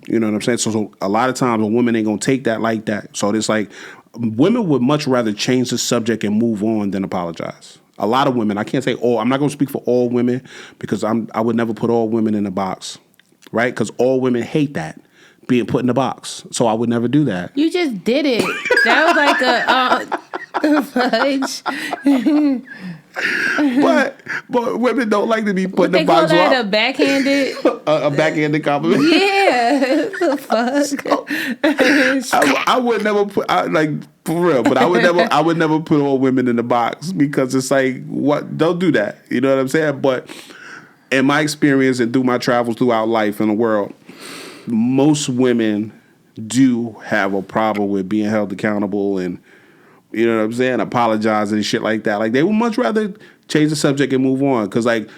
You know what I'm saying? So a lot of times a woman ain't going to take that like that. So it's like women would much rather change the subject and move on than apologize. A lot of women, I can't say all, I'm not going to speak for all women because I would never put all women in a box, right? Because all women hate that, being put in a box. So I would never do that. You just did it. That was like a fudge. but women don't like to be put in the They call box. that Well, a backhanded. a backhanded compliment. Yeah, the fuck. I would never put like for real, but I would never put all women in the box because it's like what don't do that. You know what I'm saying? But in my experience and through my travels throughout life in the world, most women do have a problem with being held accountable and you know what I'm saying, apologizing and shit like that. Like they would much rather change the subject and move on because like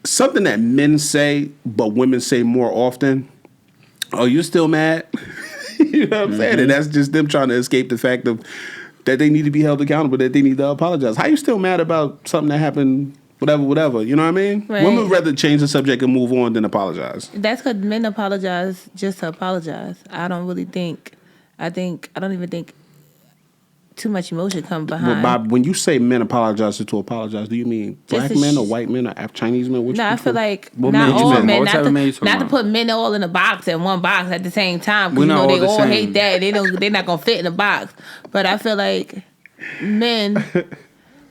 something that men say but women say more often. Oh, you're still mad? You know what I'm saying? And that's just them trying to escape the fact of that they need to be held accountable, that they need to apologize. How you still mad about something that happened? Whatever. You know what I mean? Right. Women would rather change the subject and move on than apologize. That's because men apologize just to apologize. I don't even think too much emotion come behind. Bob, when you say men apologize to apologize, do you mean Just black men or white men or Chinese men? No, I feel like What not men you all mean? men, What type of men you talking not to about? put men all in a box in one box at the same time. We're Because not all they the all same. hate that. They're not gonna fit in a box. But I feel like men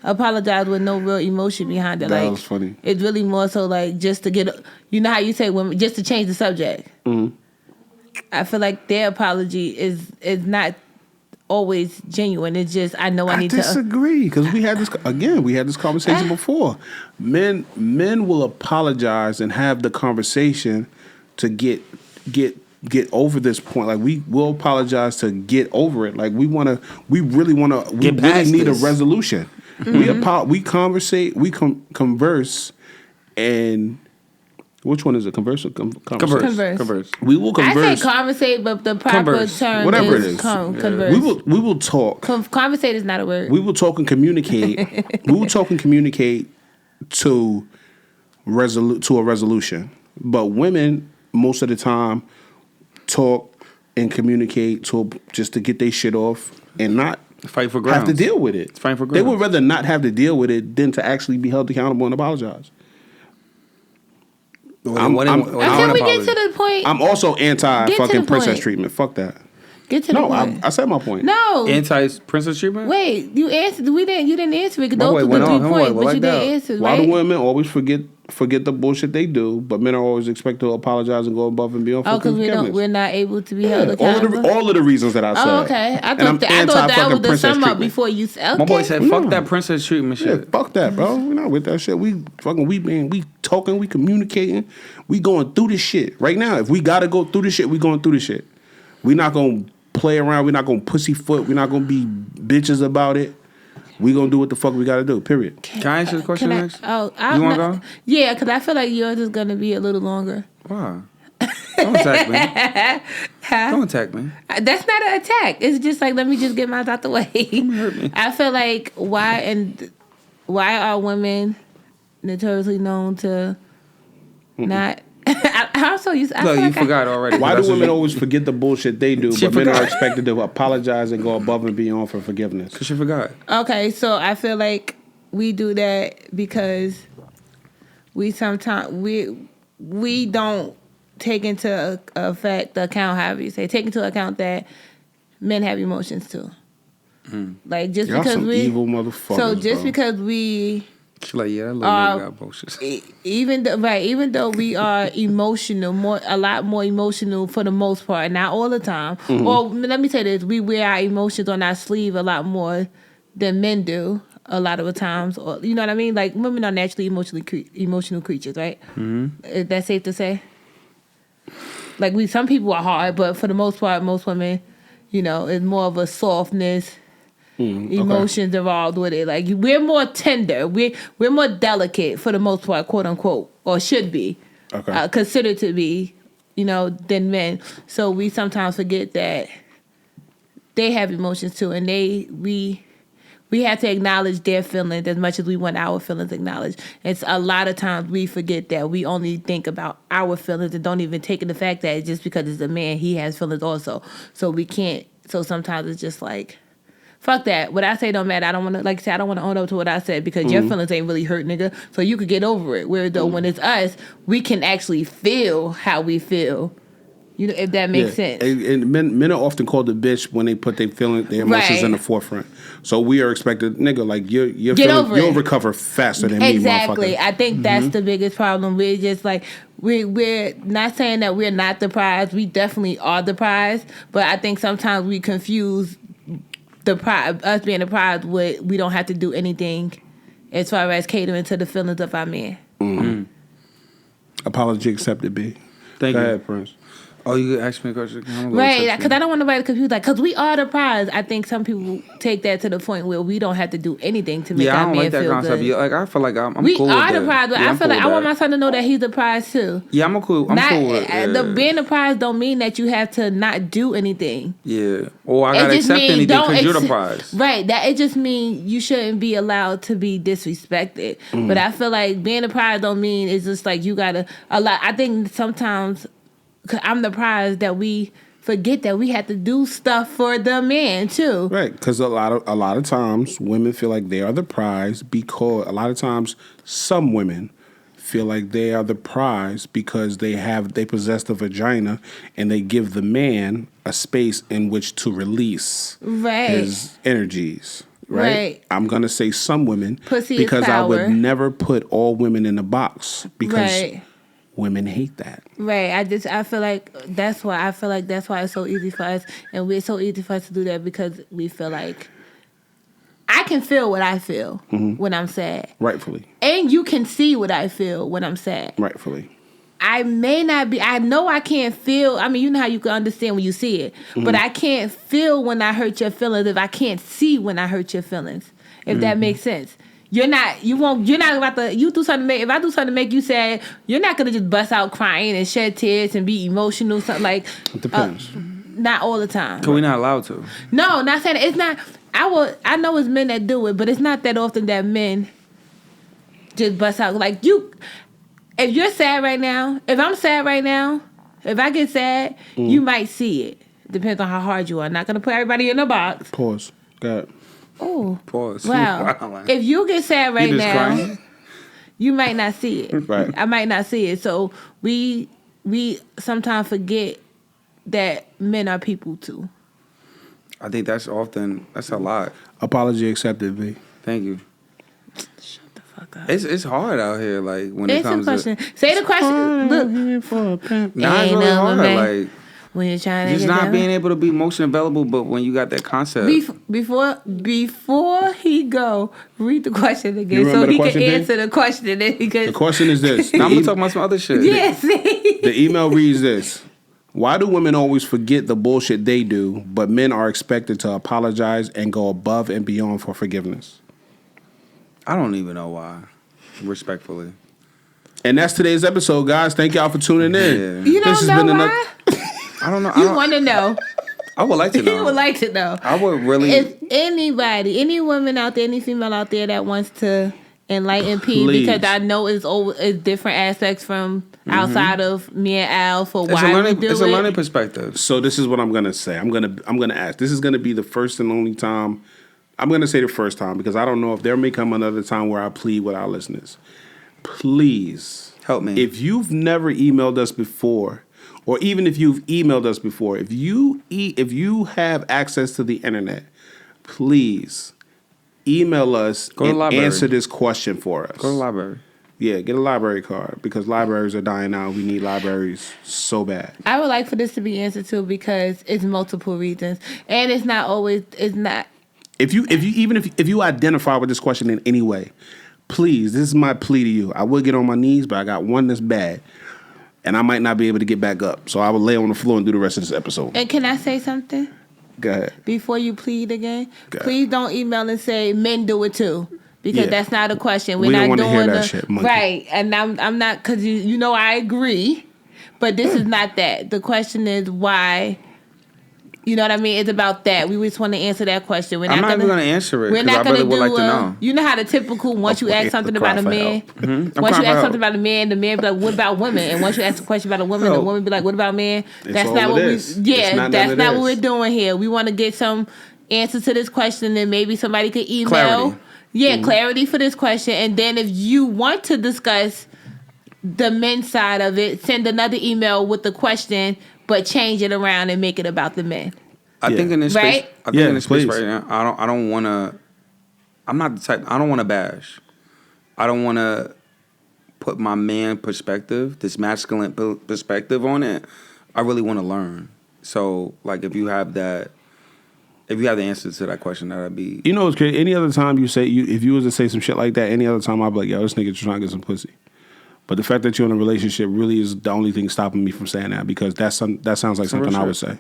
apologize with no real emotion behind it. That like was funny. It's really more so like just to get. You know how you say women just to change the subject. Mm-hmm. I feel like their apology is not always genuine. It's just I know I need to. disagree because we had this conversation before. Men will apologize and have the conversation to get over this point. Like we will apologize to get over it. Like we really past need this. a resolution. Mm-hmm. We conversate, we converse, and which one is it? Converse. Converse. We will converse. I say conversate, but the proper Converse. term Whatever is it is. converse. We will talk. Conversate is not a word. We will talk and communicate. We will talk and communicate to a resolution. But women, most of the time, talk and communicate just to get their shit off and not Fight for grounds. have to deal with it. Fight for They would grounds. rather not have to deal with it than to actually be held accountable and apologize. Until we get to the point. I'm also anti fucking the princess point. treatment. Fuck that. Get to the No, point. I said my point. No. Anti-princess treatment? Wait, you answered. You didn't answer it. My Those boy were the went on. 3 My boy points, but like you that. didn't answer. Why Right? do women always forget the bullshit they do, but men are always expected to apologize and go above and beyond for Oh, because forgiveness? we're not able to be held all accountable. of the reasons that I said. Oh, okay. I And I'm thought that was anti-fucking the princess sum up treatment. before you said. Okay. My boy said, fuck No. that princess treatment Yeah, shit. fuck that, bro. We're not with that shit. We talking, we communicating, we going through this shit right now. If we gotta go through this shit, we going through this shit. We not gonna play around. We're not gonna pussyfoot. We're not gonna be bitches about it. We gonna do what the fuck we gotta do. Period. Can I answer the question next? Oh, You wanna go? Yeah, because I feel like yours is gonna be a little longer. Why? Don't attack me. Don't attack me. That's not an attack. It's just like let me just get mine out the way. hurt me. I feel like why are women notoriously known to not? I'm so used. I No, feel you like forgot already. Why do That's what women you- always forget the bullshit they do, She but men are forgot. expected to apologize and go above and beyond for forgiveness? Cause you forgot. Okay, so I feel like we do that because we sometimes we don't take into account however you say, take into account that men have emotions too. Like just Y'all because some we evil motherfuckers. so just bro. because we She's like, yeah, that little nigga got bullshit. even though we are emotional, a lot more emotional for the most part, not all the time. Or let me say this: we wear our emotions on our sleeve a lot more than men do. A lot of the times, or you know what I mean. Like women are naturally emotional creatures, right? Is that safe to say? Like some people are hard, but for the most part, most women, it's more of a softness. Emotions involved with it. Like we're more tender. We're more delicate for the most part, quote unquote, or should be considered to be, than men. So we sometimes forget that they have emotions too, and we have to acknowledge their feelings as much as we want our feelings acknowledged. It's a lot of times we forget that we only think about our feelings and don't even take in the fact that just because it's a man, he has feelings also. So we can't. So sometimes it's just like. Fuck that. What I say don't matter. I don't want to, like I said, I don't want to own up to what I said because your feelings ain't really hurt, nigga. So you could get over it. Whereas though when it's us, we can actually feel how we feel You know, if that makes sense. And men are often called a bitch when they put their emotions in the forefront. So we are expected, nigga, like you'll recover faster than me, motherfucker. I think that's the biggest problem. We're just like we're not saying that we're not the prize. We definitely are the prize, but I think sometimes we confuse the prize, us being the prize, with we don't have to do anything as far as catering to the feelings of our men. Mm-hmm. Apology accepted, B. Thank Go you. ahead, Prince. Oh, you asked me a question? Right, because I don't want nobody to confuse that. Because we are the prize. I think some people take that to the point where we don't have to do anything to make our man feel good. Yeah, I don't like that concept. Yeah, like, I feel like I'm we cool with that. We are the prize, but I feel like I want my son to know that he's the prize too. Yeah, I'm cool. I'm cool with it. Being the prize don't mean that you have to not do anything. Yeah, or I gotta accept anything because you're the prize. Right, that it just means you shouldn't be allowed to be disrespected. But I feel like being the prize don't mean it's just like you gotta I think sometimes. Cause I'm the prize that we forget that we have to do stuff for the man too. Right, because a lot of times women feel like they are the prize because a lot of times some women feel like they are the prize because they possess the vagina and they give the man a space in which to release his energies. Right. I'm gonna say some women Pussy because is power. I would never put all women in a box because women hate that. Right. I feel like that's why it's so easy for us, and it's so easy for us to do that because we feel like I can feel what I feel when I'm sad. Rightfully. And you can see what I feel when I'm sad. Rightfully. I may not be, I know I can't feel, I mean, you know how you can understand when you see it, but I can't feel when I hurt your feelings if I can't see when I hurt your feelings, if that makes sense. You're not about to, you do something if I do something to make you sad, you're not going to just bust out crying and shed tears and be emotional, something like. It depends. Not all the time. Because we're not allowed to. No, not saying it's not, I know it's men that do it, but it's not that often that men just bust out. Like if you're sad right now, if I'm sad right now, if I get sad, you might see it. Depends on how hard you are. I'm not going to put everybody in a box. Pause. Got it. Oh. Pause. Wow. If you get sad right now, crying? You might not see it. Right. I might not see it. So we sometimes forget that men are people too. I think that's a lot. Apology accepted, V. Thank you. Shut the fuck up. It's hard out here, like when it comes to say the question. Look, nah, it's really hard. Like when you're trying to just not being able to be emotionally available, but when you got that concept. Before he go, read the question again so he can answer the question. Because the question is this. Now I'm gonna talk about some other shit. Yes. The email reads this. Why do women always forget the bullshit they do, but men are expected to apologize and go above and beyond for forgiveness? I don't even know why. Respectfully. And that's today's episode, guys. Thank y'all for tuning in. You don't know why? I don't know. You want to know. I would like to know. You would like to know. I would really. If anybody, any woman out there, any female out there that wants to enlighten P, because I know it's different aspects from outside of me and Al for why we do it. It's a learning perspective. So this is what I'm gonna say. I'm gonna ask. This is gonna be the first and only time. I'm gonna say the first time because I don't know if there may come another time where I plead with our listeners. Please help me. If you've never emailed us before, or even if you've emailed us before, if you have access to the internet, please email us and answer this question for us. Go to the library. Yeah, get a library card because libraries are dying out. We need libraries so bad. I would like for this to be answered too because it's multiple reasons, and it's not always. It's not. If you identify with this question in any way, please, this is my plea to you. I will get on my knees, but I got one that's bad. And I might not be able to get back up. So I will lay on the floor and do the rest of this episode. And can I say something? Go ahead. Before you plead again, please don't email and say men do it too. Because that's not a question. We don't want to hear that shit, monkey. Right. And I'm not, because you know I agree. But this is not that. The question is why. You know what I mean? It's about that. We just want to answer that question. I'm not even going to answer it because I really would like to know. You know how the typical, once you ask something about a man, once you ask something about a man, the man be like, what about women? And once you ask a question about a woman, the woman be like, what about men? That's not what that's not what we're doing here. We want to get some answers to this question and maybe somebody could email. Clarity. Yeah, clarity for this question. And then if you want to discuss the men's side of it, send another email with the question but change it around and make it about the men. I think in this Right? space, I think in this space please. right now, I don't want to. I'm not the type. I don't want to bash. I don't want to put my man perspective, this masculine perspective on it. I really want to learn. So, like, if you have the answer to that question, that'd be. You know, it's crazy. Any other time if you was to say some shit like that, any other time I'd be like, yo, this nigga just trying to get some pussy. But the fact that you're in a relationship really is the only thing stopping me from saying that, because that sounds like something I would say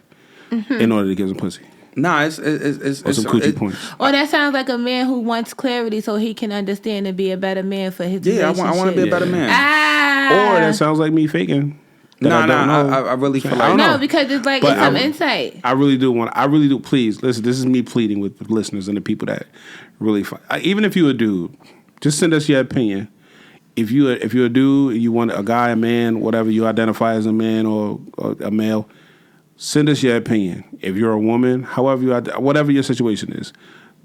in order to get some pussy. Nah, it's Or some coochie points. Or that sounds like a man who wants clarity so he can understand and be a better man for his relationship. I want to be a better man. Ah. Or that sounds like me faking. that I don't know. I really feel I like don't know. No, because it's like But it's some insight. I really do. Please listen. This is me pleading with the listeners and the people that really. Even if you're a dude, just send us your opinion. If you're a dude and you want a guy, a man, whatever you identify as a man or a male, send us your opinion. If you're a woman, whatever your situation is,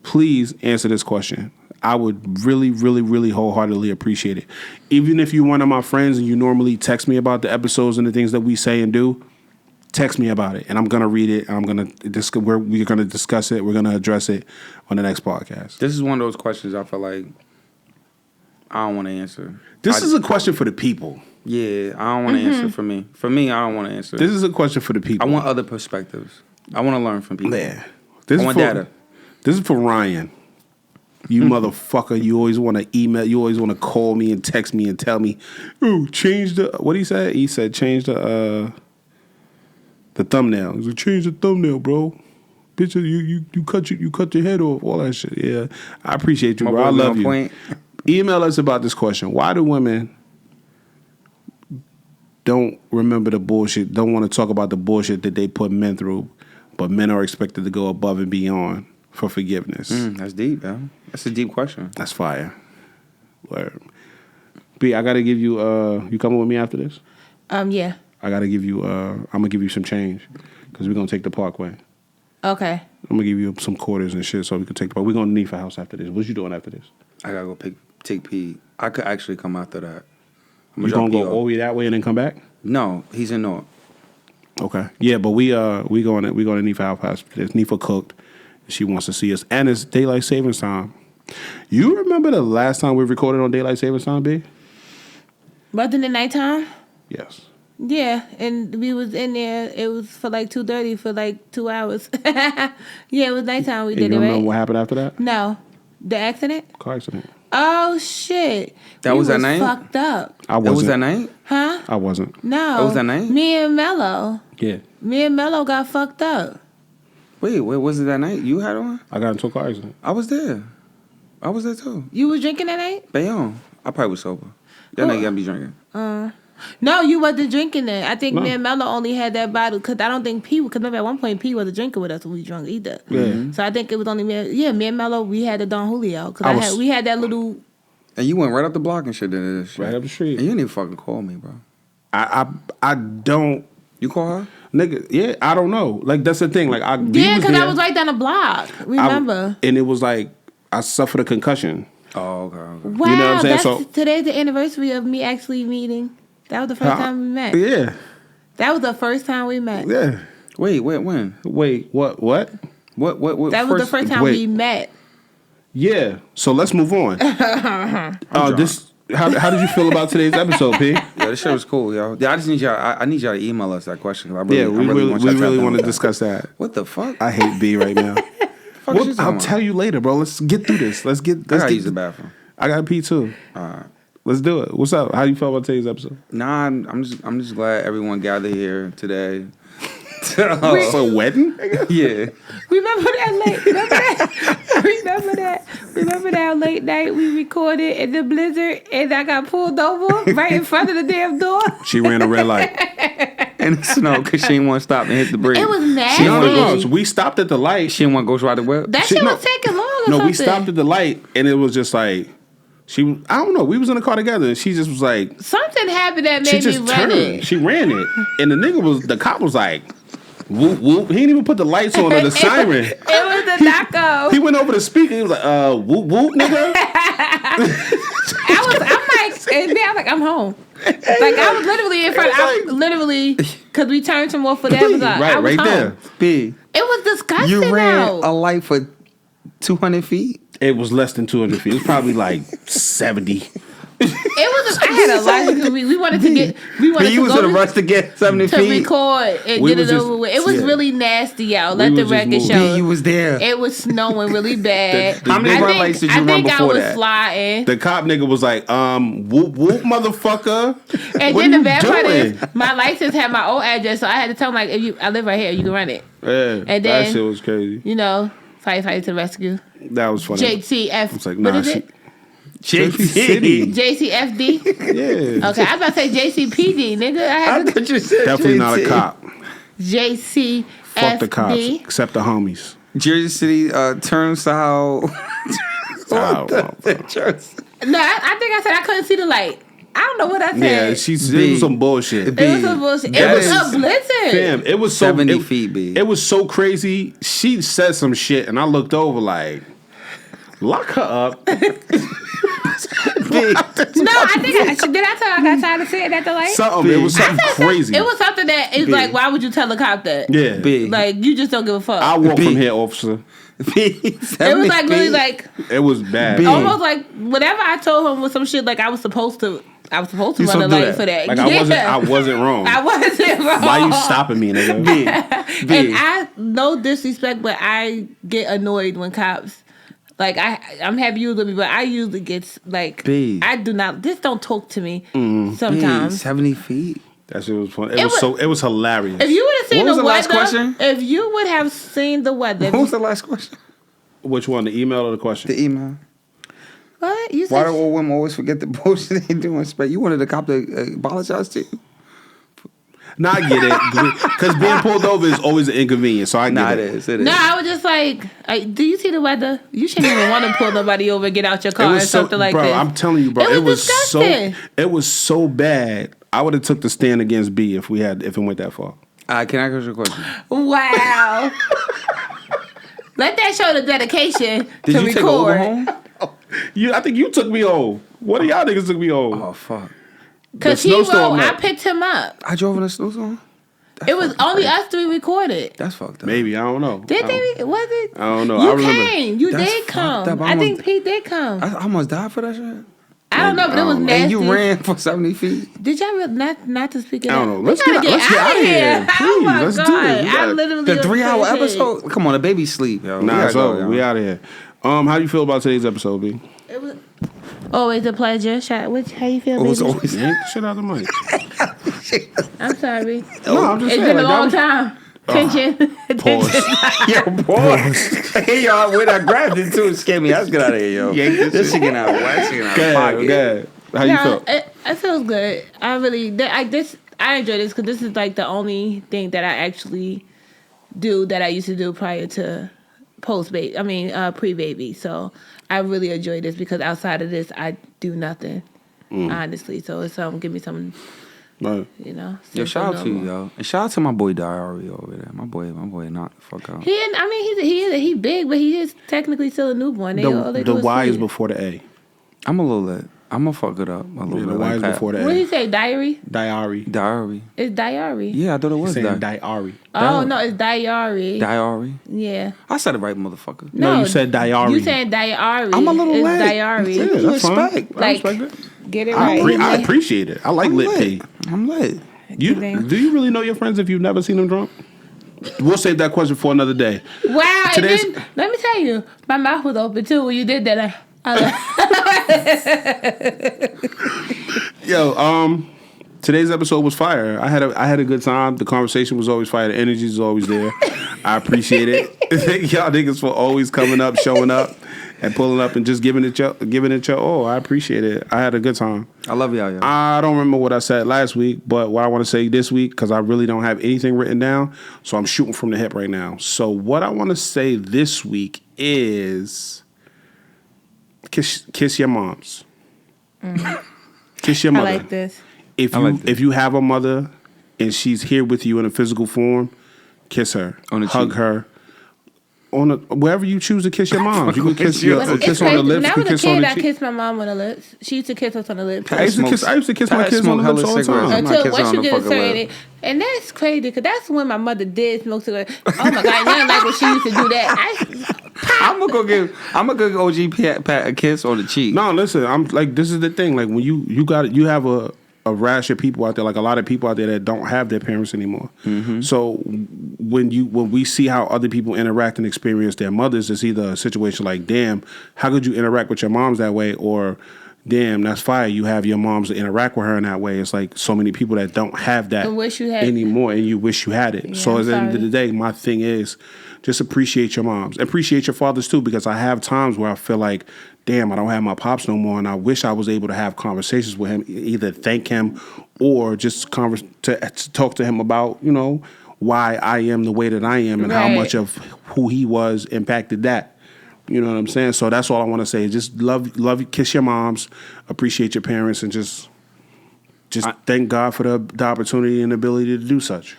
please answer this question. I would really, really, really wholeheartedly appreciate it. Even if you're one of my friends and you normally text me about the episodes and the things that we say and do, text me about it, and I'm gonna read it. And we're gonna discuss it. We're gonna address it on the next podcast. This is one of those questions I feel like I don't want to answer. This is a question for the people. Yeah, I don't want to answer for me. For me, I don't want to answer. This is a question for the people. I want other perspectives. I want to learn from people. Yeah. I want data. This is for Ryan. You motherfucker. You always want to email. You always want to call me and text me and tell me, "Oh, change the." What he said? He said, "Change the thumbnail." He's like, "Change the thumbnail, bro." Bitch, you cut your head off. All that shit. Yeah, I appreciate you, bro. I love you. Point. Email us about this question. Why do women don't remember the bullshit? Don't want to talk about the bullshit that they put men through, but men are expected to go above and beyond for forgiveness. That's deep, man. That's a deep question. That's fire. Word. B, I gotta give you. You coming with me after this? Yeah. I gotta give you. I'm gonna give you some change because we're gonna take the Parkway. Okay. I'm gonna give you some quarters and shit so we can take the Parkway. We're gonna need for house after this. What you doing after this? I gotta go take Pete. I could actually come after that. You gonna go all the way that way and then come back? No, he's in North. Okay. Yeah, but we going to need for house after this. Need for cooked. She wants to see us, and it's daylight savings time. You remember the last time we recorded on daylight savings time, B? Wasn't it nighttime? Yes. Yeah, and we was in there. It was for like 2:30 for like 2 hours. Yeah, it was nighttime. We And did you it, remember right? what happened after that? No, the accident. Car accident. Oh shit! That We was that night? Fucked up, I It wasn't. was that night? huh? I wasn't. No, That was that night? Me and Mello. Yeah. Me and Mello got fucked up. Wait, was it that night you had on? I got into a car accident. I was there. I was there too. You was drinking that night? Bayonne. I probably was sober. That nigga gotta be drinking. No, you wasn't drinking it. I think No. me and Mello only had that bottle because I don't think P. Because remember at one point P wasn't drinking with us when we drunk either. Yeah. So I think it was only me. Yeah, me and Mello. We had the Don Julio I was- because we had that little. And you went right up the block and shit. Did this shit. Right up the street. And you didn't even fucking call me, bro. I don't. You call her? Nigga, yeah, I don't know. Like, that's the thing. Like, Yeah, because I was right down the block. Remember? And it was like, I suffered a concussion. Oh, okay. Wow, You know what I'm saying? that's So- today's the anniversary of me actually meeting. That was the first time we met. Yeah. That was the first time we met. Yeah. Wait, when? Wait, what? What? That was the first time wait. we met. Yeah. So let's move on. drunk. How did you feel about today's episode, P? Yeah, this shit was cool, yo. Yeah, I just need y'all. I need y'all to email us that question. I really, Yeah, we really want y'all want tap in to with discuss that. that. What the fuck? I hate B right now. Fuck is you I'll talking about? tell you later, bro. Let's get through this. I gotta use the bathroom. I got P too. All right. Let's do it. What's up? How you feel about today's episode? Nah, I'm just glad everyone gathered here today. So wedding? Yeah. Remember that late? Remember that late night we recorded in the blizzard and I got pulled over right in front of the damn door? She ran a red light. And the snow because she didn't want to stop and hit the brake. It was nasty. No. So we stopped at the light. She didn't want to go ride the whip. That She- shit no. was taking long or No, something. we stopped at the light, and it was just like I don't know. We was in the car together, and she just was like, Something happened that she made me just run turned. it. She ran it, and the cop was like, whoop whoop. He didn't even put the lights on or the siren. It was the Naco. He went over the speaker. He was like, whoop whoop, nigga. I'm like, and then I'm like, I'm home. Like I was literally in front. I literally Because we turned him off for that. right there. B. It was disgusting. You ran out. a light for 200 feet. It was less than 200 feet. It was probably like 70. It was. I had a lot because we wanted to get. We wanted You to was go in a rush to get 70 to feet. record and We get was it just- over with. It was yeah. really nasty out. We Let the was just record moving. show. B, you was there. It was snowing really bad. How many run lights did you I run think before I was that? sliding. The cop nigga was like, whoop, whoop, motherfucker. And What then are the you bad part doing? is my license had my old address, so I had to tell him like, if I live right here, you can run it. Yeah, And that then- shit was crazy. You know, fight to the rescue. That was funny. JTF. It's like, what nah, is it? JT. JCFD. Yeah. Okay, I was about to say JCPD, nigga. I had to thought you said Definitely not a cop. JCFD. Fuck the cops, except the homies. Jersey City turnstile. Oh, No, I think I said I couldn't see the light. I don't know what I said. yeah, it was some bullshit. It was some bullshit. It That was is- a blizzard. Damn, it was so 70 it- feet, B. It was so crazy. She said some shit, and I looked over like, lock her up. No, I think did I tell her I got tired of saying at the light? Something. It was something crazy. It was something that is Big. like, why would you tell a cop that? Yeah. Big. Like you just don't give a fuck. I walk Big. from here, officer. It was like really like It was bad. Big. almost like whatever I told him was some shit like I was supposed to run supposed a to do light that. for that. Like Yeah. I wasn't wrong. I wasn't wrong. Why you stopping me, nigga? And I no disrespect, but I get annoyed when cops like I'm happy you was with me, but I usually get like B. I do not just don't talk to me B, sometimes. 70 feet. That shit was fun. It was- It was hilarious. If you would have seen What was the the last weather, question? if you would have seen the weather, What was the last question? Which one, the email or the question? The email. what you Why said? do all women always forget the bullshit they do in space? You wanted the cop to apologize to you? Nah, I get it. Because being pulled over is always an inconvenience, so I get Nah, it. it is. It is. No, I was just like, do you see the weather? You shouldn't even want to pull nobody over, get out your It car, or was so, something like bro, this. I'm telling you, bro, It was disgusting. it was so bad. I would have took the stand against B if it went that far. Can I ask you a question? Wow. Let that show the dedication Did to you take Uber record. home? I think you took me home. One of y'all niggas took me home. Oh, fuck. Because The he snowstorm wrote, I happened. picked him up. I drove in a snowstorm? It was only us three recorded. That's fucked up. Maybe, I don't know. Did they? Was it? I don't know. You I remember. came. You That's did fucked come. up. I think Pete did come. I almost died for that shit. I don't know, but it was nasty. And you ran for 70 feet. Did y'all not to speak of I don't that? know. We Let's gotta get out of here. Oh Please, my let's do god! this. We I'm gotta- literally The on 3-hour stage. episode? Come on, the baby sleep, yo. Nah, gotta so go, yo. we out of here. How do you feel about today's episode, B? It was always a pleasure. How you feel, It was baby? always Yank the shit out of the mic. I'm sorry. No, I'm just It's saying. been a long like, that time. Tension. Pause. Yo, boy. Hey, y'all, when I grabbed it too, it scared me. Let's get out of here, yo. Yank this This shit. shit getting out of whack. Shit getting out Go of ahead, pocket. go ahead. How you feel? It feels good. I really, I enjoy this because this is like the only thing that I actually do that I used to do prior to pre-baby. So I really enjoy this because outside of this, I do nothing, honestly. So it's give me some, Right. Yo, Shout out to you, yo. And shout out to my boy Diyarı over there. My boy knocked the fuck out. He big, but he is technically still a newborn. They all they The do is Y is feed. before the A. I'm a little lit. I'm gonna fuck it up a little Yeah, bit. the Y is Pat. before the What did A. he say? Diary? Diary. Diyarı. It's diary. Yeah, I thought it was Saying that. diary. Oh no, it's diary. Diyarı. Yeah. I said it right, motherfucker. No, you said diary. You saying diary? I'm a little it's late. diary. Yeah, that's fine. Respect. I Like, respect it. get it I right. appreciate it. I like I'm lit lit. P. I'm lit. Do you really know your friends if you've never seen them drunk? We'll save that question for another day. Wow. And Today's- then, let me tell you, my mouth was open too when you did that. Yo, today's episode was fire. I had a good time. The conversation was always fire. The energy is always there. I appreciate it. Thank y'all niggas for always coming up, showing up, and pulling up and just giving it your all. I appreciate it. I had a good time. I love y'all, yo. I don't remember what I said last week, but what I want to say this week, because I really don't have anything written down, so I'm shooting from the hip right now. So what I want to say this week is kiss your moms. Kiss your I mother. like this. If you have a mother and she's here with you in a physical form, kiss her, On the hug cheek. her, wherever you choose to kiss your mom. You can kiss you. a kiss on the lips. When I You can was a kiss on kid, the I cheek. kissed my mom on the lips. She used to kiss us on the lips. I used to kiss my kids on the lips all the time. I'm not Until kissing once on you the get a fucking certain lip. age, and that's crazy because that's when my mother did smoke cigarettes. Oh my god, nothing like when she used to do that. I'm gonna go OG Pat a kiss on the cheek. No, listen. I'm like, this is the thing. Like when you have a rash of people out there, like a lot of people out there that don't have their parents anymore. Mm-hmm. So when we see how other people interact and experience their mothers, it's either a situation like, damn, how could you interact with your moms that way, or damn, that's fire. You have your moms to interact with her in that way. It's like so many people that don't have that And wish you had anymore, and you wish you had it. Yeah, so I'm at the end of sorry. the day, my thing is just appreciate your moms, appreciate your fathers too, because I have times where I feel like, damn, I don't have my pops no more, and I wish I was able to have conversations with him, either thank him or just to talk to him about, why I am the way that I am and how Right. much of who he was impacted that. You know what I'm saying? So that's all I want to say. Just love, kiss your moms, appreciate your parents, and just thank God for the opportunity and ability to do such.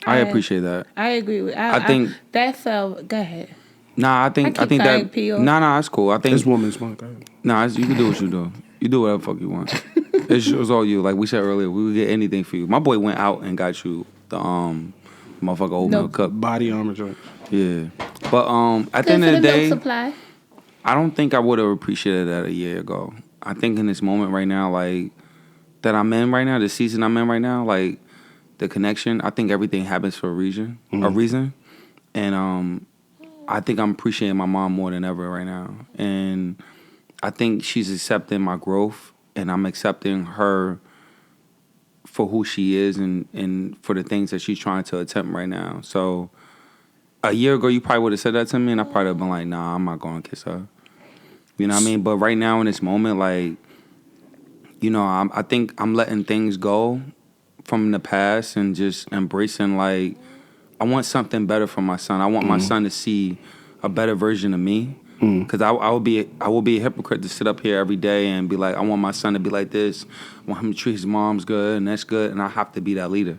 I appreciate that. I agree with. I think- that felt. Go ahead. Nah, I think I keep crying, that. P.O. Nah, it's cool. I think This woman's my God. Nah, you can do what you do. You do whatever the fuck you want. It's all you. Like we said earlier, we would get anything for you. My boy went out and got you the motherfucker oatmeal cup. Body armor joint. Yeah. But at the Good end for of the the milk day, supply. I don't think I would have appreciated that a year ago. I think in this moment right now, like that I'm in right now, the season I'm in right now, like the connection, I think everything happens for a reason. And I think I'm appreciating my mom more than ever right now. And I think she's accepting my growth, and I'm accepting her for who she is and for the things that she's trying to attempt right now. So a year ago, you probably would have said that to me, and I probably would have been like, nah, I'm not going to kiss her. You know what I mean? But right now in this moment, like, I think I'm letting things go from the past and just embracing, like, I want something better for my son. I want my son to see a better version of me. Because I will be a hypocrite to sit up here every day and be like, I want my son to be like this. I want him to treat his moms good, and that's good. And I have to be that leader.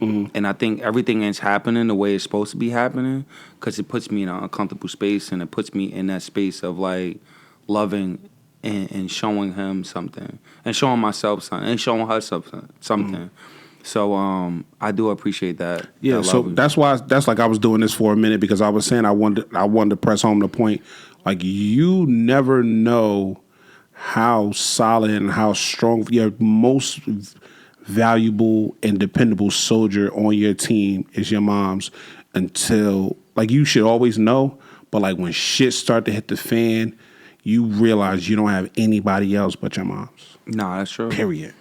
And I think everything is happening the way it's supposed to be happening because it puts me in an uncomfortable space, and it puts me in that space of, like, loving and showing him something and showing myself something and showing her something. So I do appreciate that. Yeah, that so love. that's like I was doing this for a minute because I was saying I wanted to press home the point. Like, you never know how solid and how strong your most valuable and dependable soldier on your team is your mom's until, like, you should always know, but like when shit start to hit the fan, you realize you don't have anybody else but your mom's. Nah, that's true. Period.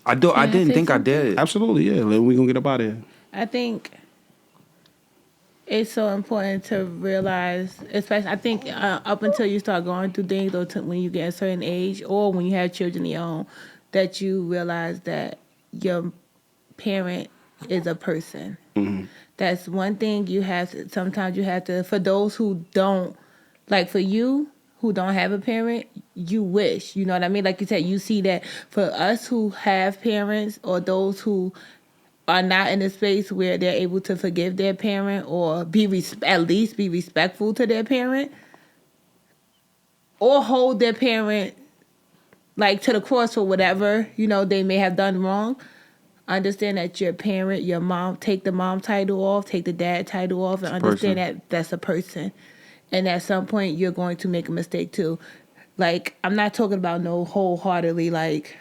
I didn't think I did. Absolutely, yeah. We're gonna get up out of here. I think it's so important to realize, especially I think up until you start going through things, or when you get a certain age, or when you have children of your own, that you realize that your parent is a person. Mm-hmm. That's one thing you have to, sometimes you have to, for those who don't, like for you, who don't have a parent, you wish, you know what I mean? Like you said, you see that for us who have parents, or those who are not in a space where they're able to forgive their parent or at least be respectful to their parent, or hold their parent like to the cross for whatever, they may have done wrong. Understand that your parent, your mom, take the mom title off, take the dad title off, and understand that that's a person. And at some point, you're going to make a mistake too. Like, I'm not talking about no wholeheartedly, like,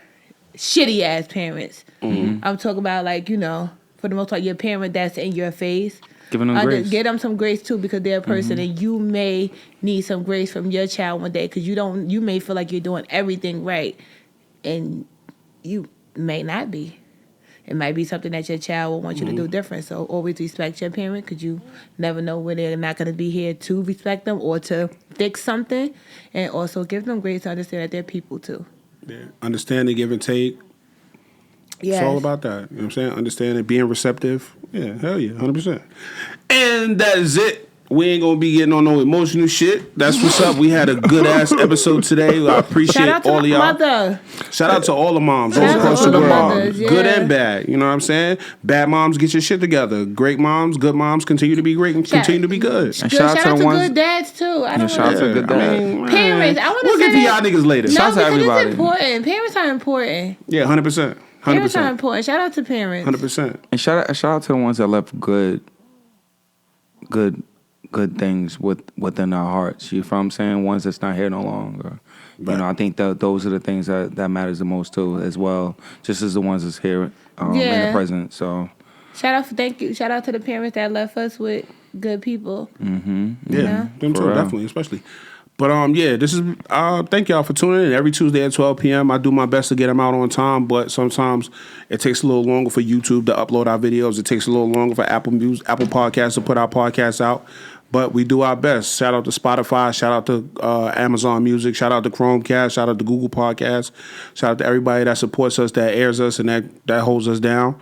shitty ass parents. Mm-hmm. I'm talking about, like, for the most part, your parent that's in your face. Giving them grace. Get them some grace too, because they're a person, and you may need some grace from your child one day, because you may feel like you're doing everything right, and you may not be. It might be something that your child will want you to do different. So always respect your parent, because you never know when they're not going to be here to respect them or to fix something. And also give them grace to understand that they're people too. Yeah. Understanding, give and take. Yes. It's all about that. You know what I'm saying? Understanding, being receptive. Yeah, hell yeah, 100%. And that is it We ain't gonna be getting on no emotional shit. That's what's up. We had a good ass episode today. I appreciate Shout out to all of my y'all. mother. Shout out to all the moms all Shout out across to the all the world. mothers, yeah. Good and bad. You know what I'm saying? Bad moms, get your shit together. Great moms, good moms, continue to be great and continue to be good. And Shout out to ones. good dads too. I don't shout out to good dads. Parents. I want to We'll say get to y'all niggas later. No, Shout out to because everybody. it's important. Parents are important. Yeah, 100%. Parents are 100%. important. Shout out to parents. 100%. And shout out to the ones that left good things within our hearts. You feel what I'm saying? Ones that's not here no longer. Right. You know, I think that those are the things that matters the most too, as well. Just as the ones that's here in the present. So Thank you. Shout out to the parents that left us with good people. Yeah, them too, real. definitely, especially. But yeah, this is thank y'all for tuning in every Tuesday at 12 p.m. I do my best to get them out on time, but sometimes it takes a little longer for YouTube to upload our videos. It takes a little longer for Apple Podcasts to put our podcasts out. But we do our best. Shout out to Spotify. Shout out to Amazon Music. Shout out to Chromecast. Shout out to Google Podcasts. Shout out to everybody that supports us, that airs us, and that holds us down.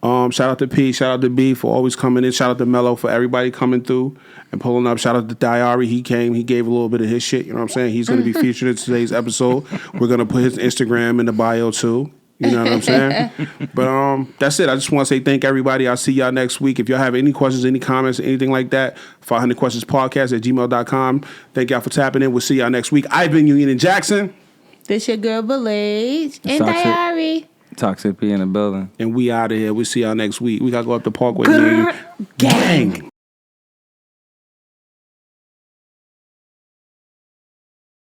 Shout out to P. Shout out to B for always coming in. Shout out to Mello for everybody coming through and pulling up. Shout out to Diyarı. He came. He gave a little bit of his shit. You know what I'm saying? He's going to be featured in today's episode. We're going to put his Instagram in the bio too. You know what I'm saying? But that's it. I just want to say thank everybody. I'll see y'all next week. If y'all have any questions, any comments, anything like that, 500questionspodcast@gmail.com. Thank y'all for tapping in. We'll see y'all next week. I've been Union and Jackson. This your girl, Belage. And Toxic. Diyarı. Toxic P in the building. And we out of here. We'll see y'all next week. We got to go up the parkway. Gang.